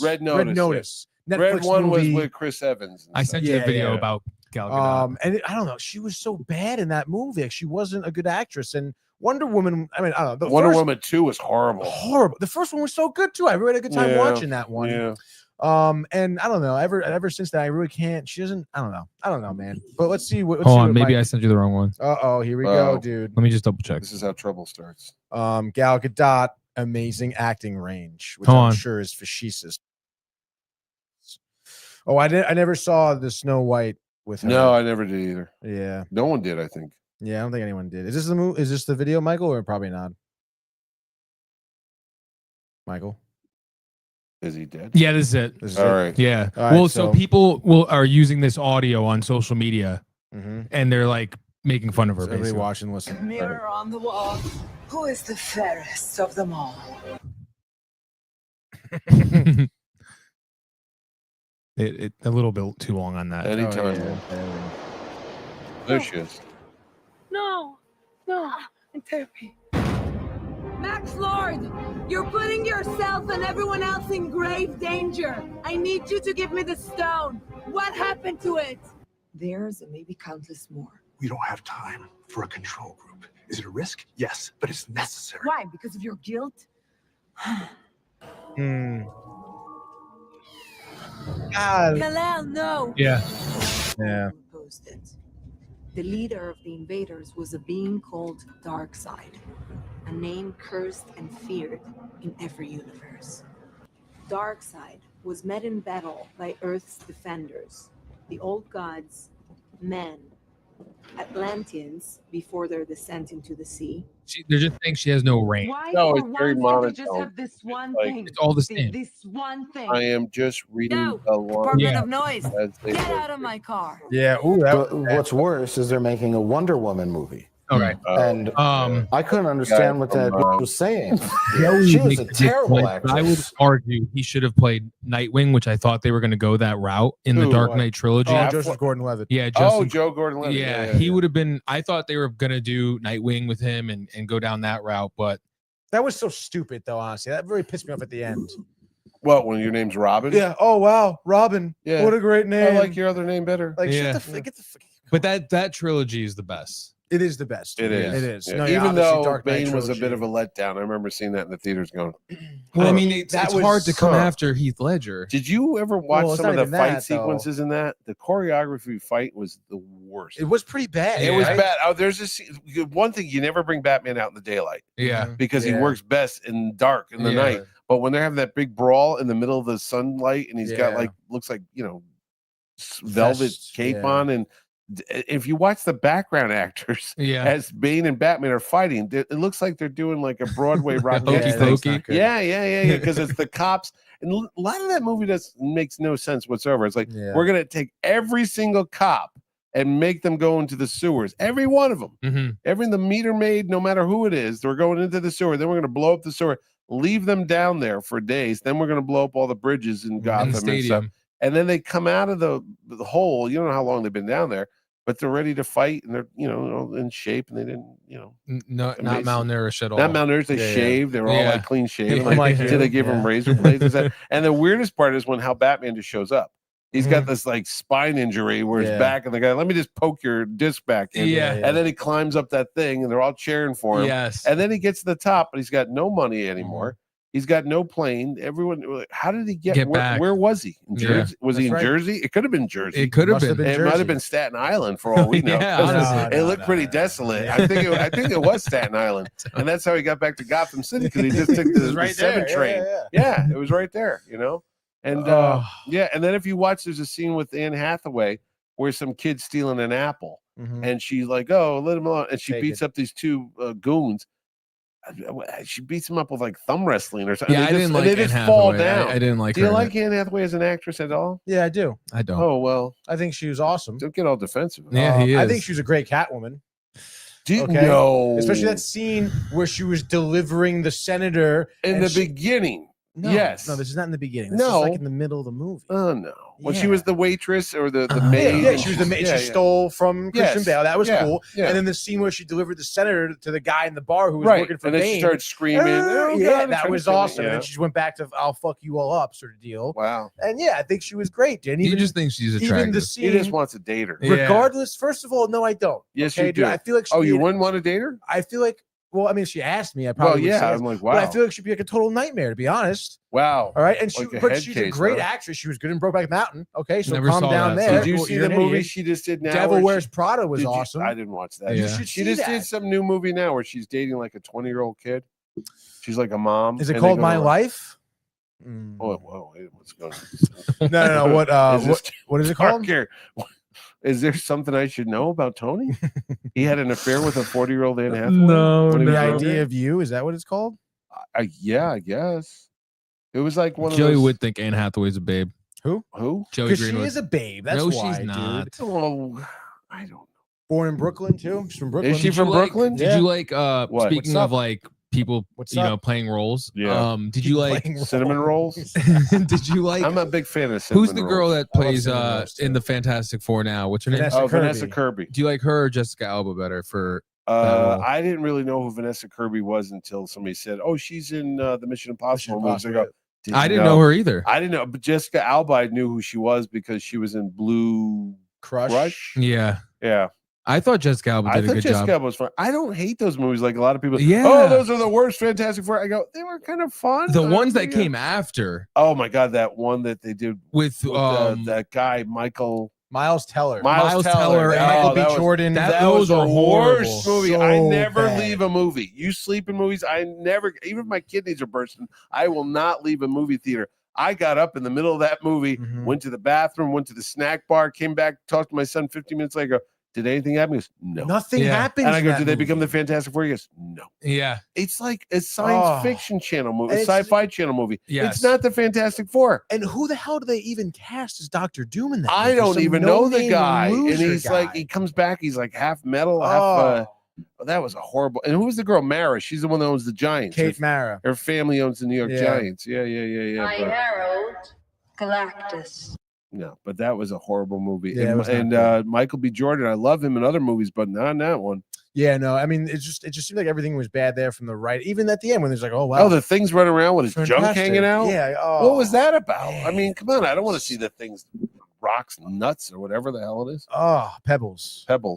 Red Notice. Netflix Red One movie. was with Chris Evans. I sent you a video about Gal Gadot. And I don't know. She was so bad in that movie. Like, she wasn't a good actress. And Wonder Woman. I mean, I don't know. Wonder Woman 2 was horrible. Horrible. The first one was so good too. I really had a good time watching that one. Yeah. And I don't know. Ever since that, I really can't. She doesn't. I don't know, man. But let's see. Hold on, maybe I sent you the wrong one. Here we go, dude. Let me just double check. This is how trouble starts. Gal Gadot, amazing acting range, which I'm sure is facetious. Oh, I never saw the Snow White with her. No, I never did either. Yeah, no one did. I think. Yeah, I don't think anyone did. Is this the movie? Is this the video, Michael, or probably not? Michael. Is he dead? Yeah, this is it. All right. Yeah. All right, well, so people are using this audio on social media, and they're like making fun of her. Everybody watching, listen. Mirror on the wall. Who is the fairest of them all? It a little bit too long on that. Anytime. There she is. No, in therapy. Max Lord, you're putting yourself and everyone else in grave danger. I need you to give me the stone. What happened to it? Theirs and maybe countless more. We don't have time for a control group. Is it a risk? Yes, but it's necessary. Why? Because of your guilt? Hell no. Yeah. Opposed it. The leader of the invaders was a being called Darkseid, a name cursed and feared in every universe. Darkseid was met in battle by Earth's defenders, the old gods, men, Atlanteans before their descent into the sea. They're just saying she has no range. Why No, for it's very once can't you just monotone. have this one Like, thing? It's all the same. This one thing. I am just reading No, the line. Department of Noise. as they Get were. out of my car. Yeah. Ooh, But what's worse is they're making a Wonder Woman movie. All right. And I couldn't understand what that bitch was saying. Joey She was makes a good terrible point, but I would actress. argue he should have played Nightwing, which I thought they were going to go that route in the Who? Dark Knight trilogy. Joseph Gordon-Levitt. Yeah, Oh, Justin. Joe Gordon-Levitt. Yeah, he would have been. I thought they were going to do Nightwing with him and go down that route, but That was so stupid, though. Honestly, that really pissed me off at the end. What, when your name's Robin? Yeah. Oh wow, Robin. Yeah. What a great name. I like your other name better. Like Yeah. get the fuck. But that trilogy is the best. It is the best. It is. It is. Yeah. No, yeah, Even obviously though Dark Knight Bane was a bit of trilogy. a letdown. I remember seeing that in the theaters going. I mean, it's That hard to come was- after Heath Ledger. Did you ever watch Well, it's some of not the even fight that, though. sequences in that? The choreography fight was the worst. It was pretty bad. It was right? bad. Oh, there's this one thing: you never bring Batman out in the daylight Yeah. because he Yeah. works best in dark in the Yeah. night. But when they're having that big brawl in the middle of the sunlight, and he's got Yeah. like looks like velvet Vest, cape yeah. on, and if you watch the background actors Yeah. as Bane and Batman are fighting, it looks like they're doing like a Broadway rock Hokey dance Yeah, thing. that's pokey. not good. Yeah, because it's the cops, and a lot of that movie makes no sense whatsoever. It's like Yeah. we're gonna take every single cop and make them go into the sewers, every one of them, Mm-hmm. the meter maid, no matter who it is, they're going into the sewer. Then we're gonna blow up the sewer, leave them down there for days. Then we're gonna blow up all the bridges in Gotham In the and stuff. stadium. And then they come out of the hole. You don't know how long they've been down there, but they're ready to fight, and they're in shape, and they didn't No, Amazing. not malnourished at all. not malnourished. They Yeah, yeah. shaved. They were all Yeah. like clean shaven. Yeah. Like, Like did you. they give them Yeah. razor blades? And stuff? And the weirdest part is when how Batman just shows up. He's Mm-hmm. got this like spine injury where his Yeah. back, and the guy, let me just poke your disc back in. Yeah. And then he climbs up that thing, and they're all cheering for him. Yes. And then he gets to the top, but he's got no money anymore. Mm-hmm. He's got no plane. Everyone, how did he get back. where was he? In Yeah. Jersey? Was he in That's right. Jersey? It could have been Jersey. It could have Must have been. been It might Jersey. have been Staten Island for all we know. Yeah, 'cause honestly. it looked pretty desolate. Yeah. I think it was Staten Island, and that's how he got back to Gotham City because he just took the, the 7 train. Yeah, it was right there, And Oh. and then if you watch, there's a scene with Anne Hathaway where some kid's stealing an apple, Mhm. and she's like, "Oh, let him alone," and she Take beats it. up these two goons. She beats him up with like thumb wrestling or something. Yeah, I didn't like they Anne just fall Hathaway. down. I didn't like Do you her. like Anne Hathaway as an actress at all? Yeah, I do. I don't. Oh well, I think she was awesome. don't get all defensive. Yeah, he is. I think she was a great Catwoman. Do you Okay. know? Especially that scene where she was delivering the senator in and the she- beginning. No, yes. No, this is not in the beginning. This No. is like in the middle of the movie. Oh no! When she Yeah. was the waitress or the Yeah, maid. Yeah, and she was the maid. yeah, She yeah. stole from Christian Yes. Bale. That was Yeah, cool. yeah. And then the scene where she delivered the senator to the guy in the bar who was Right, working for and then she Bane. started screaming. "Oh, Yeah, God, I'm that trying was to kill me." awesome. And Yeah. then she went back to "I'll fuck you all up" sort of deal. Wow. And yeah, I think she was great. And You even just think she's even attractive. the He scene, just wants to date her. Yeah. regardless. First of all, no, I don't. Yes, Okay, you dude, do. I feel like Oh, you she'd be- wouldn't want to date her? I feel like. Well, I mean, if she asked me, I Well, probably would say yeah. yes. I'm like, But I wow. feel like she'd be like a total nightmare, to be honest. Wow. All right, and she, Like a but head she's a case, great huh? actress. She was good in Brokeback Mountain. Okay, so Never calm saw down that, there. so- Did you Well, see you're the an movie idiot. she just did now? Devil where Wears she- Prada was Did you- awesome. I didn't watch that. Yeah. You should She see just did that. some new movie now where she's dating like a 20-year-old kid. She's like a mom. Is it and they called go My to- Life? Whoa, wait, what's going on? No. What? Is this What is it dark called? here? Is there something I should know about Tony? He had an affair with a 40-year-old Anne Hathaway. No, when he The was no. younger? Idea of You. Is that what it's called? Yeah, I guess it was like one Joey of those. would think Anne Hathaway's a babe. Who? Joey Because she Greenwood. is a babe. That's No, why, she's not. dude. Oh, I don't know. Born in Brooklyn too. She's from Brooklyn. Is she Did from you like- Brooklyn? Did Yeah. you like What? speaking What's of up? like people What's you up? know playing roles? Yeah. Did you like Playing Cinnamon rolls? did you like I'm a big fan of cinnamon who's the girl rolls. that I love plays cinnamon rolls, too. in the Fantastic Four now? What's her name? Vanessa Oh, Vanessa Kirby. Kirby. Do you like her or Jessica Alba better for role. I didn't really know who Vanessa Kirby was until somebody said, "Oh, she's in the Mission Impossible movies." I go, I didn't know her either. I didn't know, but Jessica Alba, I knew who she was because she was in Blue Crush. Yeah. Yeah, I thought Jessica Alba I did a thought good Jessica job. Alba was fun. I don't hate those movies like a lot of people. Yeah. Oh, those are the worst Fantastic Four. I go, they were kind of fun. The ones that Yeah. came after Oh my god, that one that they did with with that guy Michael. Miles Teller. Miles Teller and Michael B. that was- Jordan. that- was those are the horrible. worst movie. So I never bad. leave a movie. You sleep in movies. I never, even if my kidneys are bursting, I will not leave a movie theater. I got up in the middle of that movie, Mhm. went to the bathroom, went to the snack bar, came back, talked to my son 15 minutes later. I go, did anything happen? He goes, no. Nothing Yeah. happens. And I in go, that did they become the movie. Fantastic Four? He goes, no. Yeah. It's like a science Oh. fiction channel movie, a And it's- sci-fi channel movie. Yes. It's not the Fantastic Four. And who the hell do they even cast as Dr. Doom in that? I movie? don't Some even know the no-name guy. And loser he's like, guy. he comes back, he's like half metal, half that was a horrible. And who was the girl? Mara. She's the one that owns the Giants. Kate Mara. Her family owns the New York Yeah. Giants. Yeah. but, Herald, Galactus. no, but that was a horrible movie. Yeah, it was not and good. Michael B. Jordan, I love him in other movies, but not in that one. Yeah, no, I mean, it just seemed like everything was bad there from the right. Even at the end when there's like, oh wow, Oh, the things running around with his junk hanging out. Yeah. What was that about? I mean, come on, I don't want to see the things, rocks, nuts, or whatever the hell it is. Oh, pebbles. All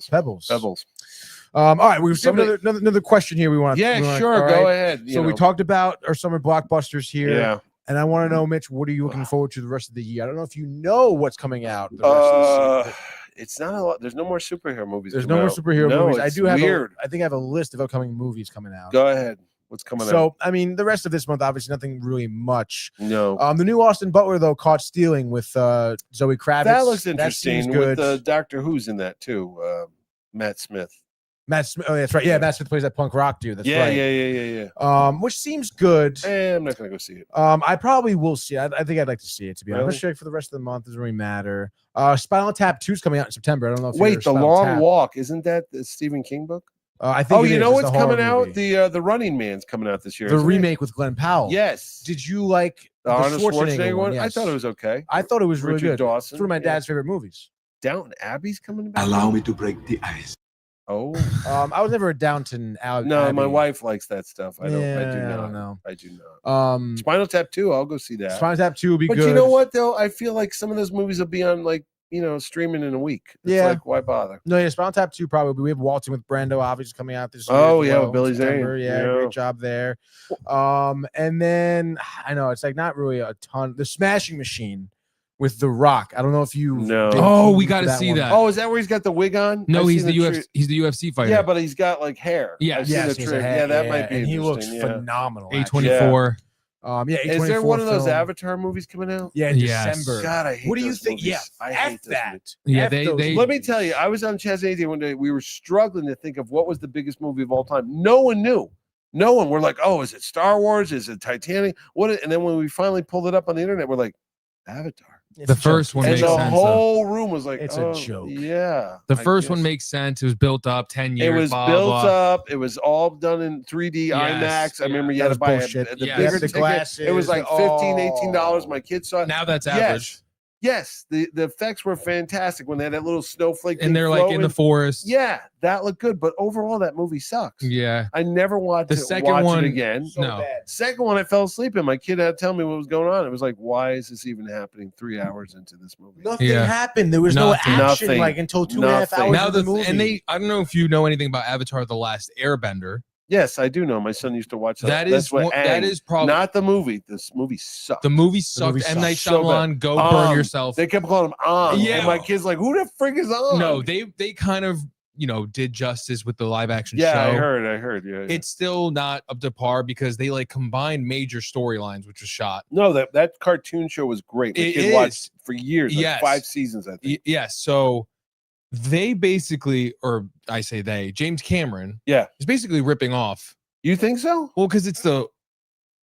right, we've got another question here. We want. Sure, go ahead. So we talked about our summer blockbusters here. Yeah. And I want to know, Mitch, what are you looking forward to the rest of the year? I don't know if you know what's coming out the rest of the season. It's not a lot. There's no more superhero movies. There's no more superhero movies. I do have weird. I think I have a list of upcoming movies coming out. Go ahead. What's coming out? So, I mean, the rest of this month, obviously, nothing really much. No. The new Austin Butler, though, Caught Stealing with Zoe Kravitz. That looks interesting. That seems good. With Doctor Who's in that too. Matt Smith. Oh, that's right. Yeah, Matt Smith plays that punk rock dude. That's right. Yeah. Which seems good. I'm not gonna go see it. I probably will see it. I think I'd like to see it, to be honest. I'm sure for the rest of the month, it doesn't really matter. Spinal Tap 2 is coming out in September. I don't know if Wait, The Long Walk, isn't that the Stephen King book? I think. Oh, you know what's coming out? The Running Man's coming out this year. The remake with Glenn Powell. Yes. Did you like the Arnold Schwarzenegger one? Yes. I thought it was okay. I thought it was really Richard good. Dawson. It's one of my dad's favorite movies. Downton Abbey's coming back. Allow me to break the ice. Oh. I was never a Downton Abbey. No, my wife likes that stuff. I do not. Spinal Tap 2, I'll go see that. Spinal Tap 2 will be good. But you know what though? I feel like some of those movies will be on streaming in a week. It's like, why bother? No, Spinal Tap 2 probably. We have Waltzing with Brando obviously coming out this year. Oh yeah, with Billy Zane. Yeah, great job there. And then I know it's like not really a ton. The Smashing Machine with The Rock. I don't know if you. No. Oh, we got to see that. Oh, is that where he's got the wig on? No, he's the UFC fighter. Yeah, but he's got like hair. Yeah, yeah, that might be. And he looks phenomenal. A24. Is there one of those Avatar movies coming out? Yeah, in December. God, I hate. What do you think? Movies. Yeah, I hate that. Yeah, they. Let me tell you, I was on Chaz one day. We were struggling to think of what was the biggest movie of all time. No one knew. No one. We're like, oh, is it Star Wars? Is it Titanic? And then when we finally pulled it up on the internet, we're like, Avatar. The first one makes sense. And the whole room was like, it's a joke. Yeah. The first one makes sense. It was built up 10 years. It was built up. It was all done in 3D IMAX. I remember you had to buy the bigger ticket. It was like $15, $18. My kids saw it. Now that's average. Yes, the effects were fantastic when they had that little snowflake. And they're like in the forest. Yeah, that looked good. But overall, that movie sucks. Yeah. I never watched the second one again. No. Second one, I fell asleep and my kid had to tell me what was going on. It was like, why is this even happening 3 hours into this movie? Nothing happened. There was no action like until 2.5 hours now of the movie. And I don't know if you know anything about Avatar: The Last Airbender. Yes, I do know. My son used to watch that. That is probably not the movie. This movie sucked. The movie sucked. M. Night Shyamalan, go burn yourself. They kept calling him On. Yeah. And my kid's like, who the frig is On? No, they kind of did justice with the live action show. Yeah, I heard. Yeah. It's still not up to par because they like combined major storylines, which was shot. No, that cartoon show was great. My kid watched for years, like 5 seasons, I think. Yes. So they basically, or I say they, James Cameron, is basically ripping off. You think so? Well, because it's the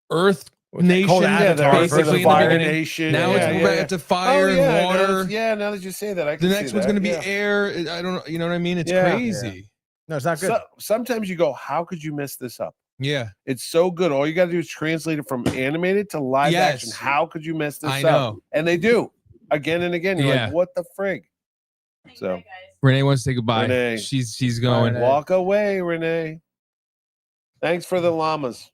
Earth Nation, basically in the beginning. Nation. Now it's back to fire and water. Now that you say that, I can the next one's going to be air. I don't know. You know what I mean? It's crazy. Yeah. No, it's not good. Sometimes you go, how could you mess this up? Yeah, it's so good. All you got to do is translate it from animated to live action. How could you mess this up? Know. And they do again and again. You're like, what the frig? So Renee wants to say goodbye. Renee. She's going. Walk away, Renee. Thanks for the llamas.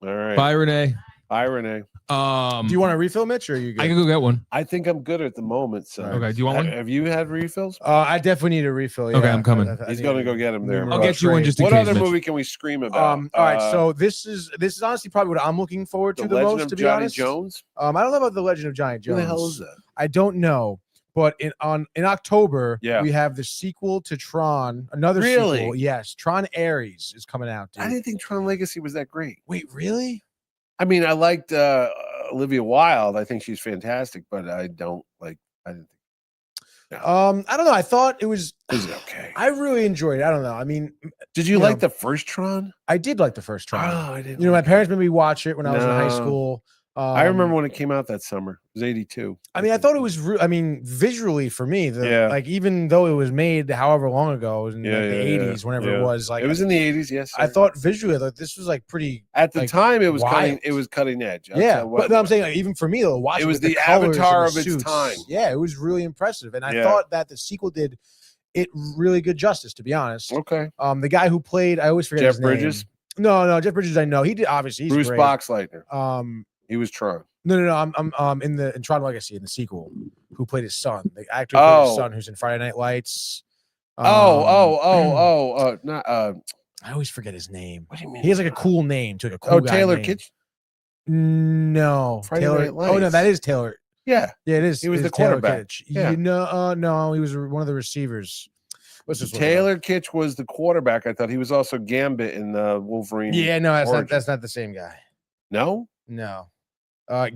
All right. Bye, Renee. Bye, Renee. Do you want a refill, Mitch, or are you good? I can go get one. I think I'm good at the moment. So okay. Do you want one? Have you had refills? I definitely need a refill. Yeah. Okay, I'm coming. He's going to go get him there. I'll get you one just in case. What other movie can we scream about? All right. So this is honestly probably what I'm looking forward to the most. To be honest, Jones. I don't know about the Legend of Johnny Jones. Who the hell is that? I don't know. But in October, yeah, we have the sequel to Tron. Another sequel. Yes, Tron Ares is coming out. Dude. I didn't think Tron Legacy was that great. Wait, really? I mean, I liked Olivia Wilde. I think she's fantastic, but I didn't think. No. I don't know. I thought it was okay. I really enjoyed it. I don't know. I mean, did you like the first Tron? I did like the first Tron. Oh, I didn't. My parents made me watch it when I was in high school. I remember when it came out that summer. It was 82. I mean, I thought it was. Visually for me, like even though it was made however long ago, it was in the 80s, whenever it was. Like it was in the 80s. Yes, I thought visually, like this was like pretty. At the time, it was cutting. It was cutting edge. But no, I'm saying like, even for me, watching it was the Avatar of its time. Yeah, it was really impressive, and I thought that the sequel did it really good justice, to be honest. Okay. The guy who played, I always forget Jeff his name. Bridges? No, Jeff Bridges. I know he did. Obviously, he's Bruce great. Boxleitner. He was Tron. No. I'm in Tron Legacy in the sequel. Who played his son? The actor who played his son, who's in Friday Night Lights. Not. I always forget his name. What do you mean? He has like a cool name, too. Like a cool guy Taylor name. Kitsch. No, Friday Taylor. Night Lights. Oh no, that is Taylor. Yeah, it is. He was it the is Taylor quarterback. Kitsch. Yeah. No, he was one of the receivers. Let's just look it up. Taylor Kitsch was the quarterback. I thought he was also Gambit in the Wolverine. Yeah, no, Origins. that's not the same guy. No.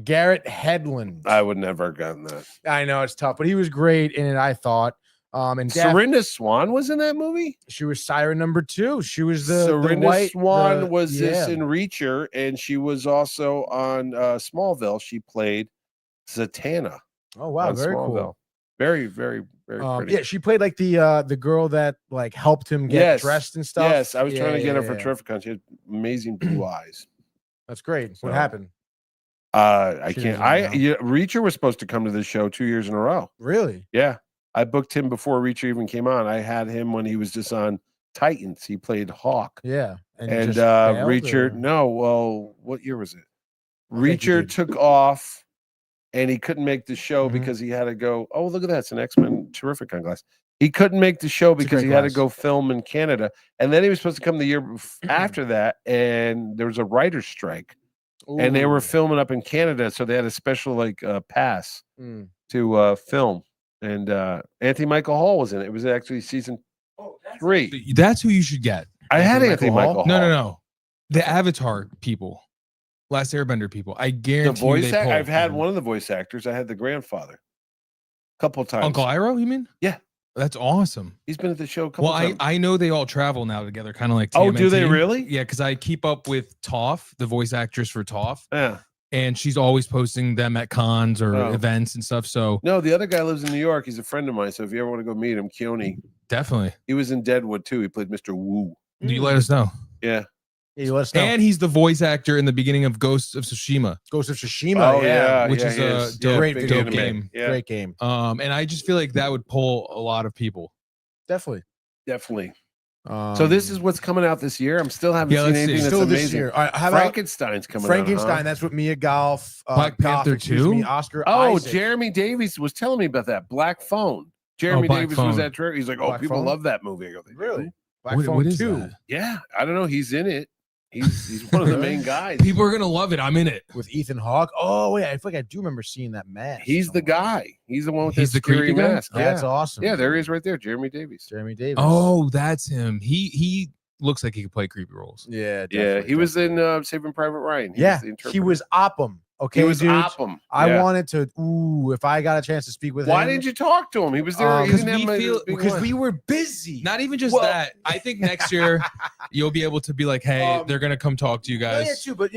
Garrett Hedlund. I would never have gotten that. I know it's tough, but he was great in it, I thought. And Serinda Swan was in that movie. She was Siren number 2. She was the Serinda white Swan was this in Reacher, and she was also on Smallville. She played Zatanna. Oh wow, very cool. Very, very, very pretty. Yeah, she played like the girl that like helped him get dressed and stuff. Yes, I was trying to get her for TerrifiCon. She had amazing blue eyes. That's great. What happened? I can't. Reacher was supposed to come to this show 2 years in a row. Really? Yeah. I booked him before Reacher even came on. I had him when he was just on Titans. He played Hawk. Yeah. And Reacher, what year was it? Reacher took off and he couldn't make the show because he had to go. Oh, look at that. It's an X-Men TerrifiCon glass. He couldn't make the show because he had to go film in Canada. And then he was supposed to come the year after that. And there was a writer's strike. Ooh. And they were filming up in Canada. So they had a special pass to film. And Anthony Michael Hall was in it. It was actually season 3. That's who you should get. I had Anthony Michael Hall. No. The Avatar people, Last Airbender people. I guarantee the voice you I've had one of the voice actors. I had the grandfather a couple of times. Uncle Iroh, you mean? Yeah. That's awesome. He's been at the show a couple times. I know they all travel now together, kind of like TMNT. Oh, do they really? Yeah, because I keep up with Toph, the voice actress for Toph. Yeah. And she's always posting them at cons or events and stuff. So no, the other guy lives in New York. He's a friend of mine. So if you ever want to go meet him, Keone. Definitely. He was in Deadwood too. He played Mr. Wu. You let us know. Yeah. You let us know. And he's the voice actor in the beginning of Ghost of Tsushima. Oh yeah. Which is a great video game. game. Yeah. Great game. And I just feel like that would pull a lot of people. Definitely. So this is what's coming out this year. I'm still haven't seen anything that's still amazing. This year. Frankenstein's coming out. Frankenstein, that's with Mia Goth. Black Panther 2? Oscar Isaac. Jeremy Davies was telling me about that. Black Phone. Jeremy Davies was at Trevor. He's like, Black people Phone? love that movie. I go, really? Black Phone what is 2? That? Yeah, I don't know. He's in it. He's one of the main guys. People are gonna love it. I'm in it with Ethan Hawke. Oh wait, I feel like I do remember seeing that mask. He's the guy. He's the one with the scary mask. Yeah. That's awesome. Yeah, there he is right there. Jeremy Davies. Oh, that's him. He looks like he could play creepy roles. Yeah, he was in Saving Private Ryan. He was Oppum. Okay, he was dude. Oppum. I wanted to. If I got a chance to speak with him. Why didn't you talk to him? He was there. Because we were busy. Not even just that. I think next year you'll be able to be like, hey, they're gonna come talk to you guys. Yeah, too. But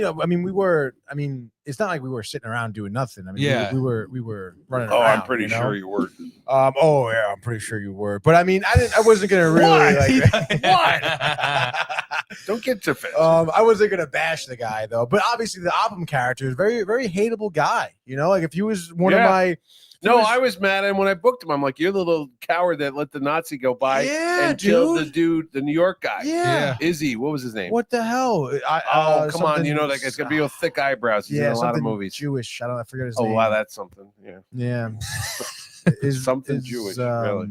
it's not like we were sitting around doing nothing. I mean, we were running around. I'm pretty sure you were. I'm pretty sure you were. But I mean, I wasn't gonna really what? Don't get too fast. I wasn't gonna bash the guy though. But obviously, the Oppum character is very, very hateable guy. You know, like if he was one of my. I was mad at him when I booked him. I'm like, you're the little coward that let the Nazi go by and kill the dude, the New York guy. Yeah. Izzy, what was his name? What the hell? Come on. You know, like it's gonna be with thick eyebrows. He's in a lot of movies. Jewish. I forget his name. Oh, wow, that's something. Yeah. Yeah. Something Jewish, really.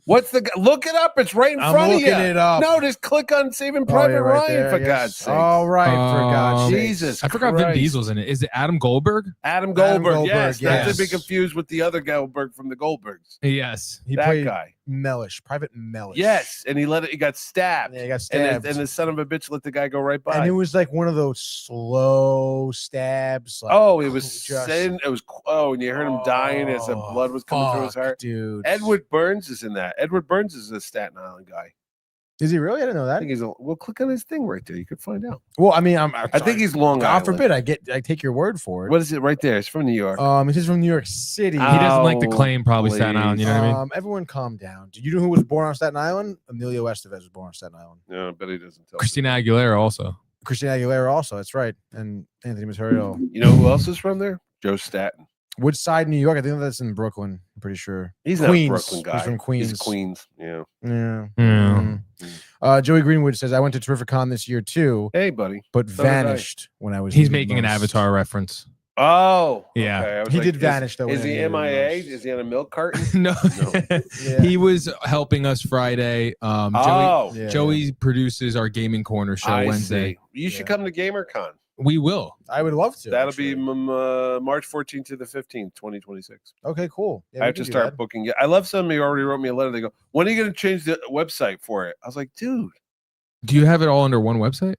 What's the? Look it up. It's right in front of you. I'm looking it up. No, just click on Saving Private Ryan for God's sake. All right, for God's sake. Jesus, I forgot Vin Diesel's in it. Is it Adam Goldberg? Adam Goldberg. Yes, not to be confused with the other Goldberg from the Goldbergs. Yes, he played guy. Mellish, Private Mellish. Yes, and he got stabbed. Yeah, he got stabbed. And the son of a bitch let the guy go right by. And it was like one of those slow stabs. Like, it was and you heard him dying as the blood was coming through his heart. Dude, Edward Burns is in that. Edward Burns is a Staten Island guy. Is he really? I didn't know that. I think he's click on his thing right there. You could find out. Well, I mean, I think he's Long Island. God forbid I take your word for it. What is it right there? It's from New York. He's from New York City. He doesn't like to claim probably Staten Island. You know what I mean? Everyone calm down. Do you know who was born on Staten Island? Emilio Estevez was born on Staten Island. No, but he doesn't tell. Christina Aguilera also. That's right. And Anthony Materno. You know who else is from there? Joe Staten. Which side, New York? I think that's in Brooklyn. I'm pretty sure. He's Queens. not a Brooklyn guy. He's from Queens. He's Queens. Yeah. Yeah. Yeah. Joey Greenwood says, I went to TerrifiCon this year too. Hey, buddy. But So did I. vanished when I was. He's needed making an most. Avatar reference. Oh, Yeah. okay. I was He like, did vanish though. Is when I he needed MIA? most. Is he on a milk carton? No, Yeah. he was helping us Friday. Joey produces our gaming corner show I Wednesday. see. You should come to GamerCon. We will. I would love to. That'll actually. be March 14th to the 15th, 2026. Okay, cool. Yeah, I have to start booking it. I love somebody already wrote me a letter. They go, when are you going to change the website for it? I was like, dude. Do you have it all under one website?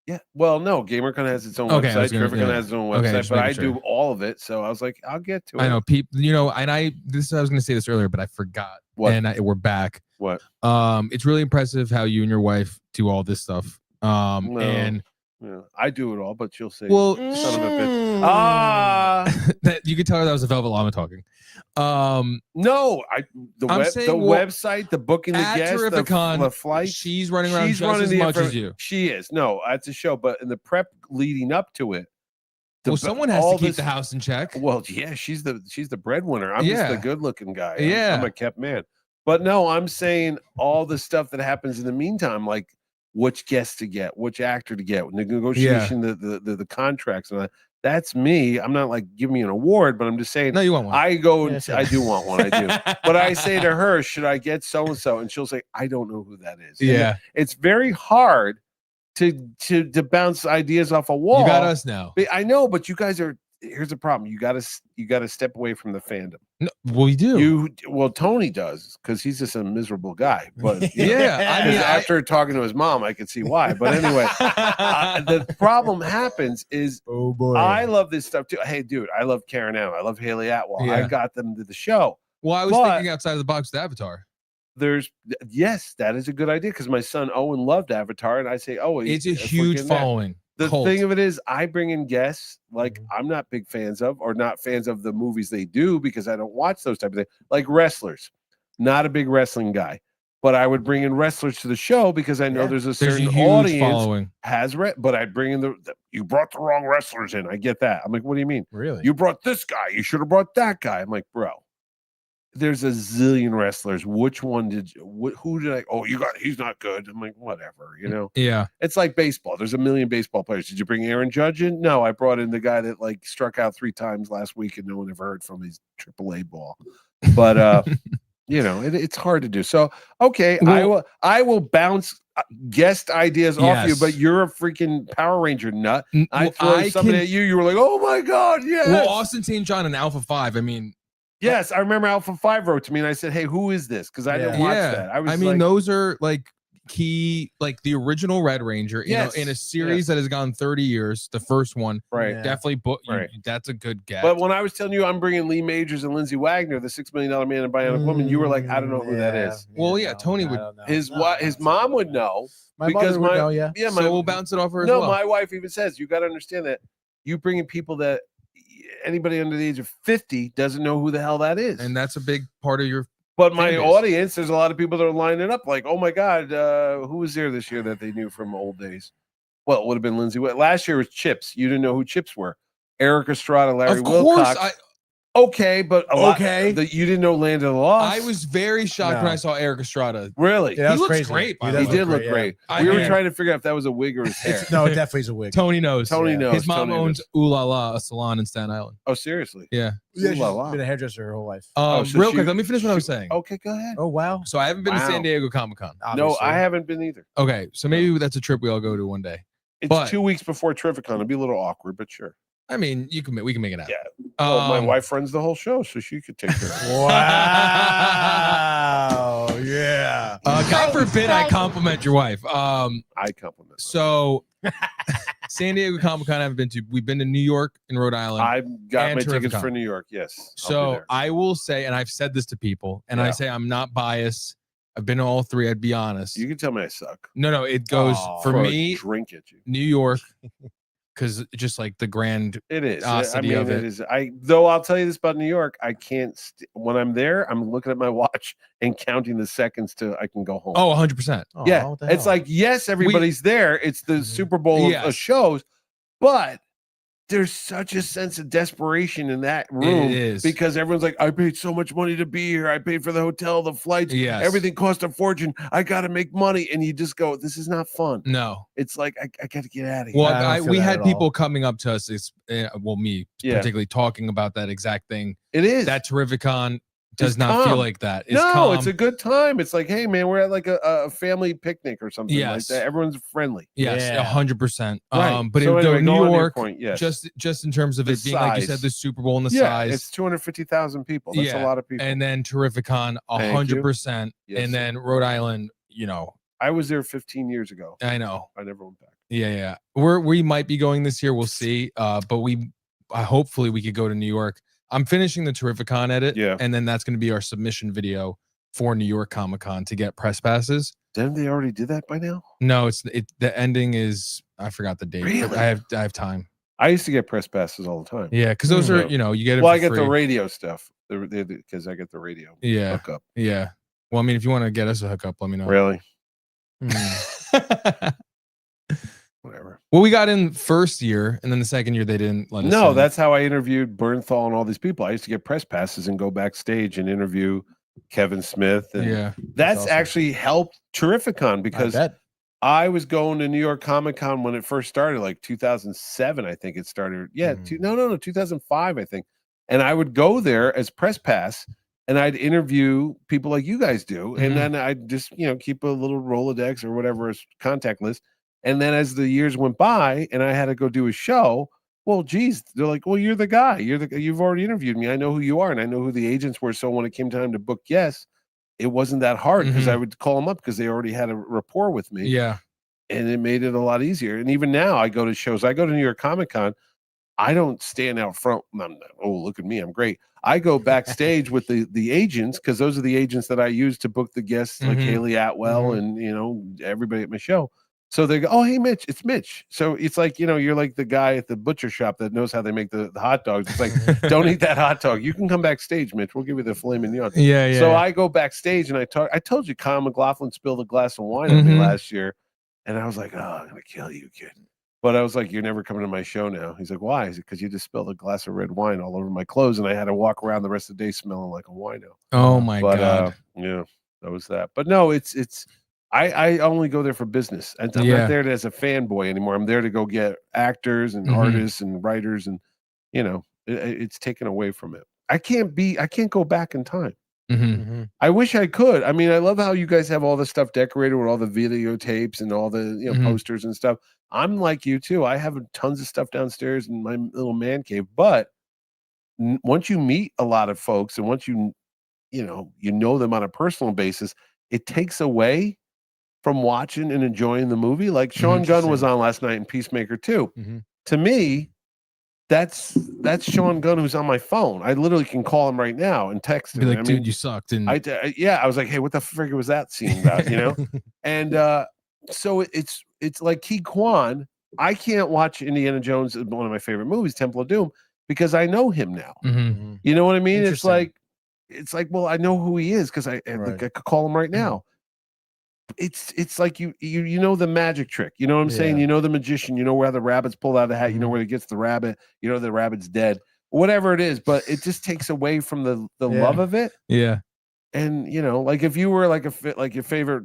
Yeah. Well, no. GamerCon has its own Okay, I website. was gonna- TerrifiCon yeah. has its own Okay, website, just but I making sure. do all of it. So I was like, I'll get to it. I know people, and I was going to say this earlier, but I forgot. What? And we're back. What? It's really impressive how you and your wife do all this stuff. No. And Yeah, I do it all, but she'll say, well, son of a bitch. that you could tell that was a Velvet Llama talking. No, the I'm saying, website, the booking, the at guests, TerrifiCon, the flight. she's running around She's just running as the much as information. you. She is. No, it's a show, but in the prep leading up to it, Someone has to all keep this- the house in check. Well, yeah, she's the breadwinner. I'm just Yeah. the good looking guy. Yeah. I'm a kept man. But no, I'm saying all the stuff that happens in the meantime, like which guest to get, which actor to get, the negotiation, the contracts, and that's me. I'm not like giving me an award, but I'm just saying. No, you want one. I go. Yes, I do want one. I do. But I say to her, should I get so and so? And she'll say, I don't know who that is. And Yeah. it's very hard to bounce ideas off a wall. You got us now. I know, but you guys are. Here's the problem. You got to step away from the fandom. No, we do. Well, Tony does because he's just a miserable guy. But Yeah, I mean, after talking to his mom, I could see why. But anyway, the problem happens is Oh boy. I love this stuff too. Hey, dude, I love Karen M. I love Haley Atwell. Yeah. I got them to the show. Well, I was But- thinking outside of the box with Avatar. Yes, that is a good idea because my son Owen loved Avatar, and I say, oh, It's a if we're huge getting there. following. The Cult. thing of it is, I bring in guests like I'm not big fans of, or not fans of the movies they do because I don't watch those type of things. Like wrestlers, not a big wrestling guy, but I would bring in wrestlers to the show because I know there's a There's certain a huge audience following. but I bring in you brought the wrong wrestlers in. I get that. I'm like, what do you mean? Really? You brought this guy. You should have brought that guy. I'm like, bro. There's a zillion wrestlers. Which one did you? Who did I? Oh, he's not good. I'm like, whatever, you know. Yeah. It's like baseball. There's a million baseball players. Did you bring Aaron Judge in? No, I brought in the guy that like struck out 3 times last week and no one ever heard from his AAA ball. But you know, it's hard to do. So okay, Well, I will bounce guest ideas off you, Yes. but you're a freaking Power Ranger nut. I Well, throw something at you. You were like, oh my god, yes. Well, Austin St. John and Alpha 5. I mean, Yes, I remember Alpha 5 wrote to me and I said, hey, who is this? Because I didn't watch that. I mean, like, those are like key, like the original Red Ranger, you Yes, know, in a series that has gone 30 years. The first one, right. Yeah. definitely, Right. that's a good get. But when I was telling you I'm bringing Lee Majors and Lindsay Wagner, the $6 Million Man and Bionic Woman, you were like, I don't know who that is. Well, yeah, Tony would- His mom would know. My because mother would know, yeah. Yeah, so we'll bounce it off her as no, well. my wife even says you got to understand that you bring in people that anybody under the age of 50 doesn't know who the hell that is. And that's a big part of your. But my fan base. audience, there's a lot of people that are lining up like, oh my God, who was there this year that they knew from old days? Well, it would have been Lindsay. Last year was Chips. You didn't know who Chips were. Eric Estrada, Larry Of Wilcox. course, Okay, but Okay. you didn't know Land of the Lost. I was very shocked when No. I saw Eric Estrada. Really. Yeah, that was looks crazy. great, by He the He does way. did look yeah. great. I We were mean- trying to figure out if that was a wig or his hair. No, it definitely is a wig. Tony knows. Tony Yeah. knows. His mom Tony owns knows. Ooh La La, a salon in Staten Island. Oh, seriously? Yeah. Yeah, Ooh she's la la. been a hairdresser her whole life. Oh, so Real she- quick, let me finish what I was saying. Okay, go ahead. Oh wow. So I haven't been to Wow. San Diego Comic-Con. No, Obviously. I haven't been either. Okay, so maybe that's a trip we all go to one day. It's But- 2 weeks before TerrifiCon. It'll be a little awkward, but sure. I mean, we can make it happen. Yeah. Well, my Um, wife runs the whole show, so she could take care of it. Wow. Yeah. God forbid I compliment your wife. I compliment. her. So San Diego Comic-Con I haven't been to. We've been to New York and Rhode Island. I've got and my tickets TerrifiCon. for New York. Yes. I'll be So there. I will say, and I've said this to people, and I Yeah. say I'm not biased. I've been to all three. I'd be honest. You can tell me I suck. No, it goes Oh. for Throw a me. drink at you. New York, because just like the grand. It is. I Osity mean, of it it. is. Though I'll tell you this about New York, I can't. When I'm there, I'm looking at my watch and counting the seconds till I can go home. Oh, 100%. Oh, yeah. what the It's hell? like yes, everybody's there. It's the Super Bowl of Yes. shows, but there's such a sense of desperation in that room because everyone's like, I paid so much money to be here. I paid for the hotel, the flights, everything cost a fortune. I got to make money. And you just go, this is not fun. No. It's like, I got to get out of here. Well, we had people coming up to us, me particularly, talking about that exact thing. It is. That TerrifiCon does not feel like that. It's calm. It's a good time. It's like, hey man, we're at like a family picnic or something like that. Everyone's friendly. Yes, 100%. Right. But so anyway, New York, just in terms of the it being size. like you said, the Super Bowl and the size. It's 250,000 people. That's a lot of people. And then TerrifiCon, 100%. And then Rhode Island, I was there 15 years ago. I know. I never went back. Yeah. We might be going this year. We'll see. But hopefully we could go to New York. I'm finishing the TerrifiCon edit, and then that's going to be our submission video for New York Comic-Con to get press passes. Didn't they already do that by now? No, the ending is, I forgot the date. Really? I have time. I used to get press passes all the time. Yeah, because those are you get it. Well, for I get free. the radio stuff because I get the radio. Hookup. Yeah. Well, I mean, if you want to get us a hookup, let me know. Really? Whatever. Well, we got in first year, and then the second year they didn't let us. No, in. that's how I interviewed Bernthal and all these people. I used to get press passes and go backstage and interview Kevin Smith. And that's awesome. Actually helped TerrifiCon because I was going to New York Comic Con when it first started, like 2007, I think it started. Yeah, 2005, I think. And I would go there as press pass. And I'd interview people like you guys do, and then I'd just keep a little Rolodex or whatever contact list. And then as the years went by and I had to go do a show, well, geez, they're like, well, you're the guy. You've already interviewed me. I know who you are and I know who the agents were. So when it came time to book it wasn't that hard because I would call them up because they already had a rapport with me. Yeah. And it made it a lot easier. And even now I go to shows. I go to New York Comic Con. I don't stand out front. Oh, look at me. I'm great. I go backstage with the agents because those are the agents that I use to book the guests like Haley Atwell and, everybody at my show. So they go, oh, hey, Mitch, it's Mitch. So it's like, you're like the guy at the butcher shop that knows how they make the hot dogs. It's like, don't eat that hot dog. You can come backstage, Mitch. We'll give you the filet mignon. Yeah. So I go backstage and I told you, Kyle McLaughlin spilled a glass of wine on me last year. And I was like, oh, I'm going to kill you, kid. But I was like, you're never coming to my show now. He's like, why? Is it because you just spilled a glass of red wine all over my clothes and I had to walk around the rest of the day smelling like a wino. Oh my God. Yeah, that was that. But no, I only go there for business. I'm not there as a fanboy anymore. I'm there to go get actors and artists and writers, and it's taken away from it. I can't go back in time. I wish I could. I mean, I love how you guys have all the stuff decorated with all the videotapes and all the posters and stuff. I'm like you too. I have tons of stuff downstairs in my little man cave. But once you meet a lot of folks and once you know them on a personal basis, it takes away from watching and enjoying the movie. Like Sean Gunn was on last night in Peacemaker 2. To me, that's Sean Gunn who's on my phone. I literally can call him right now and text him. Be like, dude, you sucked. And I was like, hey, what the frig was that scene about? And so it's like Ki Kwan. I can't watch Indiana Jones, one of my favorite movies, Temple of Doom, because I know him now. You know what I mean? It's like, well, I know who he is because I could call him right now. It's like you know the magic trick. You know what I'm saying? You know the magician. You know where the rabbit's pulled out of the hat. You know where he gets the rabbit. You know the rabbit's dead. Whatever it is, but it just takes away from the love of it. Yeah. And like if you were like your favorite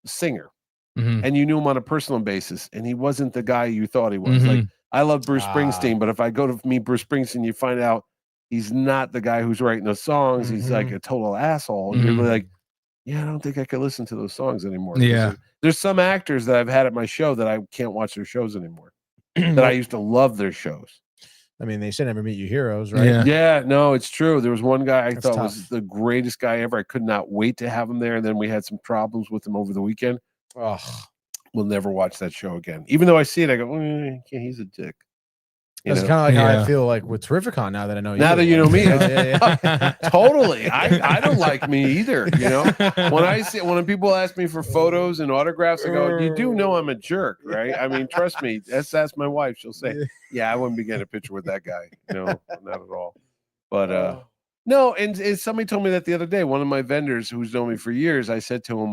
singer, and you knew him on a personal basis, and he wasn't the guy you thought he was. Like I love Bruce Springsteen, but if I go to meet Bruce Springsteen, you find out he's not the guy who's writing those songs. He's like a total asshole. You're like, yeah, I don't think I could listen to those songs anymore. Yeah. There's some actors that I've had at my show that I can't watch their shows anymore. That I used to love their shows. I mean, they say never meet your heroes, right? Yeah, no, it's true. There was one guy I thought was the greatest guy ever. I could not wait to have him there. And then we had some problems with him over the weekend. Oh, we'll never watch that show again. Even though I see it, I go, he's a dick. That's kind of like how I feel like with TerrifiCon now that I know you. Now that you know me. Totally. I don't like me either. When people ask me for photos and autographs, I go, you do know I'm a jerk, right? I mean, trust me. Ask my wife. She'll say, yeah, I wouldn't be getting a picture with that guy. Not at all. But no, and somebody told me that the other day. One of my vendors who's known me for years, I said to him,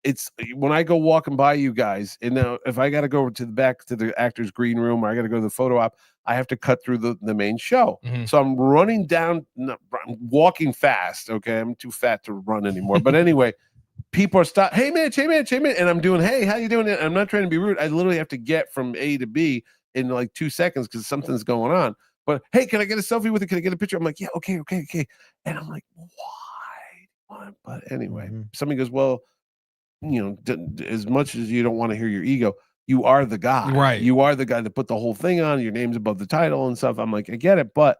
it's when I go walking by you guys, and now if I got to go to the back to the actors' green room, or I got to go to the photo op, I have to cut through the main show. So I'm running down, I'm walking fast. Okay, I'm too fat to run anymore. But anyway, people are stopping. Hey Mitch, and I'm doing, hey, how you doing? I'm not trying to be rude. I literally have to get from A to B in like 2 seconds because something's going on. But hey, can I get a selfie with it? Can I get a picture? I'm like, yeah, okay. And I'm like, why? But anyway, somebody goes, well, as much as you don't want to hear your ego, you are the guy, right? You are the guy that put the whole thing on. Your name's above the title and stuff. I'm like, I get it, but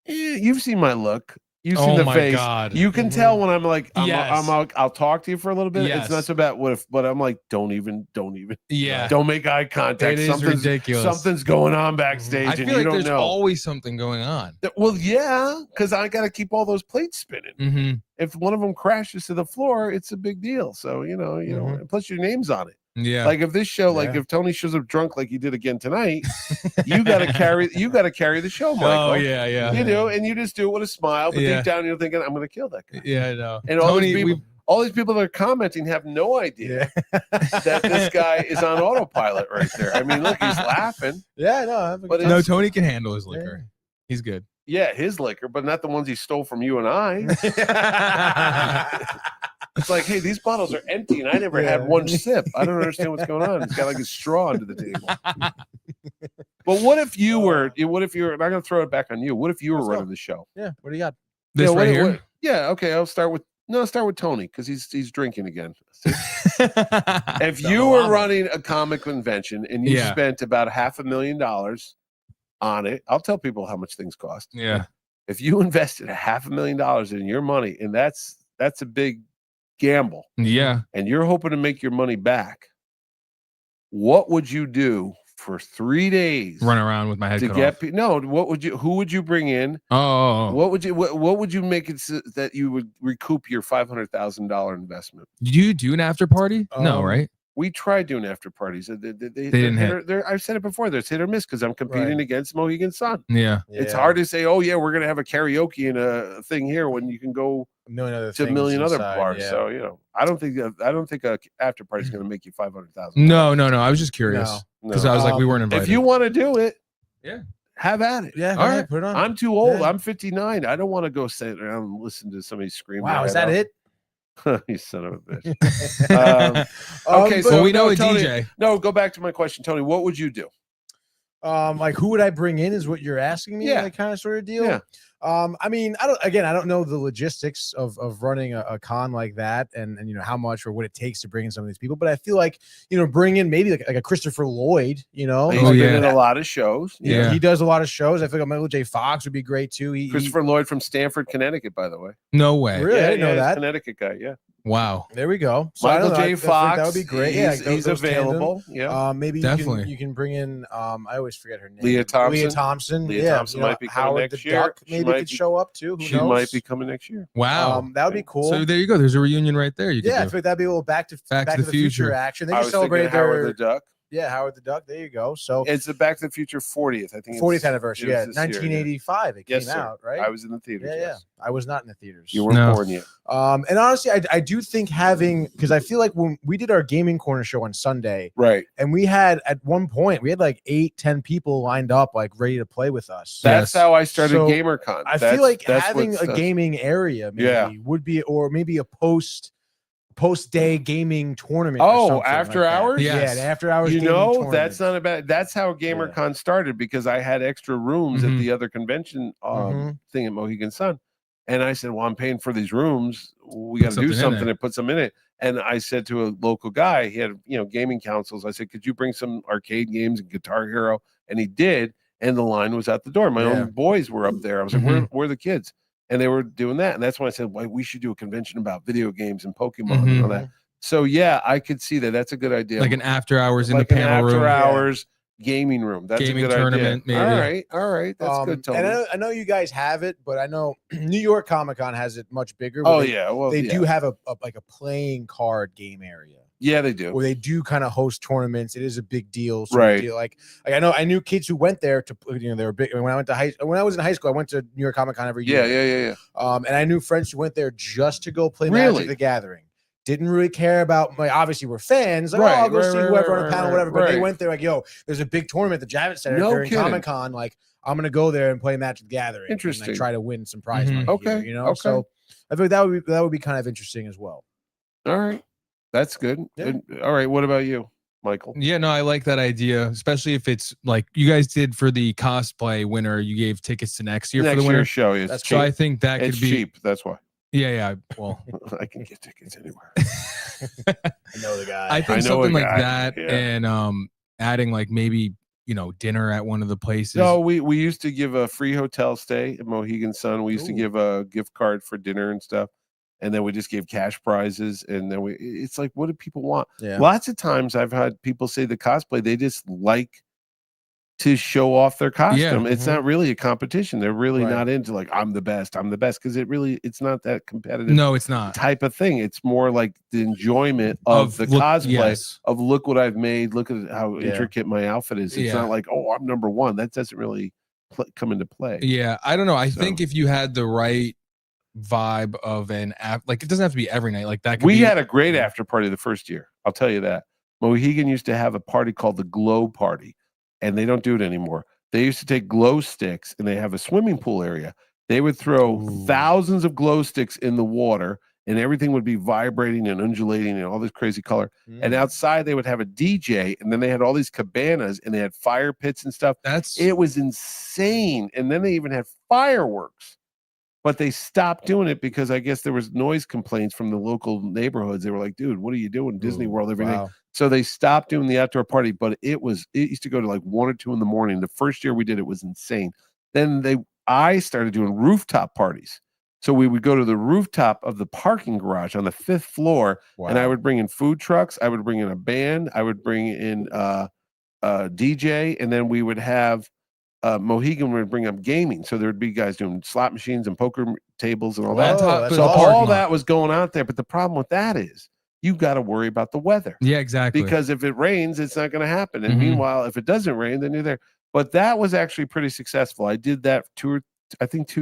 you've seen my look. You've seen the face. God. You can tell when I'm like, Yes. I'll talk to you for a little bit. Yes. It's not so bad. But I'm like, don't even. Yeah. Don't make eye contact. It is ridiculous. Something's going on backstage. I and feel you like don't there's know. always something going on. Well, yeah, because I got to keep all those plates spinning. If one of them crashes to the floor, it's a big deal. So plus your name's on it. Yeah. Like if this show, like if Tony shows up drunk like he did again tonight, you gotta carry the show, Michael. Oh yeah. You do, and you just do it with a smile, but deep down you're thinking, I'm gonna kill that guy. Yeah, I know. And all these people that are commenting have no idea that this guy is on autopilot right there. I mean, look, he's laughing. Yeah, no, but no, Tony can handle his liquor. Yeah. He's good. Yeah, his liquor, but not the ones he stole from you and I. It's like, hey, these bottles are empty, and I never had one sip. I don't understand what's going on. It's got like a straw under the table. But what if you were? What if you were? I'm not going to throw it back on you. What if you were running the show? Yeah. What do you got? This right here. Yeah. Okay. I'll start with Tony because he's drinking again. If you were running a comic convention and you spent about $500,000 on it, I'll tell people how much things cost. Yeah. If you invested $500,000 in your money, and that's a big gamble. Yeah. And you're hoping to make your money back, what would you do for 3 days? Run around with my head to cut get off. Who would you bring in? What would you make it so that you would recoup your $500,000 investment? Do you do an after party? No, right? We tried doing after parties. They didn't hit. I've said it before. There's hit or miss because I'm competing against Mohegan Sun. Yeah. It's hard to say, oh yeah, we're gonna have a karaoke and a thing here when you can go to a million other bars. Yeah. So I don't think a after party is gonna make you $500,000. No. I was just curious because I was like, we weren't invited. If you want to do it, have at it. Yeah. All right. Put it on. I'm too old. I'm 59. I don't want to go sit around and listen to somebody scream. Wow, is that it? You son of a bitch. Okay, so we know Tony, DJ. No, go back to my question, Tony. What would you do? Like who would I bring in is what you're asking me, like kind of sort of deal. Yeah. I mean, I don't know the logistics of running a con like that and how much or what it takes to bring in some of these people, but I feel like bring in maybe like a Christopher Lloyd, He's been in a lot of shows. Yeah, he does a lot of shows. I feel like Michael J. Fox would be great too. Christopher Lloyd from Stamford, Connecticut, by the way. No way. Really? I didn't know that. Connecticut guy, yeah. Wow. There we go. So Michael J. Fox. That would be great. He's available. Yeah. Maybe definitely. You can bring in. I always forget her name. Leah Thompson. Leah Thompson might be coming Howard next the year. Duck maybe could show up too. She might be coming next year. Wow. That would be cool. So there you go. There's a reunion right there. I feel like that'd be a little back to the future action. They just celebrated Howard the Duck. Yeah, Howard the Duck. There you go. So it's the Back to the Future 40th. I think 40th anniversary. Yeah, 1985. It came out, right? I was in the theaters. Yeah. I was not in the theaters. You weren't born yet. And honestly, I do think because I feel like when we did our gaming corner show on Sunday, right, and we had at one point we had like 8-10 people lined up like ready to play with us. That's how I started GamerCon. I feel like having a gaming area would be, or maybe a post-day gaming tournament. After hours? Yes. Yeah, after hours. That's not a bad. That's how GamerCon started because I had extra rooms at the other convention thing at Mohegan Sun, and I said, "Well, I'm paying for these rooms. We got to do something and put some in it." And I said to a local guy, he had gaming councils. I said, "Could you bring some arcade games and Guitar Hero?" And he did, and the line was at the door. My own boys were up there. I was like, "Where are the kids?" And they were doing that. And that's when I said, well, we should do a convention about video games and Pokemon and all that. So, yeah, I could see that. That's a good idea. Like an after hours in the panel room. After hours gaming room. That's gaming a good tournament, idea. Maybe. All right. That's good, Tony. And I know you guys have it, but I know New York Comic Con has it much bigger. They do have a playing card game area. Yeah, they do. Where they do kind of host tournaments. It is a big deal. So right. Like I knew kids who went there to they were big. When I was in high school, I went to New York Comic Con every year. Yeah. And I knew friends who went there just to go play Magic the Gathering. didn't really care about, like, obviously we're fans, like, I'll go see whoever on the panel, whatever. But they went there like, yo, there's a big tournament at the Javits Center during Comic-Con. Like, I'm gonna go there and play Magic the Gathering. Interesting. And, like, try to win some prize money. Okay. Here, you know, so I think that would be kind of interesting as well. All right, that's good. Yeah. All right, what about you, Michael? Yeah, no, I like that idea, especially if it's like you guys did for the cosplay winner. You gave tickets to next year for the winner show. Is that's so cheap. I think that it's could be cheap. That's why. Yeah. Well, I can get tickets anywhere. I know the guy. I think something like that, and adding like maybe dinner at one of the places. No, we used to give a free hotel stay at Mohegan Sun. We used to give a gift card for dinner and stuff, and then we just gave cash prizes. And then it's like, what do people want? Yeah. Lots of times I've had people say the cosplay, they just like to show off their costume. It's not really a competition. They're really not into like, I'm the best, because it's not that competitive. No, it's not type of thing. It's more like the enjoyment of the cosplay of look what I've made. Look at how intricate my outfit is. It's not like, oh, I'm number one. That doesn't really come into play. Yeah. I don't know. I think if you had the right vibe of like, it doesn't have to be every night like that. We had a great after party the first year. I'll tell you that. Mohegan used to have a party called the Glow Party. And they don't do it anymore. They used to take glow sticks, and they have a swimming pool area. They would throw thousands of glow sticks in the water, and everything would be vibrating and undulating and all this crazy color. And outside they would have a DJ, and then they had all these cabanas, and they had fire pits and stuff. It was insane. And then they even had fireworks. But they stopped doing it because I guess there was noise complaints from the local neighborhoods. They were like, dude, what are you doing? Disney World, everything. Wow. So they stopped doing the outdoor party, but it used to go to like 1 or 2 in the morning. The first year we did it was insane. Then I started doing rooftop parties. So we would go to the rooftop of the parking garage on the 5th floor, and I would bring in food trucks. I would bring in a band. I would bring in a DJ, and then we would have Mohegan would bring up gaming. So there would be guys doing slot machines and poker tables and all that. So all that was going out there. But the problem with that is you got to worry about the weather. Yeah, exactly. Because if it rains, it's not going to happen. And meanwhile, if it doesn't rain, then you're there. But that was actually pretty successful. I did that 2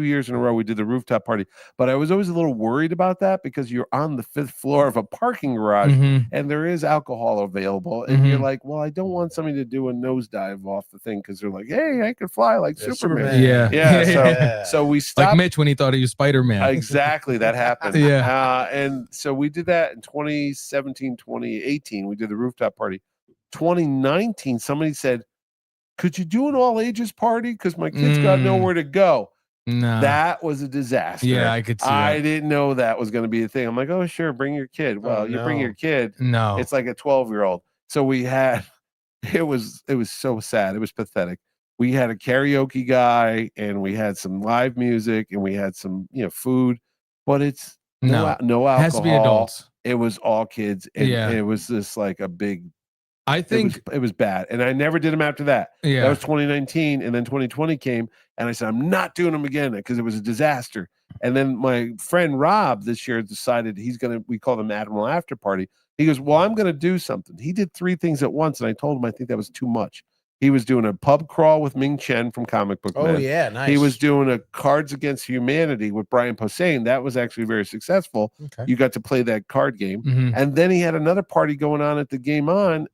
years in a row. We did the rooftop party, but I was always a little worried about that because you're on the 5th floor of a parking garage and there is alcohol available. And you're like, well, I don't want somebody to do a nosedive off the thing because they're like, hey, I could fly like Superman. Yeah. So we stopped. Like Mitch when he thought he was Spider-Man. Exactly. That happened. And so we did that in 2017, 2018. We did the rooftop party. 2019, somebody said, could you do an all ages party? Because my kids got nowhere to go. No. That was a disaster. Yeah, I could see I didn't know that was going to be a thing. I'm like, oh, sure, bring your kid. Well, you bring your kid. No. It's like a 12-year-old. So we had, it was so sad. It was pathetic. We had a karaoke guy, and we had some live music, and we had some, food, but it's no alcohol. It has to be adults. It was all kids. And it was just like a big, I think it was bad. And I never did them after that. Yeah. That was 2019. And then 2020 came, and I said, I'm not doing them again because it was a disaster. And then my friend Rob this year decided we call them Admiral After Party. He goes, well, I'm going to do something. He did 3 things at once. And I told him, I think that was too much. He was doing a pub crawl with Ming Chen from Comic Book Man. Oh, yeah, nice. He was doing a Cards Against Humanity with Brian Posehn. That was actually very successful. Okay. You got to play that card game. And then he had another party going on at the Game On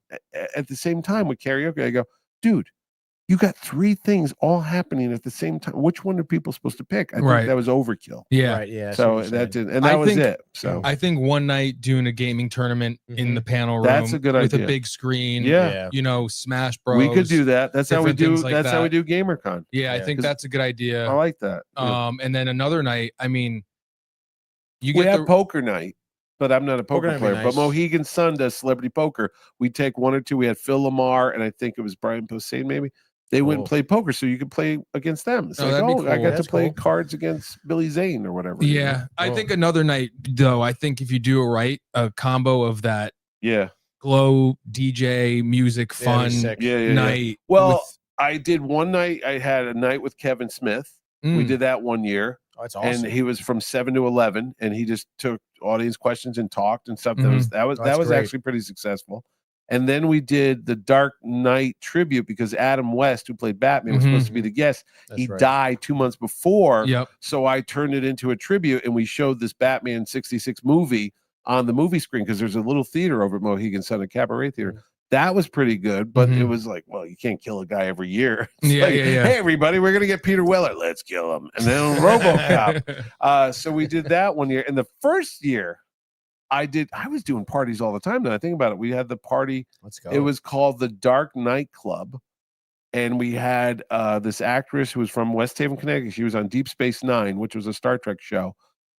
at the same time with karaoke. I go, dude, you got 3 things all happening at the same time. Which one are people supposed to pick? I think that was overkill. Yeah. Right, yeah. So that did, and that was it. So I think one night doing a gaming tournament in the panel room. That's a good with idea. A big screen. Yeah. Smash Bros. We could do that. That's how we do. Like that's how we do GamerCon. Yeah, I think that's a good idea. I like that. And then another night. I mean, we have poker night. But I'm not a poker player. Nice. But Mohegan Sun does celebrity poker. We take 1 or 2. We had Phil Lamar, and I think it was Brian Posehn, maybe. They went and played poker, so you could play against them. It's I got to play cards against Billy Zane or whatever. Yeah, I think another night, though, I think if you do it right, a combo of that glow DJ music fun night. Well, I did one night. I had a night with Kevin Smith. We did that 1 year. Oh, that's awesome. And he was from 7 to 11, and he just took audience questions and talked and stuff. That was actually pretty successful. And then we did the Dark Knight tribute because Adam West, who played Batman, was supposed to be the guest. He died 2 months before. Yep. So I turned it into a tribute, and we showed this Batman 66 movie on the movie screen because there's a little theater over at Mohegan Sun, a cabaret theater. That was pretty good, but it was like, well, you can't kill a guy every year. Hey, everybody, we're gonna get Peter Weller. Let's kill him. And then RoboCop. So we did that one year. And the first year, I was doing parties all the time. Now I think about it. We had the party. Let's go. It was called the Dark Knight Club. And we had this actress who was from West Haven, Connecticut. She was on Deep Space Nine, which was a Star Trek show.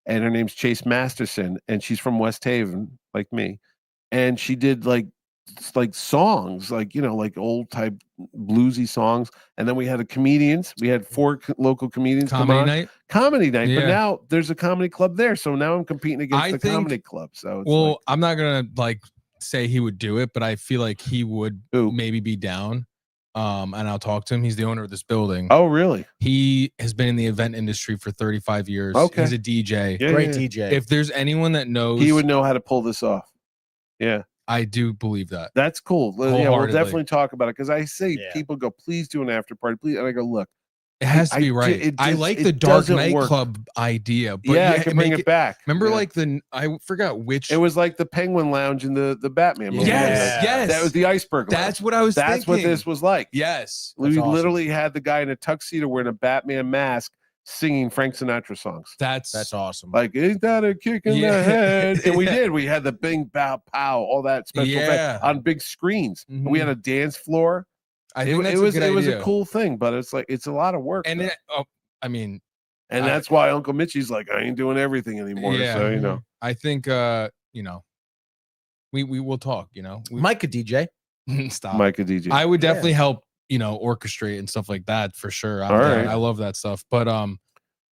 And her name's Chase Masterson. And she's from West Haven, like me. And she did like songs, like old type bluesy songs. And then we had the comedians. We had 4 local comedians. Comedy night. Yeah. But now there's a comedy club there. So now I'm competing against the comedy club. So it's I'm not gonna say he would do it, but I feel like he would maybe be down. And I'll talk to him. He's the owner of this building. Oh, really? He has been in the event industry for 35 years. Okay. He's a DJ. Great DJ. If there's anyone that knows, he would know how to pull this off. Yeah. I do believe that. That's cool. Yeah, we'll definitely talk about it because I say people go, please do an after party, please, and I go, look, it has to be right. I like the Dark Knight Club idea, but I can bring it back. Remember, I forgot which. It was like the Penguin Lounge in the Batman movie. Yes. That was the Iceberg Lounge. That's what I was thinking. That's what this was like. Yes. We literally had the guy in a tuxedo wearing a Batman mask singing Frank Sinatra songs. That's awesome. Like, ain't that a kick in the head? And we did. We had the bing, bow, pow, all that special effect on big screens. And we had a dance floor. It was a cool thing, but it's like it's a lot of work. And that's why Uncle Mitchie's like, I ain't doing everything anymore. Yeah. So I think we will talk. Mike could DJ. Stop. Mike could DJ. I would definitely help. Orchestrate and stuff like that for sure. I love that stuff. But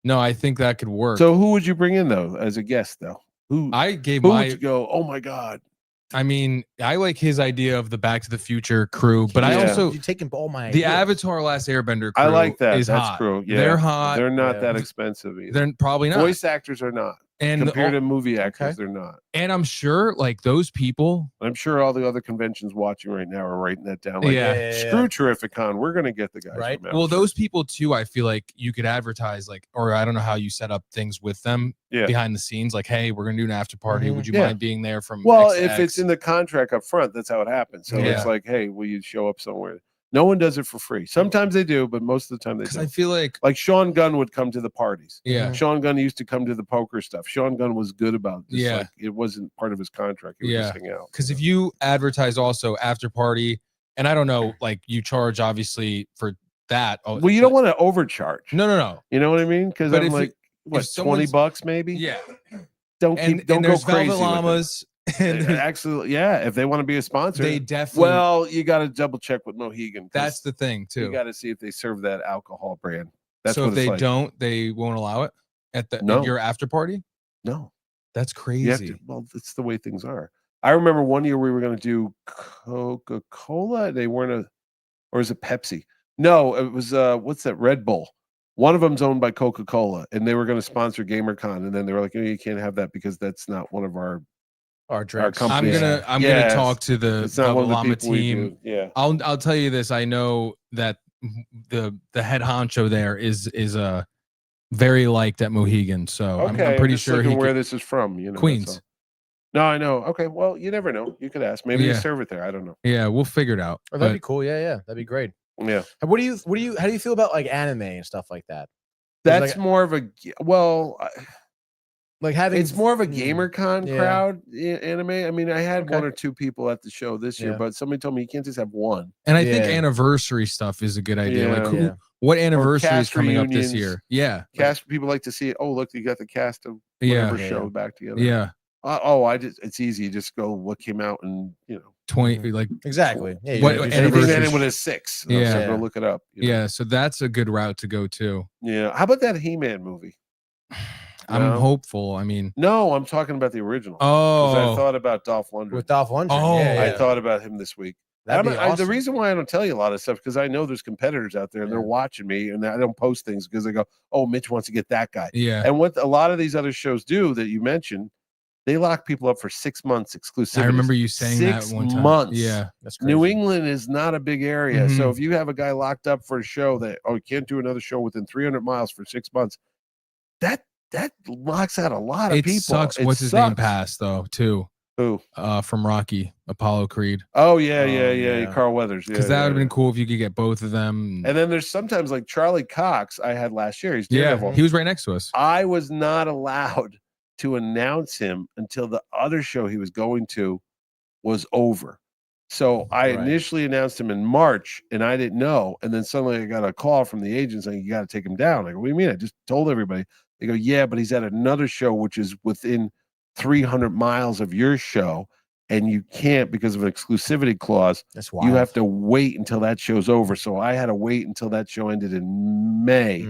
no, I think that could work. So who would you bring in though as a guest though? Who would you go? Oh my god. I mean, I like his idea of the Back to the Future crew, but I also you're taking all my the Avatar Last Airbender crew. I like that. That's hot. Crew. Yeah. They're hot. They're not that expensive either. They're probably not. Voice actors are not. And compared to movie actors, they're not. And I'm sure, those people. I'm sure all the other conventions watching right now are writing that down. Like, screw TerrifiCon. We're going to get the guys. Right. Well, those people too, I feel like you could advertise, or I don't know how you set up things with them behind the scenes. Like, hey, we're going to do an after party. Would you mind being there from? Well, XX? if it's in the contract up front, that's how it happens. So it's like, hey, will you show up somewhere? No one does it for free. Sometimes they do, but most of the time they don't. I feel like Sean Gunn would come to the parties. Yeah. Sean Gunn used to come to the poker stuff. Sean Gunn was good about this. Yeah. Like, it wasn't part of his contract. He would just hang out. Because if you advertise also after party, and I don't know, you charge obviously for that. Well, you don't want to overcharge. No. You know what I mean? Because I'm like, what, $20 maybe? Yeah. Don't go crazy. Llamas. Actually, if they want to be a sponsor, they definitely. Well, you got to double check with Mohegan. That's the thing too. You got to see if they serve that alcohol brand. That's so if they don't, they won't allow it at your after party. No, that's crazy. Well, it's the way things are. I remember one year we were going to do Coca-Cola. They weren't or is it Pepsi? No, it was what's that? Red Bull. One of them's owned by Coca-Cola, and they were going to sponsor GamerCon, and then they were like, you can't have that because that's not one of our drinks. I'm gonna talk to the Llama team. Yeah, I'll tell you this. I know that the head honcho there is very liked at Mohegan, so I'm pretty sure where this is from. Queens. No, I know. Okay, well, you never know. You could ask. Maybe you serve it there. I don't know. Yeah, we'll figure it out. That'd be cool. Yeah, that'd be great. Yeah. How do you feel about anime and stuff like that? That's more of a having it's more of a GamerCon crowd anime. I mean, I had one or two people at the show this year, but somebody told me you can't just have one. And I think anniversary stuff is a good idea. What anniversary is coming up this year? Yeah, cast people like to see it. Oh, look, you got the cast of whatever show back together. Yeah. It's easy. You just go what came out and 20 exactly. Yeah, what anything with a 6. So go look it up. Yeah, so that's a good route to go to. Yeah. How about that He-Man movie? I'm hopeful. I mean, no, I'm talking about the original. Oh, I thought about Dolph Lundgren. With Dolph Lundgren. Oh, I thought about him this week. Awesome. The reason why I don't tell you a lot of stuff because I know there's competitors out there and they're watching me, and I don't post things because they go, "Oh, Mitch wants to get that guy." Yeah. And what a lot of these other shows do that you mentioned, they lock people up for 6 months exclusivity. I remember you saying that one time. 6 months. Yeah, that's crazy. New England is not a big area, so if you have a guy locked up for a show that you can't do another show within 300 miles for 6 months, that locks out a lot of It people. sucks. What's his name passed though too? Who? From Rocky, Apollo Creed. Oh yeah. Carl Weathers. Because that would have been cool if you could get both of them. And then there's sometimes like Charlie Cox I had last year. He's he was right next to us. I was not allowed to announce him until the other show he was going to was over. So I initially announced him in March and I didn't know. And then suddenly I got a call from the agent saying, you got to take him down. I go, what do you mean? I just told everybody. They go, yeah, but he's at another show, which is within 300 miles of your show. And you can't because of an exclusivity clause. That's wild. You have to wait until that show's over. So I had to wait until that show ended in May.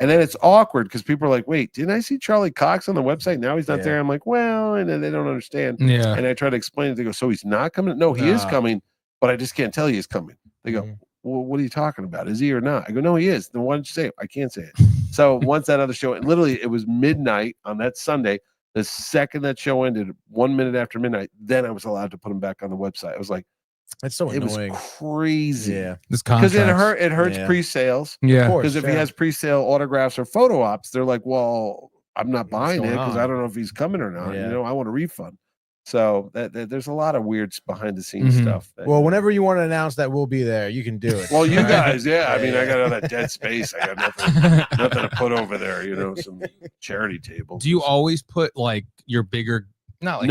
And then it's awkward because people are like, wait, didn't I see Charlie Cox on the website? Now he's not there. I'm like, well, and then they don't understand. Yeah. And I try to explain it. They go, so he's not coming? No, he is coming, but I just can't tell you he's coming. They go, well, what are you talking about? Is he or not? I go, no, he is. Then why don't you say it? I can't say it. So once that other show, literally, it was midnight on that Sunday. The second that show ended, 1 minute after midnight, then I was allowed to put him back on the website. I was like, that's so annoying. It was crazy. Yeah. Because it hurts pre-sales. Yeah. Because if he has pre-sale autographs or photo ops, they're like, well, I'm not buying it because I don't know if he's coming or not. You know, I want a refund. So there's a lot of weird behind the scenes stuff. Well, whenever you want to announce that we'll be there, you can do it. Well, you guys, I mean, I got all that dead space. I got nothing to put over there, you know, some charity tables. Do you always put like your bigger no.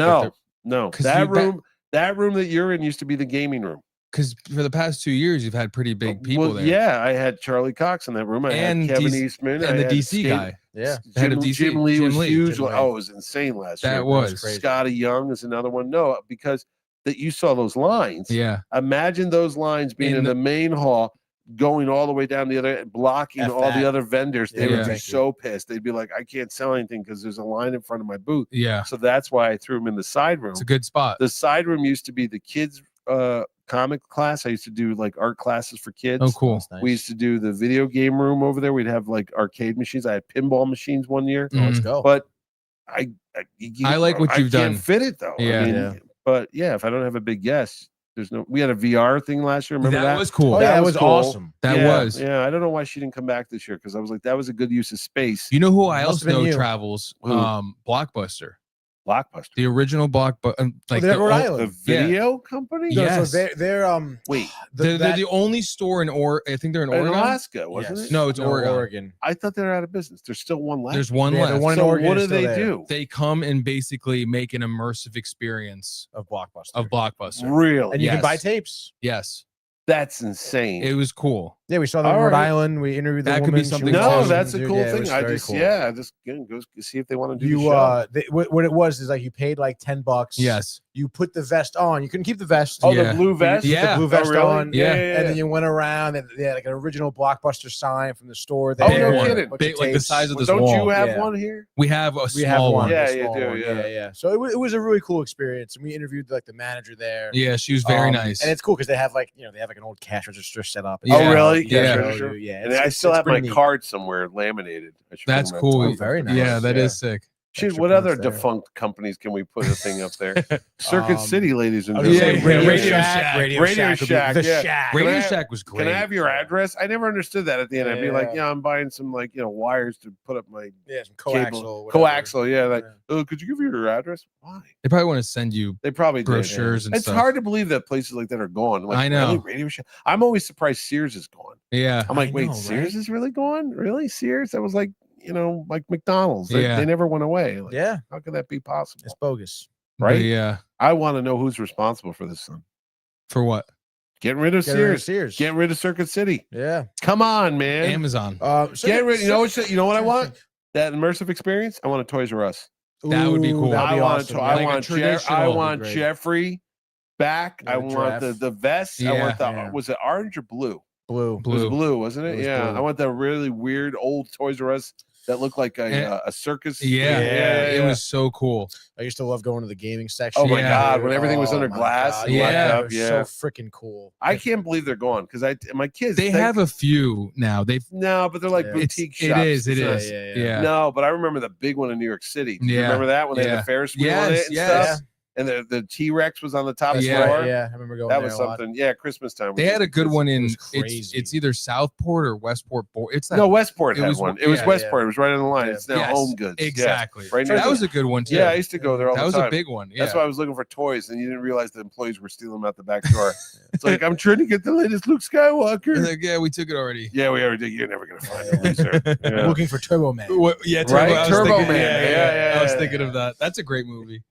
That room that you're in used to be the gaming room. Because for the past 2 years, you've had pretty big people there. Yeah, I had Charlie Cox in that room. I had Kevin Eastman and the DC guy. Yeah, Jim Lee was huge. Oh, it was insane last year. That was crazy. Scotty Young is another one. No, because that you saw those lines. Yeah. Imagine those lines being in the main hall, going all the way down the other, blocking all the other vendors. They would be so pissed. They'd be like, I can't sell anything because there's a line in front of my booth. Yeah. So that's why I threw him in the side room. It's a good spot. The side room used to be the kids' comic class. I used to do like art classes for kids. Oh, cool. Nice. We used to do the video game room over there. We'd have like arcade machines. I had pinball machines one year. Let's go. But I like what you've done. Can't fit it though. Yeah. I mean, but yeah, if I don't have a big guest, there's no. We had a VR thing last year. Remember that? That was cool. Oh, that was cool. awesome. That was. Yeah, I don't know why she didn't come back this year because I was like, that was a good use of space. You know who I Must also have been know you. travels? Who? Blockbuster. Blockbuster. The original Blockbuster. Like they're at Rhode The Island. video company? No, Yes. so they're Wait, They're the only store in I think they're in in Oregon. Alaska, wasn't it? No, it's Oregon. I thought they were out of business. There's still one left. There's one Yeah, the left. one in So Oregon what is do still they there. do? They come and basically make an immersive experience of Blockbuster. of Blockbuster. Really? And you can Yes. buy tapes. Yes, That's insane. it was cool. Yeah, we saw them in All Rhode right. Island. We interviewed the That could woman. be She something was No, awesome, that's a dude. cool Yeah, it thing. was I very just cool. just go see if they want to do the You show. what it was is like you paid like $10. Yes. You put the vest on. You couldn't keep the vest. Oh, Yeah. the blue vest? You put Yeah. the blue vest really? on. Yeah. And then you went around and they had like an original Blockbuster sign from the store. Oh, there. no A kidding. bunch Big, of like the tapes. size of this Don't wall. you have Yeah. one here? We have a We have small one. one. Yeah, a you small do, one. yeah. Yeah. So it was a really cool experience. And we interviewed like the manager there. Yeah, she was very nice. And it's cool because they have like an old cash register set up. Yeah. Oh, really? Yeah. Yeah. And I still have my card somewhere laminated. I should That's bring that cool. to Oh, very nice. Yeah, that is Yeah. sick. Shoot, Extra what other points there. defunct companies can we put a thing up there? Circuit City, ladies and I was gonna gentlemen. say Radio Radio Shack. Shack. Radio Radio Shack. would be Shack, The yeah. Shack. Radio I- Shack was great. Can I have your address? I never understood that at the end. I'd be like, Yeah. yeah, I'm buying some wires to put up my Yeah, some cable. coaxial. whatever. Coaxial, yeah. Like, oh, could you give me your address? Why? They probably want to send you. They probably did, Brochures and It's stuff. hard to believe that places like that are gone. Like, I know. really? Radio Shack. I'm always surprised Sears is gone. Yeah. I'm like, I wait, know, Sears right? is really gone? Really? Sears? That was like, like McDonald's. They, Yeah. they never went away. Like, Yeah, how could that be possible? it's bogus. Right? But yeah. I want to know who's responsible for this. Son. For what? Getting rid of Get rid of Sears. Sears. Getting rid of Circuit City. Yeah. Come on, man. Amazon. Get rid. You know what I want? That immersive experience. I want a Toys R Us. That would be cool. That'd be I want. awesome. I Like a want. traditional I would be want great. Jeffrey back. Yeah, I the want giraffe. the vest. I want the. Yeah. Was it orange or blue? Blue. It was blue, wasn't it? It was Yeah. blue. I want that really weird old Toys R Us that looked like a circus. Yeah. It was so cool. I used to love going to the gaming section. Oh my Yeah. God! When everything was Oh under my glass, God. and Yeah. locked It up, was yeah. so freaking cool. I can't believe they're gone because my kids. They have a few now. They've no, but they're like Yeah. boutique it shops. is. It So- is. yeah. Yeah. No, but I remember the big one in New York City. Do you Yeah. remember that when they had Yeah. the Ferris wheel on it Yes. and Yes. stuff? and the T-Rex was on the top yeah, floor. yeah, I remember going. That there was a lot. something. Yeah, Christmas time. They had a good one in crazy. it's either Southport or Westport. It's that, no Westport it had was one. one- It was yeah, Westport. yeah. It was right on the line. Yeah. It's now Yes, Home Goods. exactly. Yeah, right So near that was the- a good one too. Yeah, I used to go there all that the was time. a big one. Yeah. That's why I was looking for toys, and you didn't realize the employees were stealing them out the back door. It's like, I'm trying to get the latest Luke Skywalker. Like, yeah, we took it already. Yeah, we already did. You're never gonna find it, loser. Yeah. Looking for Turbo Man. Yeah, Turbo, Right? I was Turbo thinking- Man. Yeah, I was yeah. thinking of that. That's a great movie.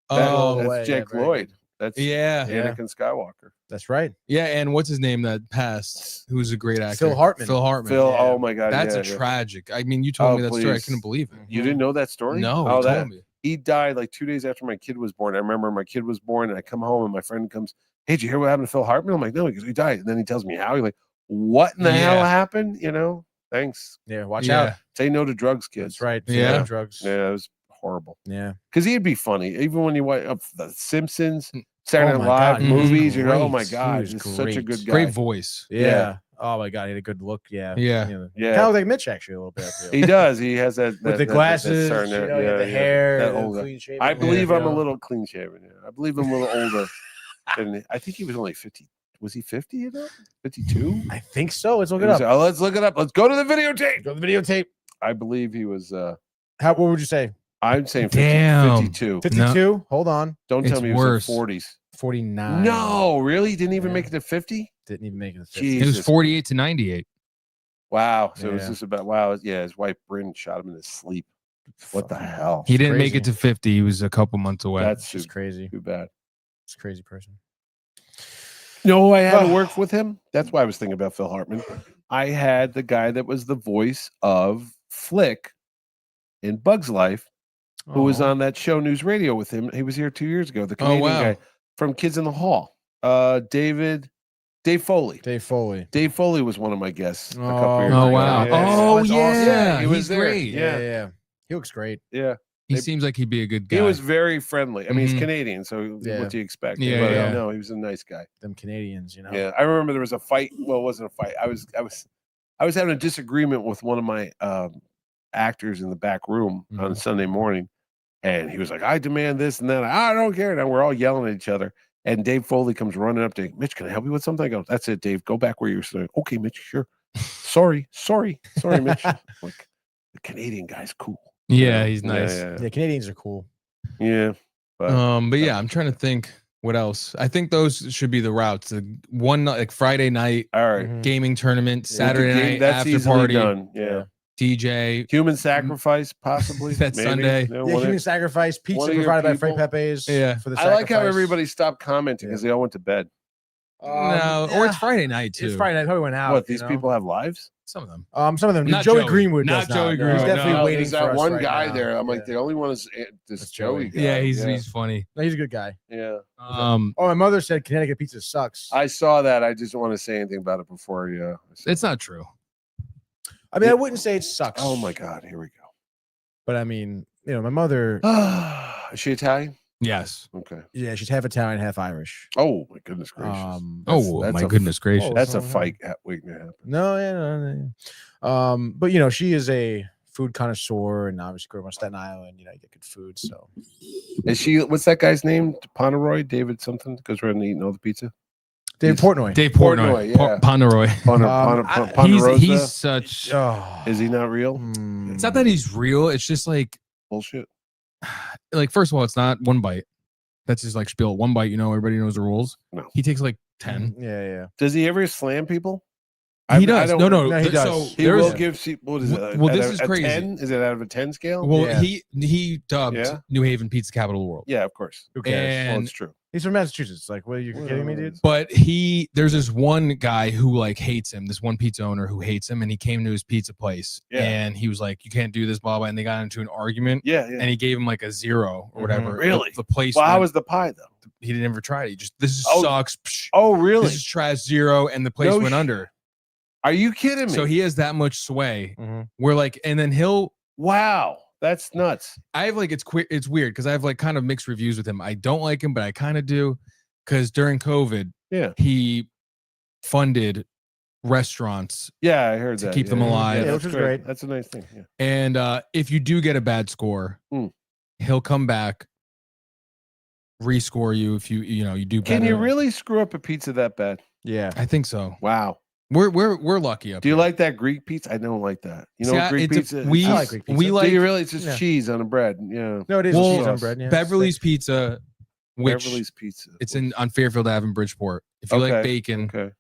That's way, Jake yeah, very Lloyd. That's Yeah. Anakin Skywalker. That's right. Yeah, and what's his name that passed? Who's a great actor? Phil Hartman. Phil Hartman. Phil, Yeah. oh my God, That's yeah, a yeah. tragic. I mean, you told Oh, me that story. I please. couldn't believe it. You didn't know that story? No, Oh, he that told me. he died like 2 days after my kid was born. I remember my kid was born, and I come home, and my friend comes, "Hey, did you hear what happened to Phil Hartman?" I'm like, "No," because he died. And then he tells me how. He's like, "What in the hell Yeah. happened?" You know? Thanks. Yeah, watch Yeah. out. Say no to drugs, kids. That's right. Yeah. No drugs. Yeah, it was horrible. Yeah. Because he'd be funny, even when you watch The Simpsons, Saturday Oh Night my God, Live he was movies. You go, "Oh my great. God, He was he's such a great. good guy." Great voice. Yeah. Yeah. Oh my God, he had a good look. Yeah. Yeah. You know, Yeah. Kind of like Mitch actually a little bit. I feel. He does. He has that With the that glasses, certain- you know, yeah, the yeah, hair, that the old guy. clean shaven. I believe you I'm a know. little clean shaven. Yeah. I believe I'm a little older. And I think he was only 50. Was he 50? You know, 52. I think so. Let's look it up. Oh, let's look it up. Let's go to the videotape. Go to the videotape. I believe he was. What would you say? I'm saying 50, Damn. 52. 52? Hold on. Don't tell It's me he worse. was in 40s. 49. No, really? He didn't even Yeah. make it to 50? Didn't even make it. to 50. Jeez. It was Jesus. 48 to 98. Wow. So it's Yeah. just about, wow. Yeah. His wife, Bryn, shot him in his sleep. What the hell? He didn't make crazy. it to 50. He was a couple months away. That's It's just too, crazy. too bad. It's a crazy person. You know who I had to work with him? That's why I was thinking about Phil Hartman. I had the guy that was the voice of Flick in Bug's Life, who was Aw. on that show News Radio with him. He was here 2 years ago. The Canadian wow. guy from Kids in the Hall. Dave Foley. Dave Foley. Dave Foley was one of my guests a couple Oh, years Oh, ago. wow. Yeah, Oh, That's yeah. awesome. Yeah, he was He's there. great. Yeah. Yeah. He looks great. yeah. He They- seems like he'd be a good guy. He was very friendly. I mean, he's Mhm. Canadian, so Yeah. what do you expect? Yeah, But, yeah. no, he was a nice guy. Them Canadians, you know. Yeah, I remember there was a fight. Well, it wasn't a fight. I was having a disagreement with one of my actors in the back room on Mhm. Sunday morning, and he was like, "I demand this and that." I don't care. And we're all yelling at each other. And Dave Foley comes running up to Mitch. "Can I help you with something?" I go, "That's it, Dave. Go back where you're sitting." "Okay, Mitch. Sure. Sorry, Mitch." Like, the Canadian guy's cool. Yeah, he's nice. Yeah, Yeah, Canadians are cool. yeah. But yeah, I'm trying to think what else. I think those should be the routes. The one night, like Friday night All right. Mhm. gaming tournament, Yeah, Saturday the game- night that's after easily party, done. Yeah. DJ. Human sacrifice, possibly. That's maybe. Sunday. No, Yeah, one human of- sacrifice, one pizza of your provided by Frank people- Pepe's. Yeah. For the I like how sacrifice. everybody stopped commenting because they all went to bed. No, or it's Friday night too. It's Friday night. Probably went out. What, you these know? people have lives? Some of them. Some of them. Not Joey Joey. Greenwood Not does Joey not. No, he's Greenwood, definitely no. waiting There's for that us one right guy now. there. I'm like, Yeah. the only one is this That's Joey Joey. guy. Yeah, he's funny. No, he's a good guy. Yeah. Oh, my mother said Connecticut pizza sucks. I saw that. I just don't want to say anything about it before you. It's not true. I mean, I wouldn't say it sucks. Oh my God, here we But I mean, you know, my mother, go. Is she Italian? Yes. Okay. yeah, she's half Italian, half Irish. Oh my goodness gracious. Oh that's my a- goodness gracious. Oh, That's a so- fight waiting to happen. No, yeah, no. But you know, she is a food connoisseur, and obviously grew up on Staten Island. You know, you get good food. So Is she? What's that guy's name? Pomeroy? David something? Goes around and eating all the pizza. Dave Portnoy. Dave Portnoy. yeah. Pomeroy. Ponderosa? He's such. Oh, Is he not real? It's not that he's real. It's just like Bullshit. first of all, it's not one bite. That's his like spiel. One bite, you know, everybody knows the rules. No. He takes like 10. Yeah. Does he ever slam people? He does. No. No, he does. So He there's- will give. What is it? Well, Out this of is a crazy. 10? Is it out of a 10 scale? Well, Yeah. he dubbed Yeah. New Haven pizza capital of the world. Yeah, of course. Who cares? Well, And it's true. He's from Massachusetts. Like, what are you kidding me, dude? but there's this one guy who like hates him, this one pizza owner who hates him, and he came to his pizza place Yeah. and he was like, "You can't do this, blah blah," and they got into an argument. Yeah, yeah. And he gave him like a 0 or whatever. Really? The place. Well, how went- was the pie though? he didn't ever try it. He just this Oh. sucks. Psh, Oh, really? This is trash 0, and the place No went sh- under. Are you kidding me? So he has that much sway. Mhm. We're like, and then Wow, that's nuts. I have like it's weird because I have like kind of mixed reviews with him. I don't like him, but I kind of do because during COVID, Yeah. he funded restaurants, Yeah, I heard To that. keep them yeah. alive. Yeah, Yeah, that's which is great. That's a nice thing. Yeah. and if you do get a bad score, Mm. he'll come back, rescore you if you do better. Can you really screw up a pizza that bad? Yeah, I think so. Wow. We're lucky up Do you here. like that Greek pizza? I don't like that. You know, See, Greek pizza. We I like Greek pizza. we Do like you really? It's just cheese on a bread. Yeah. No, it is Well, cheese on bread. Yeah. Beverly's Pizza, which Beverly's Pizza. it's on Fairfield Ave in Bridgeport. If you like bacon,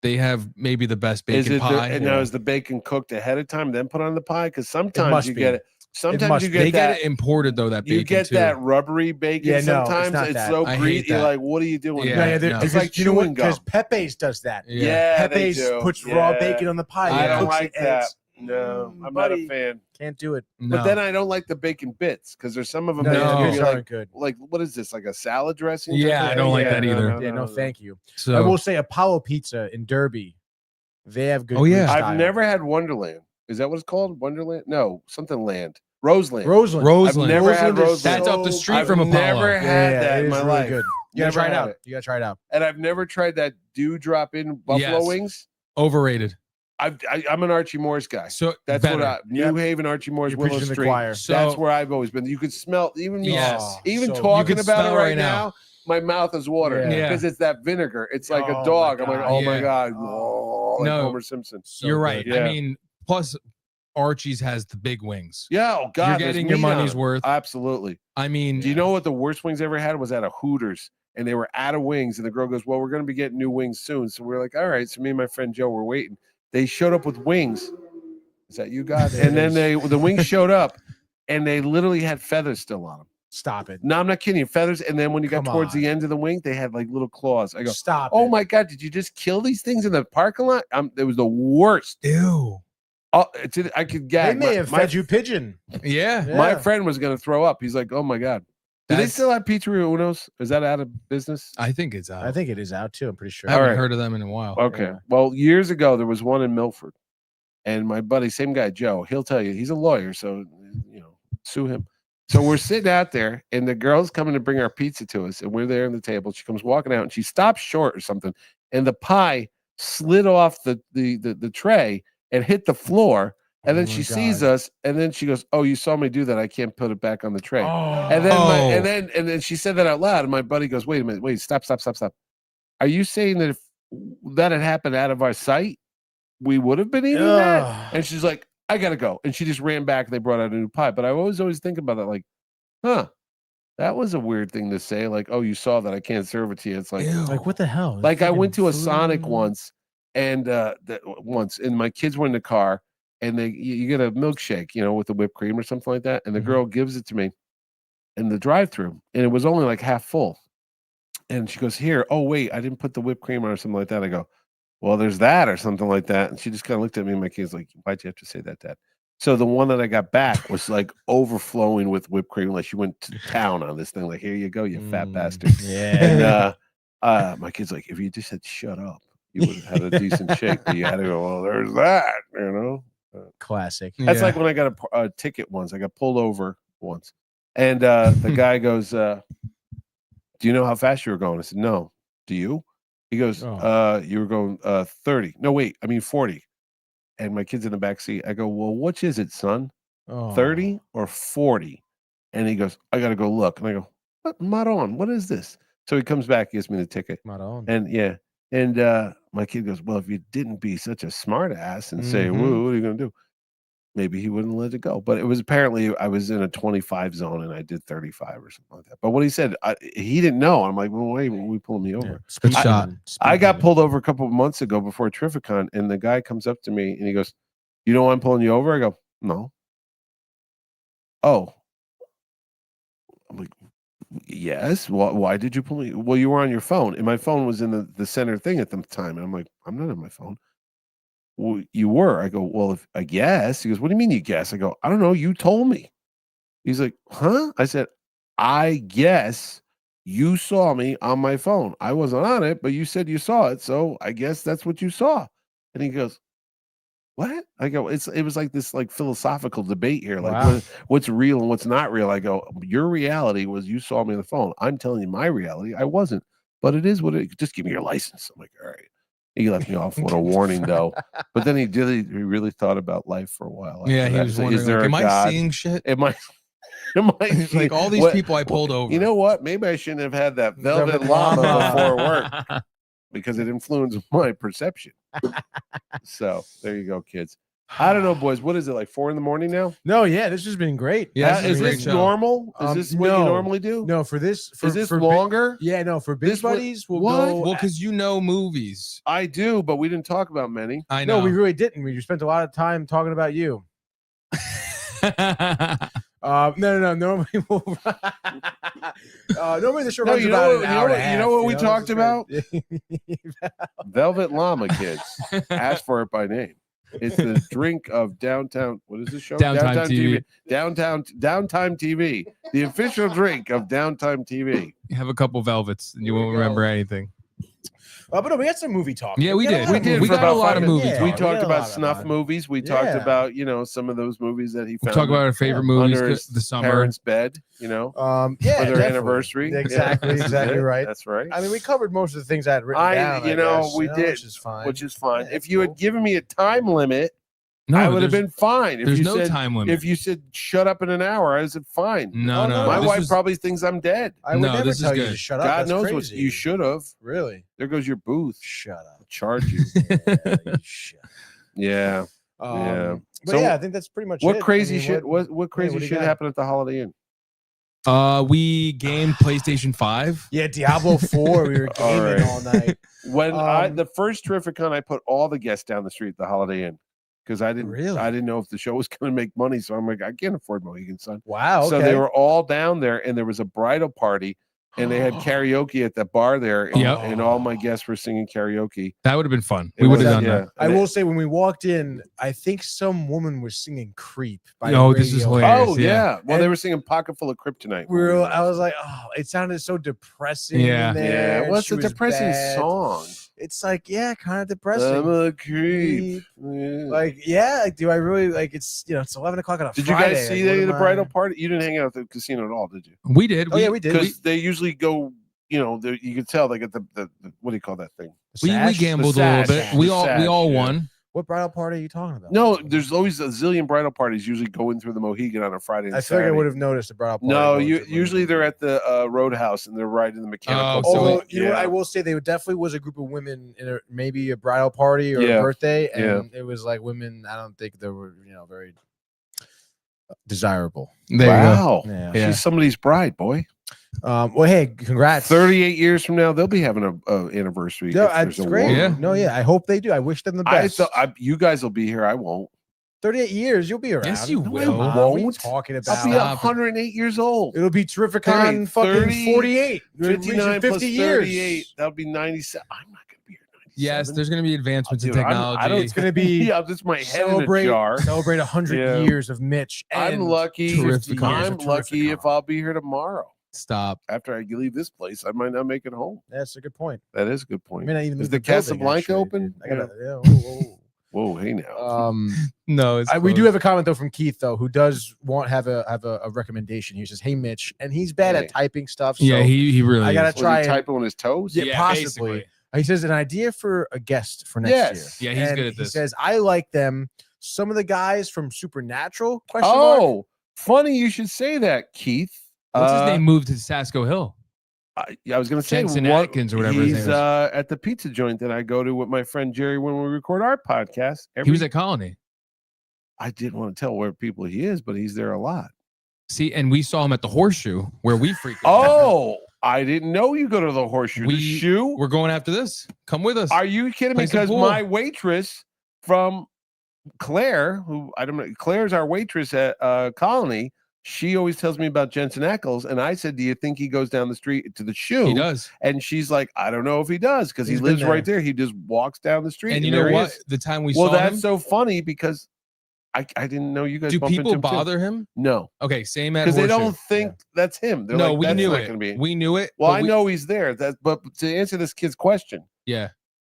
they have maybe the best bacon pie. And now is the bacon cooked ahead of time, then put on the pie? Because sometimes you get it. Sometimes you They get it imported though. That bacon you get too. that rubbery bacon. Yeah, no, sometimes it's so I greasy. hate You're that. like, what are you doing? Yeah, It's like you know what? chewing gum. Because Pepe's does that. Yeah, they Pepe's do. puts raw bacon on the pie. I don't cooks like it, and that. it's- No, I'm buddy, not a fan. Can't do it. But then I don't like the bacon bits because there's some of them. No, that yours you're aren't like, good. like, what is this? Like a salad dressing? Yeah, I don't like that either. No, thank you. So I will say Apollo Pizza in Derby. They have good. Oh, yeah. Greek style. I've never had Wonderland. Is that what it's called? Wonderland? No, something land. Roseland. Roseland. I've never had is Roseland. That's up the street I've from Apollo. never had that it in is my really life. good. You gotta try it Never had out. it. You gotta try it out. And I've never tried that dewdrop in buffalo Yes. wings. overrated. I'm an Archie Morris guy. So that's better. what New Haven, Archie Morris, You're Willow preaching to the Street. choir. So- That's where I've always been. You could smell even me, Yes. even So- talking You could about it smell right right now. now. My mouth is watering Yeah. because it's that vinegar. It's like Oh, a dog. my I'm like, God. oh my Yeah. god, oh, like No. Homer Simpson. You're right. good. Yeah. I mean, plus Archie's has the big wings. Yeah, oh god, You're there's getting your meat on money's it. worth. Absolutely. I mean, Do you know what the worst wings I ever had was at a Hooters, and they were out of wings, and the girl goes, "Well, we're going to be getting new wings soon." So we're like, "All right." So me and my friend Joe were waiting. They showed up with wings. Is that you guys? And then the wings showed up, and they literally had feathers still on them. Stop it. No, I'm not kidding you. Feathers, and then when you got Come towards the on. end of the wing, they had like little claws. I go, Stop. "Oh it. my god, did you just kill these things in the parking lot?" It was the worst. ew. Oh, I could They gag. may have fed you pigeon. Yeah. My Yeah. friend was going to throw up. He's like, "Oh my god." Do they That's- still have Pizzeria Uno's? Is that out of business? I think it's out. I think it is out too. I'm pretty sure. I haven't Alright. heard of them in a while. Okay. Yeah. Well, years ago there was one in Milford, and my buddy, same guy, Joe, he'll tell you he's a lawyer, so sue him. So we're sitting out there, and the girl's coming to bring our pizza to us, and we're there on the table. She comes walking out, and she stops short or something, and the pie slid off the tray and hit the floor. And then Oh she my sees God. us, and then she goes, "Oh, you saw me do that. I can't put it back on the tray." Oh. And then Oh. and then she said that out loud, and my buddy goes, "Wait a minute, wait, stop. Are you saying that if that had happened out of our sight, we would have been eating that?" Ugh. And she's like, "I gotta go," and she just ran back. And they brought out a new pie. But I always think about that, like, huh, that was a weird thing to say. Like, "Oh, you saw that. I can't serve it to you." It's like, Ew. Like what the hell? like I Fucking went to a food Sonic and- once, and and my kids were in the car, and you get a milkshake, with the whipped cream or something like that, and the Mhm. girl gives it to me in the drive-through, and it was only like half full, and she goes, "Here, oh wait, I didn't put the whipped cream on or something like that." I go, "Well, there's that or something like that," and she just kind of looked at me, and my kid's like, "Why'd you have to say that, Dad?" So the one that I got back was like overflowing with whipped cream, like she went to town on this thing. Like, "Here you go, you fat bastard." Yeah. And my kid's like, "If you just had shut up, you would have had a decent shake." But you had to go, "Well, there's that," Classic. That's Yeah. like when I got a ticket once. I got pulled over once, and the guy goes, "Do you know how fast you were going?" I said, "No." "Do you?" He goes, Oh. "You were going 30. No, wait, I mean 40." And my kid's in the back seat. I go, "Well, which is it, son? Oh. 30 or 40?" And he goes, "I got to go look." And I go, "What, Maron? What is this?" So he comes back, gives me the ticket. Maron. And my kid goes, "Well, if you didn't be such a smart ass and say, Mhm. woo, what are you going to do?" Maybe he wouldn't let it go. But it was apparently I was in a 25 zone and I did 35 or something like that. But what he said, he didn't know. I'm like, "Well, wait, when we pulling me over?" Yeah. Speed I- shot. I got pulled over a couple of months ago before TerrifiCon, and the guy comes up to me and he goes, "You know why I'm pulling you over?" I go, "No." "Oh." I'm like, "Yes. Why did you pull me?" "Well, you were on your phone, and my phone was in the center thing at the time." And I'm like, "I'm not on my phone." "Well, you were." I go, "Well, if I guess." He goes, "What do you mean you guess?" I go, "I don't know. You told me." He's like, "Huh?" I said, "I guess you saw me on my phone. I wasn't on it, but you said you saw it, so I guess that's what you saw." And he goes, "What?" I go, it was like this like philosophical debate here, like Wow. what's real and what's not real. I go, "Your reality was you saw me on the phone. I'm telling you my reality, I wasn't. But it is what it. Just give me your license." I'm like, "All right." He left me off with a warning though. But then he really thought about life for a while. Yeah, after he that. was So, wondering, is there like, a am I God? seeing shit? Am I? Like all these people I pulled over. You know what? Maybe I shouldn't have had that velvet llama before work because it influenced my perception. So there you go, kids. I don't know, boys. What is it, like 4 a.m. now? No, yeah, this has been great. Yeah, is this normal? Is this what you normally do? No, for this. Is this longer? Yeah, no, for Binge Buddies, we'll what? go. Well, because you know movies. I do, but we didn't talk about many. I know. No, we really didn't. We spent a lot of time talking about you. No. Normally, we'll, normally the show runs about an hour and a half. You know what we talked about? Velvet Llama, kids. Ask for it by name. It's the drink of downtown. What is this show? Downtime TV. Downtime TV. The official drink of Downtime TV. You have a couple velvets, and you won't remember anything. But no, we had some movie talk. Yeah, we did. We got a lot of movies. We talked about snuff movies. We talked about some of those movies that he found. We talked about our favorite movies. Under his the summer parents' bed. For their anniversary. Exactly right. That's right. I mean, we covered most of the things I had written down. We did, which is fine. Yeah, if you had given me a time limit, No, I would have been fine. There's no time limit. If you said shut up in an hour, I said fine. No. My wife probably thinks I'm dead. I would never tell you to shut up. God That's knows crazy. what you should have. Really? There goes your booth. Shut up. I'll charge you. Shut up. Yeah. But So yeah, I think that's pretty much what it. crazy I mean, shit? What crazy shit happened at the Holiday Inn? We gamed PlayStation 5. Yeah, Diablo 4. We were gaming all night. When the first TerrifiCon, I put all the guests down the street at the Holiday Inn. Because I didn't know if the show was going to make money, so I'm like, I can't afford Mohegan Sun. Wow. Okay. So they were all down there, and there was a bridal party, and they had karaoke at the bar there, and all my guests were singing karaoke. That would have been fun. We would have done that. I will say, when we walked in, I think some woman was singing "Creep." By this is hilarious. Oh yeah. Well, they were singing "Pocket Full of Kryptonite." I was like, oh, it sounded so depressing. Yeah. In there. Yeah. What's a depressing song? It's like, kind of depressing. I'm a creep. Like, do I really like? It's it's 11 o'clock on a Did Friday. you guys see the bridal party? You didn't hang out at the casino at all, did you? We did. Oh yeah, we did. Because they usually go. You could tell they get the what do you call that thing? We gambled a little bit. We all won. What bridal party are you talking about? No, there's always a zillion bridal parties usually going through the Mohegan on a Friday. I feel like I would have noticed a bridal party. No, usually they're at the Roadhouse and they're right in the mechanical. Although you know what, I will say there definitely was a group of women in maybe a bridal party or a birthday, and it was like women. I don't think they were very desirable. Wow, yeah. She's somebody's bride, boy. Well, hey, congrats. 38 years from now, they'll be having an anniversary. No, that's great. Yeah. No, I hope they do. I wish them the best. You guys will be here. I won't. 38 years, you'll be around. Yes, you No, will. I What are you won't. talking about? I'll be 108 years old. It'll be TerrifiCon fucking 48. 59 50 plus years. 38. That'll be 97. I'm not going to be here 97. Yes, there's going to be advancements in Dude, technology. It's going to be just my head in a jar. Celebrate 100 years of Mitch. I'm lucky. I'm lucky if I'll be here tomorrow. Stop. After I leave this place, I might not make it home. That's a good point. That is a good point. I mean, I even is the Casablanca open? I gotta, Whoa, hey now. No, we do have a comment though from Keith though, who does have a recommendation. He says, "Hey Mitch," and he's bad at typing stuff. So yeah, he really. I gotta try typing on his toes. Yeah, possibly. Basically. He says an idea for a guest for next Yeah, year. he's good at this. He says, "I like them. Some of the guys from Supernatural." Funny you should say that, Keith. What's his name? Moved to Sasco Hill. I was going to say Jensen Atkins or whatever. He's at the pizza joint that I go to with my friend Jerry when we record our podcast. He was at Colony. I didn't want to tell where people he is, but he's there a lot. See, and we saw him at the Horseshoe where we freaked out. Oh, I didn't know you go to the Horseshoe. The shoe? We're going after this. Come with us. Are you kidding me? Because my waitress from Claire, who I don't know, Claire's our waitress at Colony. She always tells me about Jensen Ackles, and I said, "Do you think he goes down the street to the shoe?" He does, and she's like, "I don't know if he does because he lives right there. He just walks down the street." And you know what? The time we saw him, that's so funny because I didn't know you guys. Do people bother him? No. Okay, same at because they don't think that's him. They're no, like, we knew it. We knew it. Well, I know he's there. But to answer this kid's question,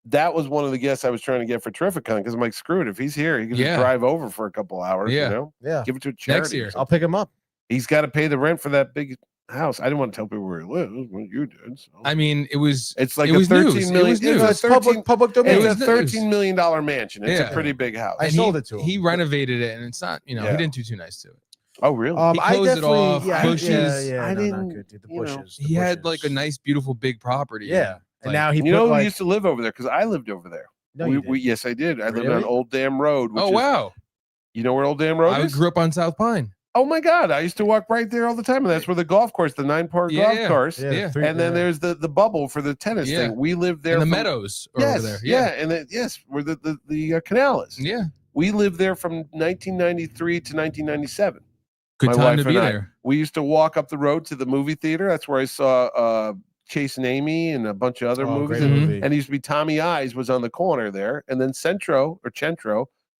that was one of the guests I was trying to get for TerrifiCon because I'm like, screw it. If he's here, he can just drive over for a couple hours. Yeah. You know? Yeah. Give it to a charity. Next year, I'll pick him up. He's got to pay the rent for that big house. I didn't want to tell people where he lives. What you did. So. I mean, it's like it was $13 million. It's public domain. It's a $13 million mansion. It's a pretty big house. I sold it to him. He renovated it, and it's not. He didn't do too nice to it. Oh, really? He closed it off, bushes. Yeah, I no, didn't, not good, dude. The you know, bushes. He had like a nice, beautiful, big property. Yeah. And like, now he you put know who like, used to live over there? Because I lived over there. No, you didn't. Yes, I did. I lived Really? on Old Dam Road. Which oh is, wow! You know where Old Dam Road I is? grew up on South Pine. Oh my God! I used to walk right there all the time, and that's where the golf course, the 9-part golf course, Yeah. and then there's the bubble for the tennis thing. We lived there. In the meadows over there. Yeah, and where the canal is. Yeah. We lived there from 1993 to 1997. Good time to be there. We used to walk up the road to the movie theater. That's where I saw Chase and Amy and a bunch of other movies. And it used to be Tommy Eyes was on the corner there. And then Centro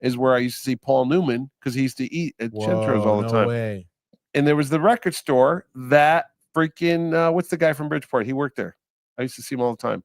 is where I used to see Paul Newman because he used to eat at Centro's all the time. Way. And there was the record store that freaking, what's the guy from Bridgeport? He worked there. I used to see him all the time.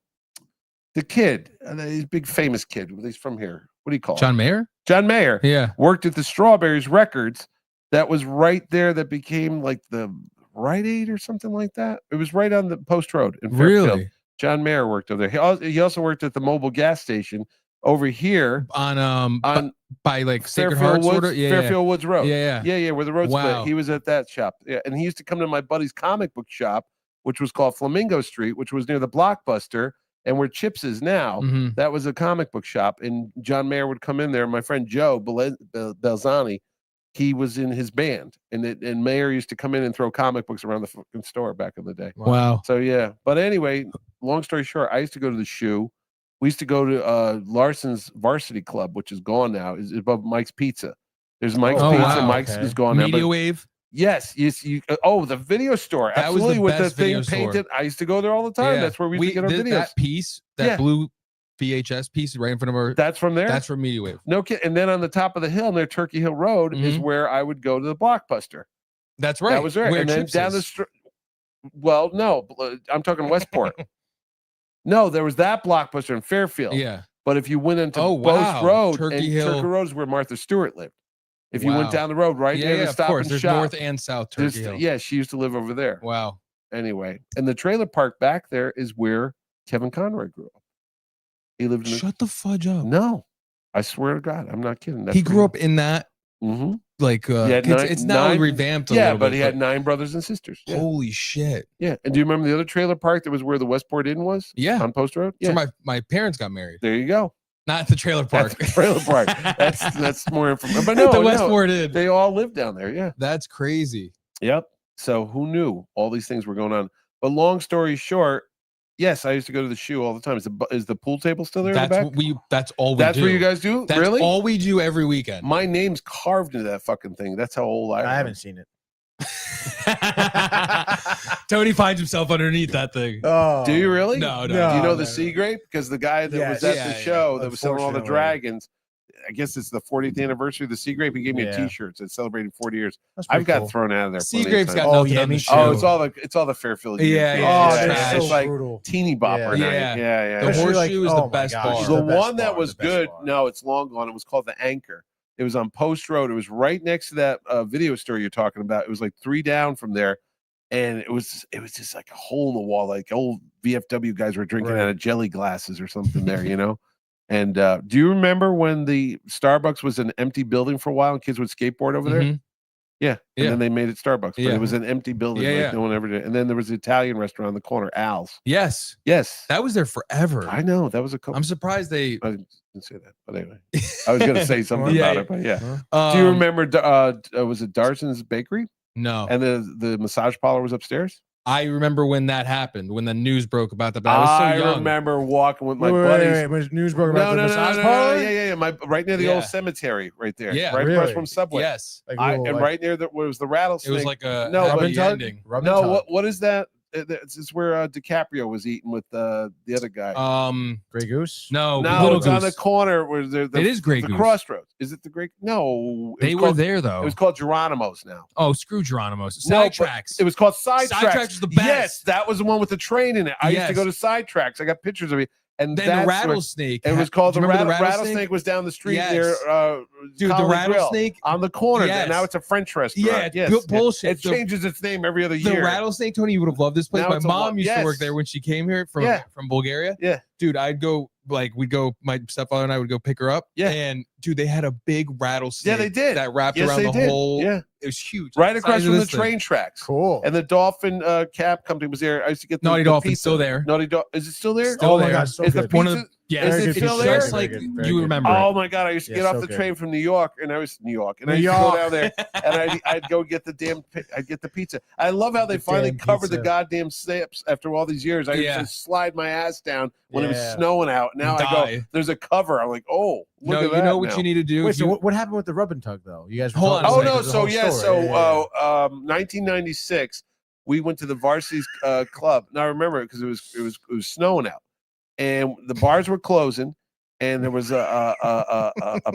The kid, he's a big famous kid. He's from here. What do you call John him? Mayer? John Mayer. Yeah. Worked at the Strawberries Records. That was right there. That became like the Rite Aid or something like that. It was right on the Post Road in Fairfield. Really? John Mayer worked over there. He also worked at the mobile gas station over here on by like Sacred Fairfield Heart, Woods, sort of? Fairfield Woods Road. Yeah. Where the road split. He was at that shop. Yeah, and he used to come to my buddy's comic book shop, which was called Flamingo Street, which was near the Blockbuster. And where Chips is now, that was a comic book shop. And John Mayer would come in there. My friend Joe Belzani, he was in his band. And Mayer used to come in and throw comic books around the fucking store back in the day. Wow. So, yeah. But anyway, long story short, I used to go to the Shoe. We used to go to Larson's Varsity Club, which is gone now. Is above Mike's Pizza. There's Mike's Pizza. Wow. Mike's is gone now. Media Wave? Yes. The video store. That absolutely, was the with best the thing video painted. store. I used to go there all the time. Yeah. That's where we used to get our videos. That piece, that blue VHS piece right in front of our. That's from there. That's from Media Wave. No kid. And then on the top of the hill near Turkey Hill Road is where I would go to the Blockbuster. That's right. That was right. Where And then Chips down is. the street. Well, no, I'm talking Westport. No, there was that Blockbuster in Fairfield. Yeah. But if you went into wow. Post Road, Turkey Hill. Turkey Road is where Martha Stewart lived. If you went down the road right near the Stop and There's Shop. North and South Turkey Hill. Yeah, she used to live over there. Wow. Anyway, and the trailer park back there is where Kevin Conroy grew up. He lived in Shut the fudge up. No, I swear to God, I'm not kidding. He grew up in that. Like it's now revamped a little bit. But he had 9 brothers and sisters. Yeah. Holy shit. Yeah. And do you remember the other trailer park that was where the Westport Inn was? Yeah. On Post Road? Yeah. So my parents got married. There you go. Not the trailer park. That's the trailer park. That's more information. But no, the Westport Inn. They all lived down there. Yeah. That's crazy. Yep. So who knew all these things were going on? But long story short, yes, I used to go to the Shoe all the time. Is the pool table still there? That's in the back? That's all we do. That's what you guys do? That's really? all we do every weekend. My name's carved into that fucking thing. That's how old I am. I haven't seen it. Tony finds himself underneath that thing. Oh, do you really? No. Do you know the Sea Grape? Because the guy that was at the show that was selling all the dragons, I guess it's the 40th anniversary of the Sea Grape. He gave me a T-shirt. It's celebrating 40 years. I've got thrown out of there. Sea Grape's got nothing on the show. Oh, it's all the Fairfield. It's like teeny bopper. Yeah. The Horseshoe is the best bar. The one that was good. No, it's long gone. It was called the Anchor. It was on Post Road. It was right next to that video store you're talking about. It was like 3 down from there, and it was just like a hole in the wall. Like old VFW guys were drinking out of jelly glasses or something there, you know. And do you remember when the Starbucks was an empty building for a while and kids would skateboard over there? Yeah. And then they made it Starbucks, but it was an empty building. No one ever did. And then there was the Italian restaurant on the corner, Al's. Yes. That was there forever. I know. That was a couple. I'm surprised they. I didn't say that, but anyway, I was going to say something about it, but do you remember? Was it Darson's Bakery? No. And the massage parlor was upstairs. I remember when that happened, when the news broke about that. But I was so young. I remember walking with my buddies. When news broke about the massage parlor? Yeah. Right near the old cemetery, right there. Yeah, right across from Subway. Yes. Right near was the rattlesnake. It was like a happy ending. What is that? It's where DiCaprio was eating with the other guy. Grey Goose? No, it's on the corner where it is Grey Goose. Crossroads. Is it the Grey? No, they were there though. It was called Geronimo's now. Oh, screw Geronimo's. Sidetracks. It was called Sidetracks. Sidetracks was the best. Yes, that was the one with the train in it. I used to go to Sidetracks. I got pictures of it. And then the rattlesnake. It was called the rattlesnake. Was down the street near dude, the rattlesnake on the corner. Now it's a French restaurant. Bullshit. It changes its name every other year. The rattlesnake, Tony, you would have loved this place. Now My mom used to work there when she came here from Bulgaria. Yeah. Dude, we'd go, my stepfather and I would go pick her up. Yeah. And dude, they had a big rattlesnake. Yeah, they did. That wrapped Yes, around they the did. whole. Yeah. It was huge. Right across from the thing. train tracks. Cool. And the Dolphin Cab Company was there. I used to get the Naughty the Dolphin's pizza. still there. Naughty Dolphin. Is it still there? Still Oh my there. God, so Is the good. One of pizza? the, yeah, Is it's it still there? just like Very good, very you good. remember. Oh my God! I used to Yeah, get off so the good. train from New York, and I was New York, and I New used to go York. down there, and I'd go get the I'd get the pizza. I love how they The finally damn covered the pizza. goddamn steps after all these years. I used to slide my ass down when it was Yeah. snowing out. Now I Die. go, there's a cover. I'm like, oh, look No, at that. you know what now. you need to do. Wait, if so you- what happened with the rub and tug though? You guys were Hold on talking a about Oh it, no! the So whole story. 1996, we went to the Varsity Club. Now I remember it because it was snowing out, and the bars were closing, and there was a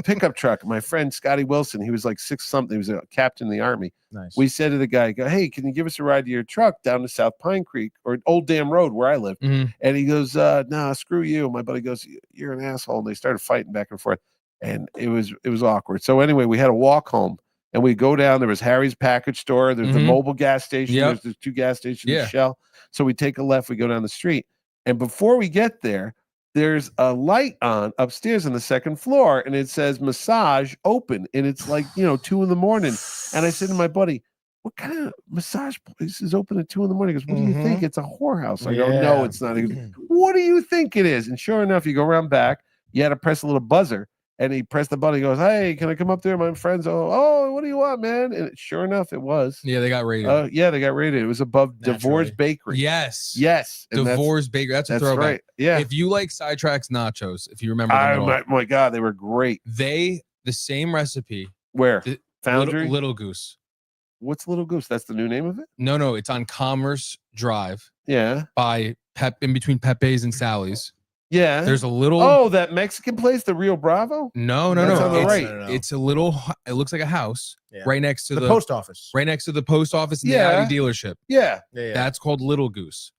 pickup truck. My friend Scotty Wilson, he was like 6 something. He was a captain in the Army. Nice. We said to the guy, "Go, hey, can you give us a ride to your truck down to South Pine Creek or Old Dam Road where I live?" Mhm. And he goes, "Nah, screw you." My buddy goes, "You're an asshole." And they started fighting back and forth, and it was awkward. So anyway, we had to walk home. And we go down. There was Harry's package store. There's the Mhm. mobile gas station. Yep. There's the 2 gas stations. Yeah. Shell. So we take a left. We go down the street. And before we get there, there's a light on upstairs on the 2nd floor, and it says massage open. And it's like 2 in the morning. And I said to my buddy, "What kind of massage place is open at 2 in the morning?" He goes, "What do you think? It's a whorehouse." I go, Yeah. "No, it's not." He goes, "What do you think it is?" And sure enough, you go around back. You had to press a little buzzer. And he pressed the button. He goes, "Hey, can I come up there? My friends." Oh, what do you want, man? And sure enough, it was. Yeah, they got rated. Yeah, they got rated. It was above Naturally. Devore's Bakery. Yes. Yes. And Devore's Bakery. That's a that's throwback. right. Yeah. If you like Sidetracks nachos, if you remember them at all, My God, they were great. the same recipe. Where? The- Foundry? Little Goose. What's Little Goose? That's the new name of it? No, it's on Commerce Drive Yeah. by in between Pepe's and Sally's. Yeah. There's a little. Oh, that Mexican place, the Rio Bravo? No. That's on the It's, right. No. it's a little. It looks like a house Yeah. right next to the post office. right next to the post office and Yeah. the Audi dealership. Yeah. Yeah. That's called Little Goose.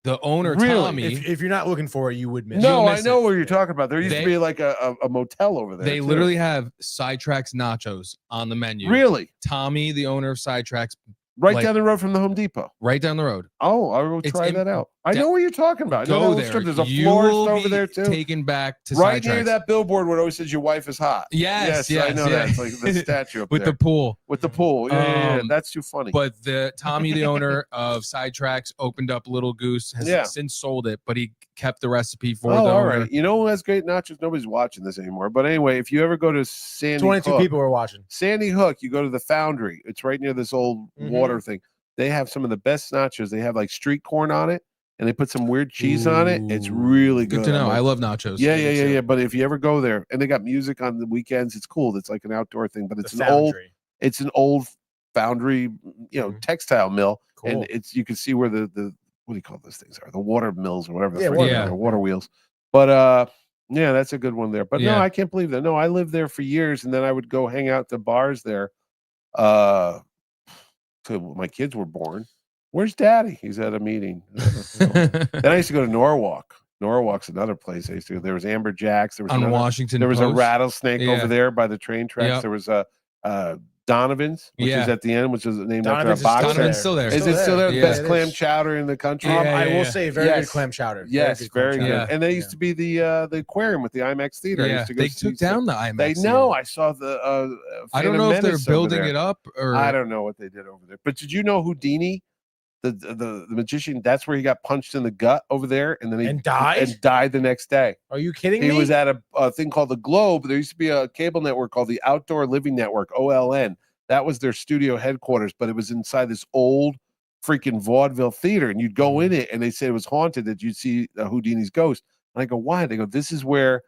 The owner Really? Tommy. If you're not looking for it, you would miss. No, You'll I miss know it. what you're talking about. There used to They- be like a motel over there. They too. literally have Sidetracks nachos on the menu. Really? Tommy, the owner of Sidetracks, Right like- down the road from the Home Depot. right down the road. Oh, I will It's try in- that out. I de- know what you're talking about. I know Go that there. strip. There's a You florist will over be there too. taken back to Right near Sidetracks. that billboard where it always says your wife is hot. Yes, I know yeah. that. It's like the statue up with there. the pool. With the pool. Yeah. Um, That's too funny. But the Tommy, the owner of Sidetracks, opened up Little Goose, has Yeah. since sold it, but he kept the recipe for oh, the all owner. right. You know who has great nachos? Nobody's watching this anymore. But anyway, if you ever go to Sandy 22 Hook, people are watching. Sandy Hook, you go to the Foundry. It's right near this old Mhm. water thing. They have some of the best nachos. They have like street corn on it, and they put some weird cheese on it. It's Ooh. really good. Good to know. I'm like, I love nachos. yeah. But if you ever go there, and they got music on the weekends, it's cool. It's like an outdoor thing, but it's The an old foundry, Mhm. textile mill, Cool. and you can see where the what do you call those things are? The water mills or whatever. Yeah, the water frick mill. water wheels. But yeah, that's a good one there. But no, Yeah. I can't believe that. No, I lived there for years, and then I would go hang out to bars there. Till my kids were born. Where's Daddy? He's at a meeting. Then I used to go to Norwalk. Norwalk's another place I used to go. There was Amber Jacks. There was On another- Washington There was a Post. rattlesnake Yeah. over there by the train tracks. Yep. There was a Donovan's, which is Yeah. at the end, which is named Donovan's after a is boxer. Donovan's still there. Is it still there? The Yeah, best it clam is. chowder in the country. Yeah, I will yeah. say very Yes. good clam chowder. Yes, good clam very good. chowder. And they used to be the aquarium with the IMAX theater. I Yeah, used to go they see took down the IMAX. They theater. know. I saw the. I don't Phantom know if they're Menace over building there. it up or I don't know what they did over there. But did you know Houdini, the magician? That's where he got punched in the gut over there, and then he And died? and died the next day. Are you kidding He me? was at a thing called the Globe. There used to be a cable network called the Outdoor Living Network, OLN. That was their studio headquarters, but it was inside this old freaking vaudeville theater. And you'd go in it, and they said it was haunted, that you'd see Houdini's ghost. And I go, why? They go, this is where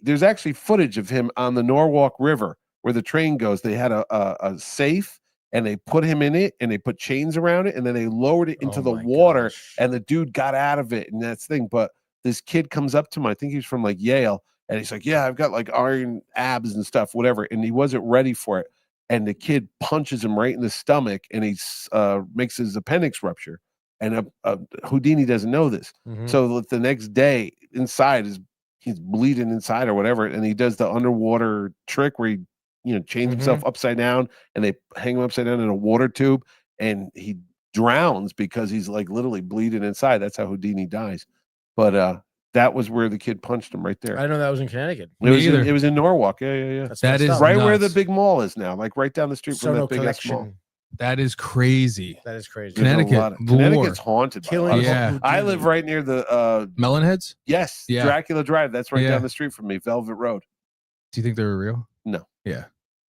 there's actually footage of him on the Norwalk River where the train goes. They had a safe, and they put him in it, and they put chains around it, and then they lowered it into Oh the my water, gosh. and the dude got out of it, and that's the thing. But this kid comes up to him, I think he's from like Yale, and he's like, yeah, I've got like iron abs and stuff, whatever. And he wasn't ready for it. And the kid punches him right in the stomach, and he makes his appendix rupture. And Houdini doesn't know this. Mhm. So the next day, inside he's bleeding inside or whatever, and he does the underwater trick where he chains himself upside down, and they hang him upside down in a water tube, and he drowns because he's like literally bleeding inside. That's how Houdini dies. But That was where the kid punched him right there. I didn't know that was in Connecticut. It was in Norwalk. Yeah. That is right nuts. where the big mall is now, like right down the street from that big ass mall. That is crazy. That is crazy. Connecticut's haunted. Yeah. I live right near the Melonheads. Yes, Yeah. Dracula Drive. That's right down the street from me, Velvet Road. Do you think they were real? No. Yeah.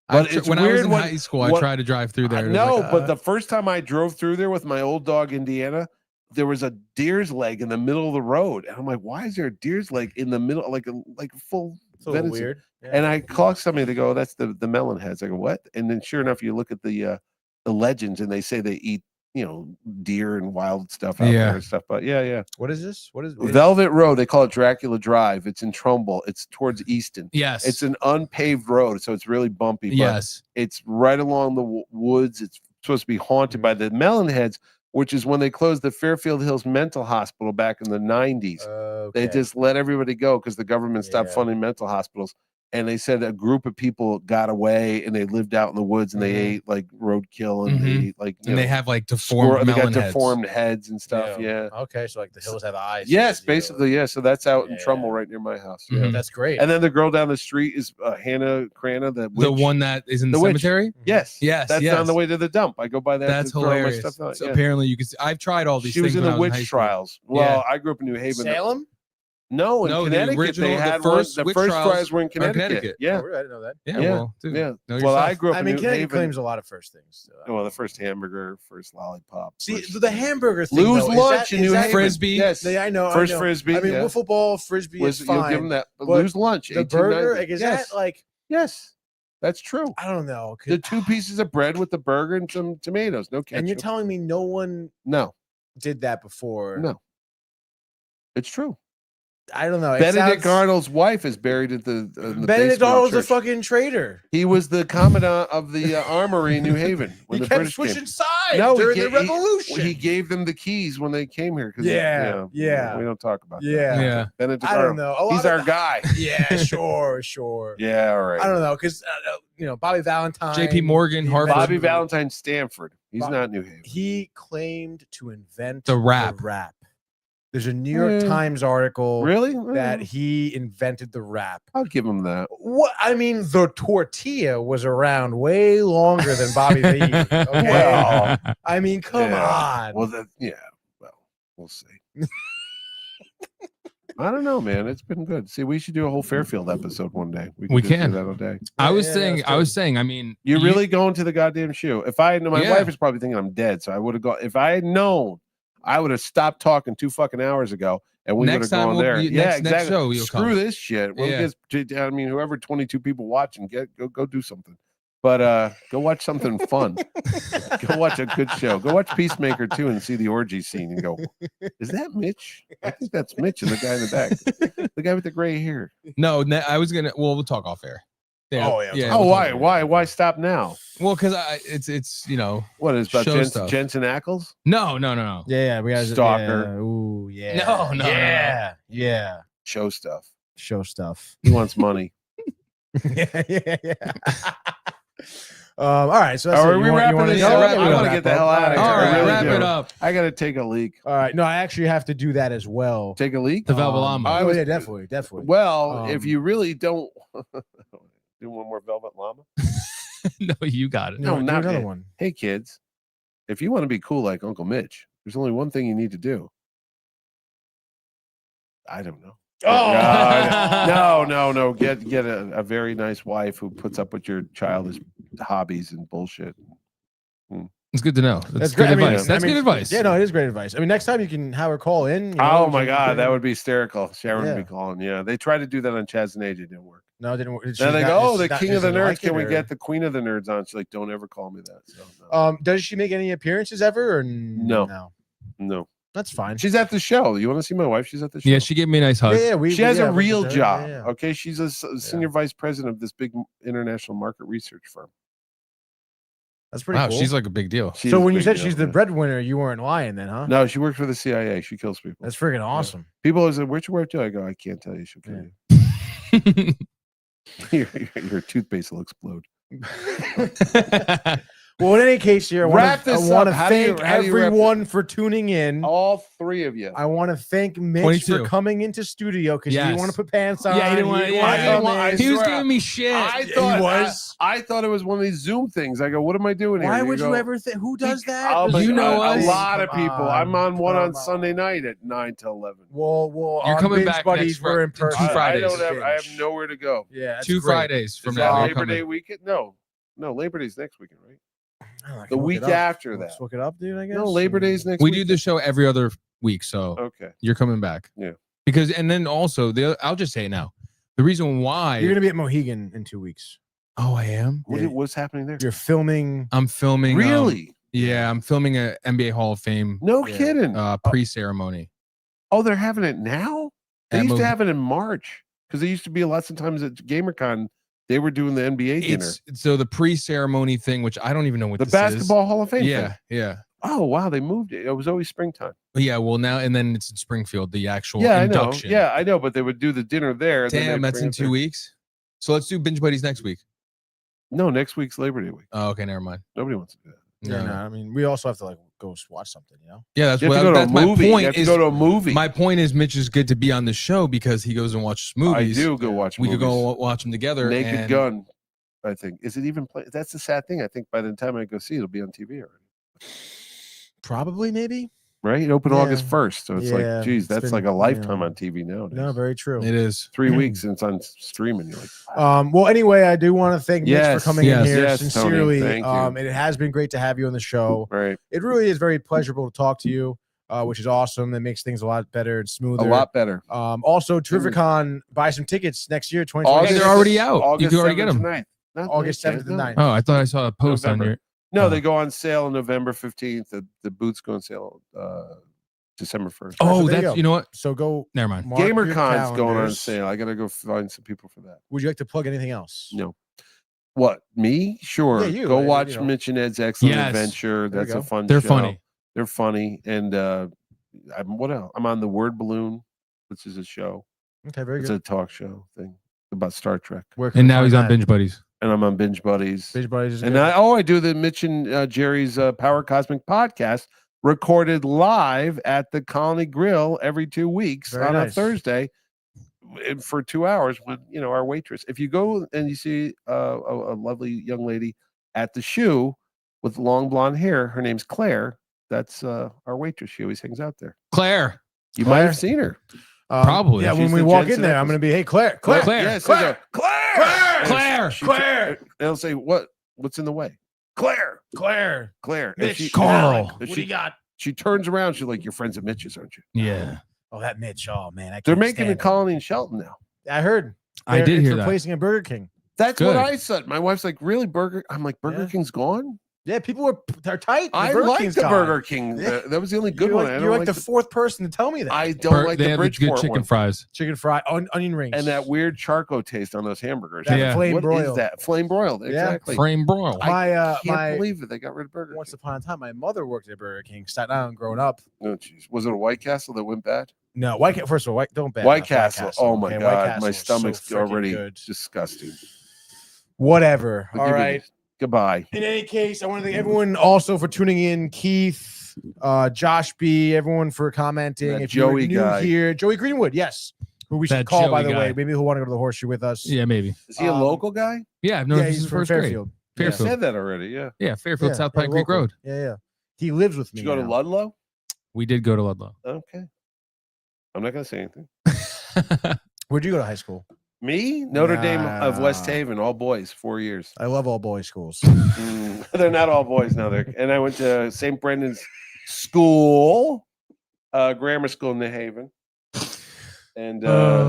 But it's when weird I was in high school, I tried to drive through there. But the first time I drove through there with my old dog Indiana, there was a deer's leg in the middle of the road, and I'm like, "Why is there a deer's leg in the middle, like a full?" It's a little weird. Yeah. And I called somebody to go, "That's the Melonheads." I go, "What?" And then sure enough, you look at the legends, and they say they eat deer and wild stuff out there and stuff. But yeah. What is this? What is Velvet Road? They call it Dracula Drive. It's in Trumbull. It's towards Easton. Yes. It's an unpaved road, so it's really bumpy. But yes. It's right along the woods. It's supposed to be haunted by the Melonheads, which is when they closed the Fairfield Hills Mental Hospital back in the 90s. They just let everybody go because the government stopped funding mental hospitals. And they said a group of people got away and they lived out in the woods and they ate like roadkill and they ate like they have like deformed they got deformed heads and stuff. Yeah. Okay, so like the hills have eyes. Yes, basically, yeah. So that's out in Trumbull, right near my house. Yeah, that's great. And then the girl down the street is Hannah Crana, the one that is in the cemetery. Yes, yes, that's on the way to the dump. I go by that. That's hilarious. So apparently, you can. I've tried all these. She was in the witch trials. Well, I grew up in New Haven. Salem. No, in Connecticut they had the first trials were in Connecticut. Yeah, I didn't know that. Yeah, well, dude, well, I grew up. I mean, Connecticut claims a lot of first things. Well, the first hamburger, first lollipop. See, the hamburger thing. Lose lunch in New Haven. Frisbee. Yes, I know. First frisbee. I mean, wiffle ball, frisbee is fine. You'll give them that. But lose lunch. The burger, is that like? Yes, that's true. I don't know. The 2 pieces of bread with the burger and some tomatoes, no ketchup. And you're telling me no one did that before? No, it's true. I don't know. Benedict Arnold's wife is buried at the Benedict Arnold's a fucking traitor. He was the commandant of the armory in New Haven when the British switching sides during the revolution. He gave them the keys when they came here. Yeah. We don't talk about that. Yeah. Benedict I don't Arnold. know. He's our guy. Yeah, sure. Yeah, all right. I don't know because Bobby Valentine, J.P. Morgan, Harvard. Bobby Valentine, Stanford. He's not New Haven. He claimed to invent the rap. There's a New York Times article that Really? he invented the rap. I'll give him that. What I mean, the tortilla was around way longer than Bobby V. Okay? Well, I mean, come on. Well, we'll see. I don't know, man. It's been good. See, we should do a whole Fairfield episode one day. We just can do that all day. I was saying. I mean, you're really going to the goddamn shoe. If I had known, my wife is probably thinking I'm dead, so I would have gone. If I had known, I would have stopped talking 2 fucking hours ago, and we would have gone there. Exactly. Next show, screw this shit. I mean, whoever 22 people watching, go do something. But go watch something fun. Go watch a good show. Go watch Peacemaker 2 and see the orgy scene and go, is that Mitch? I think that's Mitch and the guy in the back. The guy with the gray hair. No, I was gonna. Well, we'll talk off air. Yeah. Oh, why stop now? Well, because it's what is about Jensen Ackles? No. Yeah, we got Stalker. Yeah. Ooh, yeah. No. Yeah. Show stuff. He wants money. yeah. All right, so that's are we wrapping this up? I want to get the hell out of here. All right, wrap it up. I got to take a leak. All right, no, I actually have to do that as well. Take a leak? The Velvet Llama. Oh, yeah, definitely. Well, if you really don't do one more Velvet Llama. No, you got it. No, not another one. Hey, kids, if you want to be cool like Uncle Mitch, there's only one thing you need to do. I don't know. Oh no! Get a very nice wife who puts up with your childish hobbies and bullshit. It's good to know. That's good advice. That's good advice. Yeah, no, it is great advice. I mean, next time you can have her call in. Oh my God, that would be hysterical. Sharon would be calling. Yeah, they tried to do that on Chaz and AJ. It didn't work. No, it didn't work. Then they go, "Oh, the king of the nerds. Can we get the queen of the nerds on?" She's like, "Don't ever call me that." So, no. Does she make any appearances ever? Or no. That's fine. She's at the show. You want to see my wife? She's at the show. Yeah, she gave me a nice hug. Yeah, she has a real job. Yeah. Okay, she's a senior vice president of this big international market research firm. That's pretty cool. She's like a big deal. So when you said she's the breadwinner, you weren't lying then, huh? No, she works for the CIA. She kills people. That's freaking awesome. Yeah. People always say, "Where'd you work to?" I go, "I can't tell you. She'll kill you." Your toothpaste will explode. Well, in any case, here, I Wrap this want to up. How do you- thank how do you wrap everyone for tuning in. All three of you. I want to thank Mitch 22. for coming into studio because he Yes. didn't want to put pants on. Yeah, he didn't want. I He was swear, giving me shit. I He thought was. I thought it was one of these Zoom things. I go, what am I doing here? Why And would go, you ever think? Who does that? Oh, my You know God, us. a lot of Come people. on, I'm on one on come Sunday night at 9 to 11. Well, You're on coming Binge back Buddies. next We're in Fri- person. two Fridays. I have nowhere to go. Yeah, that's 2 great. Fridays from Is now. that I'll Labor come Day in. weekend? No, Labor Day's next weekend, right? I don't know, I The can look week it up. after Let's that. look it up, dude. I guess. No, Labor Day's next We week. do the show every other week, so Okay. you're coming back. Yeah. Because and then also I'll just say it now. The reason why You're gonna be at Mohegan in 2 weeks. Oh, I am. What's happening there? You're filming. I'm filming. Really? Yeah, I'm filming a NBA Hall of Fame No kidding. pre-ceremony. Oh, they're having it now? They At used to Mo- have it in March because they used to be lots of times at GamerCon. They were doing the NBA dinner. So the pre-ceremony thing, which I don't even know what The this Basketball is. Hall of Fame Yeah, thing. yeah. Oh, wow. They moved it. It was always springtime. Yeah, well now and then it's in Springfield, the actual Yeah, induction. I know. Yeah, I know. But they would do the dinner there. and then Damn, they'd that's bring in it 2 there. weeks. So let's do Binge Buddies next week. No, next week's Labor Day week. Oh, okay, never mind. Nobody wants to do that. Yeah, no, I mean, we also have to like go watch something, you know. Yeah, that's You have what to go to that's a my movie. You point. have to Is go to a movie. My point is, Mitch is good to be on the show because he goes and watches movies. I do go watch We movies. could go watch them together. Naked and Gun, I think. Is it even play? That's the sad thing. I think by the time I go see it, it'll be on TV already. Probably, maybe. Right? It opened Yeah. August 1st. So it's Yeah, like, geez, it's that's been, like a lifetime yeah. on TV nowadays. No, very true. It is 3 weeks since on streaming. You're like, Well, anyway, I do want to thank Mitch Yes, for coming in yes, here yes, Tony, sincerely. thank you. And it has been great to have you on the show. right. It really is very pleasurable to talk to you, which is awesome. That makes things a lot better and A smoother. lot better. Also, TerrifiCon, buy some tickets next year, 2020. They're already out. You can already get 7th them. to 9th. Not August 9th, 7th and 9th. Oh, I thought I saw a post on November. your. No, they go on sale on November 15th. The boots go on sale December 1st. Oh, Oh, there you that's go. you know what? So go. Never mind. mark your GamerCon's going on calendars. sale. I gotta go find some people for that. Would you like to plug anything else? No. What? Me? Sure. Yeah, you, go you watch know. Mitch and Ed's Excellent Yes. Adventure. There you That's go. a fun They're show. funny. They're funny. And what else? I'm on the Word Balloon, which is a show. Okay, very It's good. a talk show thing about Star Trek. Where can And we now find he's on that? Binge Buddies. And I'm on Binge Buddies. Binge Buddies is And good. I do the Mitch and Jerry's Power Cosmic podcast recorded live at the Colony Grill every 2 weeks Very on nice. a Thursday for 2 hours with our waitress. If you go and you see a lovely young lady at the shoe with long blonde hair, her name's Claire. That's our waitress. She always hangs out there. Claire. You might Claire? have seen her. Probably. Yeah, when She's we the walk in Jensen there, I'm Ackles. going to be, hey, Claire, Claire, Claire. Yes, Claire, Claire, Claire. She- Claire. They'll say, what's in the way? Claire. Claire. And Mitch, she- Carl. and What she- do you got? She turns around. She's like, "Your friends at Mitch's, aren't you?" Yeah. Oh, that Mitch. Oh, man. I They're can't making a stand colony in Shelton now. it. I heard. I did It's hear that. replacing a Burger King. That's Good. what I said. My wife's like, "Really, Burger?" I'm like, "Burger Yeah. King's gone." Yeah, people they're tight. The I Burger like King's the gone. Burger King. Yeah. That was the only good You're one. like, I don't you're like like the fourth person to tell me that. I don't like They the have the good Bridgeport chicken one. fries. Chicken fried, onion rings, And that weird charcoal taste on those hamburgers. that Yeah. flame What is broiled. that? Flame broiled. Yeah. Exactly. Frame broil. I can't my believe it. They got rid of Burger once King. upon a time, my mother worked at Burger King, Staten Island, growing up. Oh, jeez. Was it a White Castle that went bad? No, First of all, don't bad. White Castle. Oh my okay? White God, Castle my is so stomach's freaking already good. disgusting. Whatever. But All give me right. this. Goodbye. In any case, I want to thank everyone also for tuning in. Keith, Josh B, everyone for commenting. That If you're Joey new guy. here, Joey Greenwood, yes, who we should That call by Joey the way. guy. Maybe he'll want to go to the horseshoe with us. Yeah, maybe. Is he a Um, local guy? Yeah, I've known him yeah, since he's from first grade. Fairfield. You Fairfield. said that already. Yeah. Yeah, Fairfield, Yeah, South yeah, Pine Creek local. Road. Yeah. He lives with me. Did you go to now. Ludlow? We did go to Ludlow. Okay. I'm not gonna say anything. Where'd you go to high school? Me? Notre Dame of West Nah. Haven, all boys, 4 years. I love all boys schools. They're not all boys now. And I went to St. Brendan's School, grammar school in New Haven, and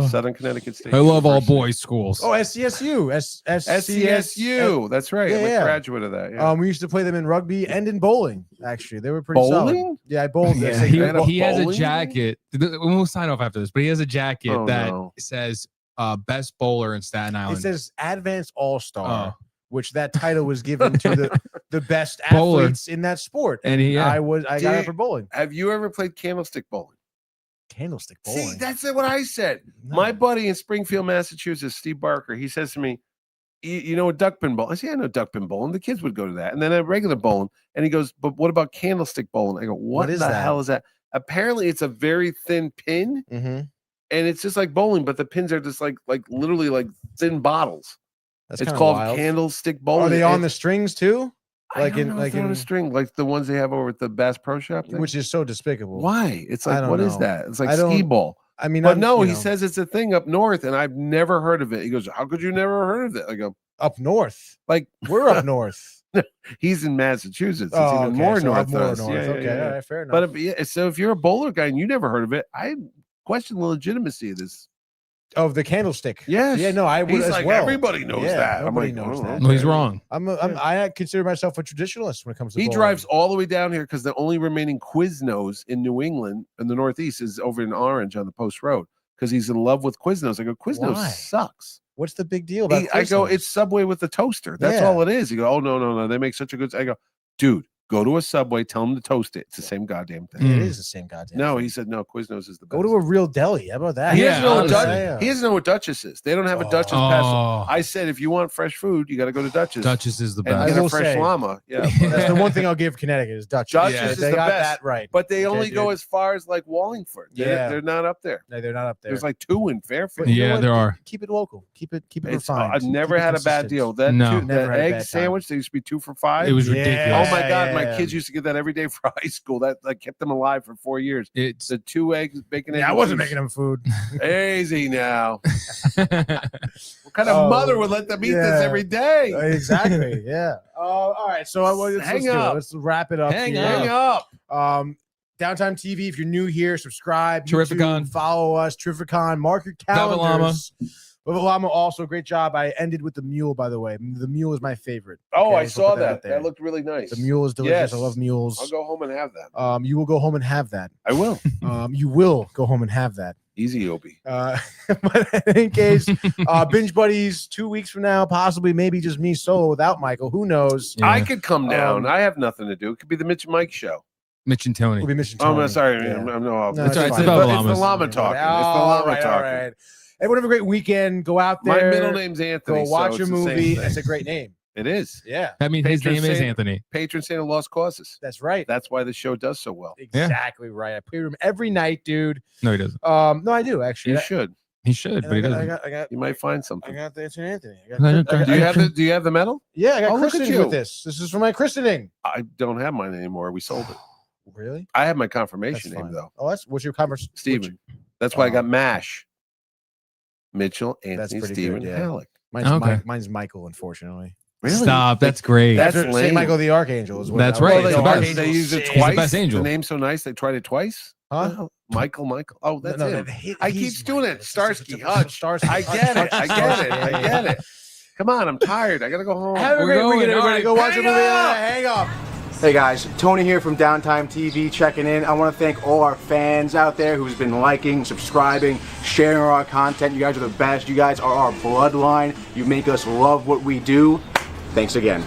Southern Connecticut State. I love all University. boys schools. Oh, SCSU. SCSU. That's right. Yeah, I'm yeah. a graduate of that. Yeah. We used to play them in rugby and in bowling. Actually, they were pretty solid. Bowling? Yeah, I bowled. Yeah, there. he, had a he has a bowling? jacket. We'll sign off after this, but he has a jacket Oh, that no. says best bowler in Staten It Island. says Advanced All Star, Oh. which that title was given to the best Bowler. athletes in that sport. And he- yeah. I got Did- up for bowling. Have you ever played candlestick bowling? Candlestick bowling. See, that's what I said. No. My buddy in Springfield, Massachusetts, Steve Barker, he says to me, you know a duck pin bowling? I say, I know duck pin bowling. The kids would go to that. And then a regular bowling. And he goes, but what about candlestick bowling? I go, what the hell is that? Apparently, it's a very thin pin. Mm-hmm. And it's just like bowling, but the pins are just like literally like thin bottles. It's called candlestick bowling. Are they on the strings too? Like in a string, like the ones they have over at the Bass Pro Shop thing? Which is so despicable. Why? It's like, what is that? It's like skee ball. I mean, but no, he says it's a thing up north, and I've never heard of it. He goes, how could you never heard of it? I go, up north. Like we're up north. He's in Massachusetts. It's even more north. More north. Okay, all right, fair enough. But so if you're a bowler guy and you never heard of it, I question the legitimacy of this. Of the candlestick. Yes. Yeah, no, I would as well. Everybody knows that. Nobody knows that. No, he's wrong. I consider myself a traditionalist when it comes to He bowling. drives all the way down here because the only remaining Quiznos in New England in the Northeast is over in Orange on the Post Road because he's in love with Quiznos. I go, Quiznos sucks. What's the big deal about Quiznos? I go, it's Subway with the toaster. That's all it is. He go, oh, no. They make such a good... I go, dude, go to a Subway, tell them to toast it. It's the same goddamn thing. It is the same goddamn thing. He said, no, Quiznos is the best. Go to a real deli. How about that? He doesn't know what Duchess is. They don't have a Duchess past. I said, if you want fresh food, you got to go to Duchess. Duchess is the And best. get a fresh llama. Yeah. That's the one thing I'll give Connecticut is Duchess. Duchess is they the got best. that right. But they only go as far as like Wallingford. They're not up there. No, they're not up there. There's like 2 in Fairfield. Yeah, there are. Keep it local. Keep it refined. I've never had a bad deal. That egg sandwich, they used to be 2 for $5. It was ridiculous. Oh my God, my kids used to get that every day for high school. That like kept them alive for 4 years. It's the 2 eggs, bacon. Yeah, I wasn't making them food. Easy now. What kind of mother would let them eat this every day? Exactly. Yeah. All right. So let's wrap it up. Hang up. Downtime TV. If you're new here, subscribe. TerrifiCon. YouTube, follow us. TerrifiCon. Mark your calendars. Llama also great job. I ended with the mule, by the way. The mule is my favorite. Oh, I saw that. That looked really nice. The mule is delicious. I love mules. I'll go home and have that. You will go home and have that. I will. You will go home and have that. Easy, Obi. But in case, Binge Buddies 2 weeks from now, possibly, maybe just me solo without Michael. Who knows? Yeah. I could come down. I have nothing to do. It could be the Mitch and Mike show. Mitch and Tony. We'll be Mitch and Tony. Oh, I'm sorry. Yeah. It's the llama talking. All right. Everyone have a great weekend. Go out there. My middle name's Anthony. Go watch a movie. That's a great name. It is. Yeah. That means his name is Anthony. Patron saint of lost causes. That's right. That's why the show does so well. Exactly right. I play him every night, dude. No, he doesn't. No, I do actually. You should. He should, but he doesn't. I got. You might find something. I got the St. Anthony. Do you have the medal? Yeah, I got look at christened you. with this. This is for my christening. I don't have mine anymore. We sold it. Really? I have my confirmation name though. Oh, what's your conversation? Steven. That's why I got MASH. Mitchell, Anthony, Steven, Hallock. Mine's Michael, unfortunately. Really? Stop. That's great. That's St. Michael the Archangel is what. That's right. They used it twice. The best angel. The name's so nice. They tried it twice. Huh? Michael. Oh, that's it. I keep doing it. Starsky. Starsky. I get it. I get it. Come on, I'm tired. I gotta go home. Have a great weekend, everybody. Go watch a movie. Hang up. Hey guys, Tony here from Downtime TV checking in. I want to thank all our fans out there who's been liking, subscribing, sharing our content. You guys are the best. You guys are our bloodline. You make us love what we do. Thanks again.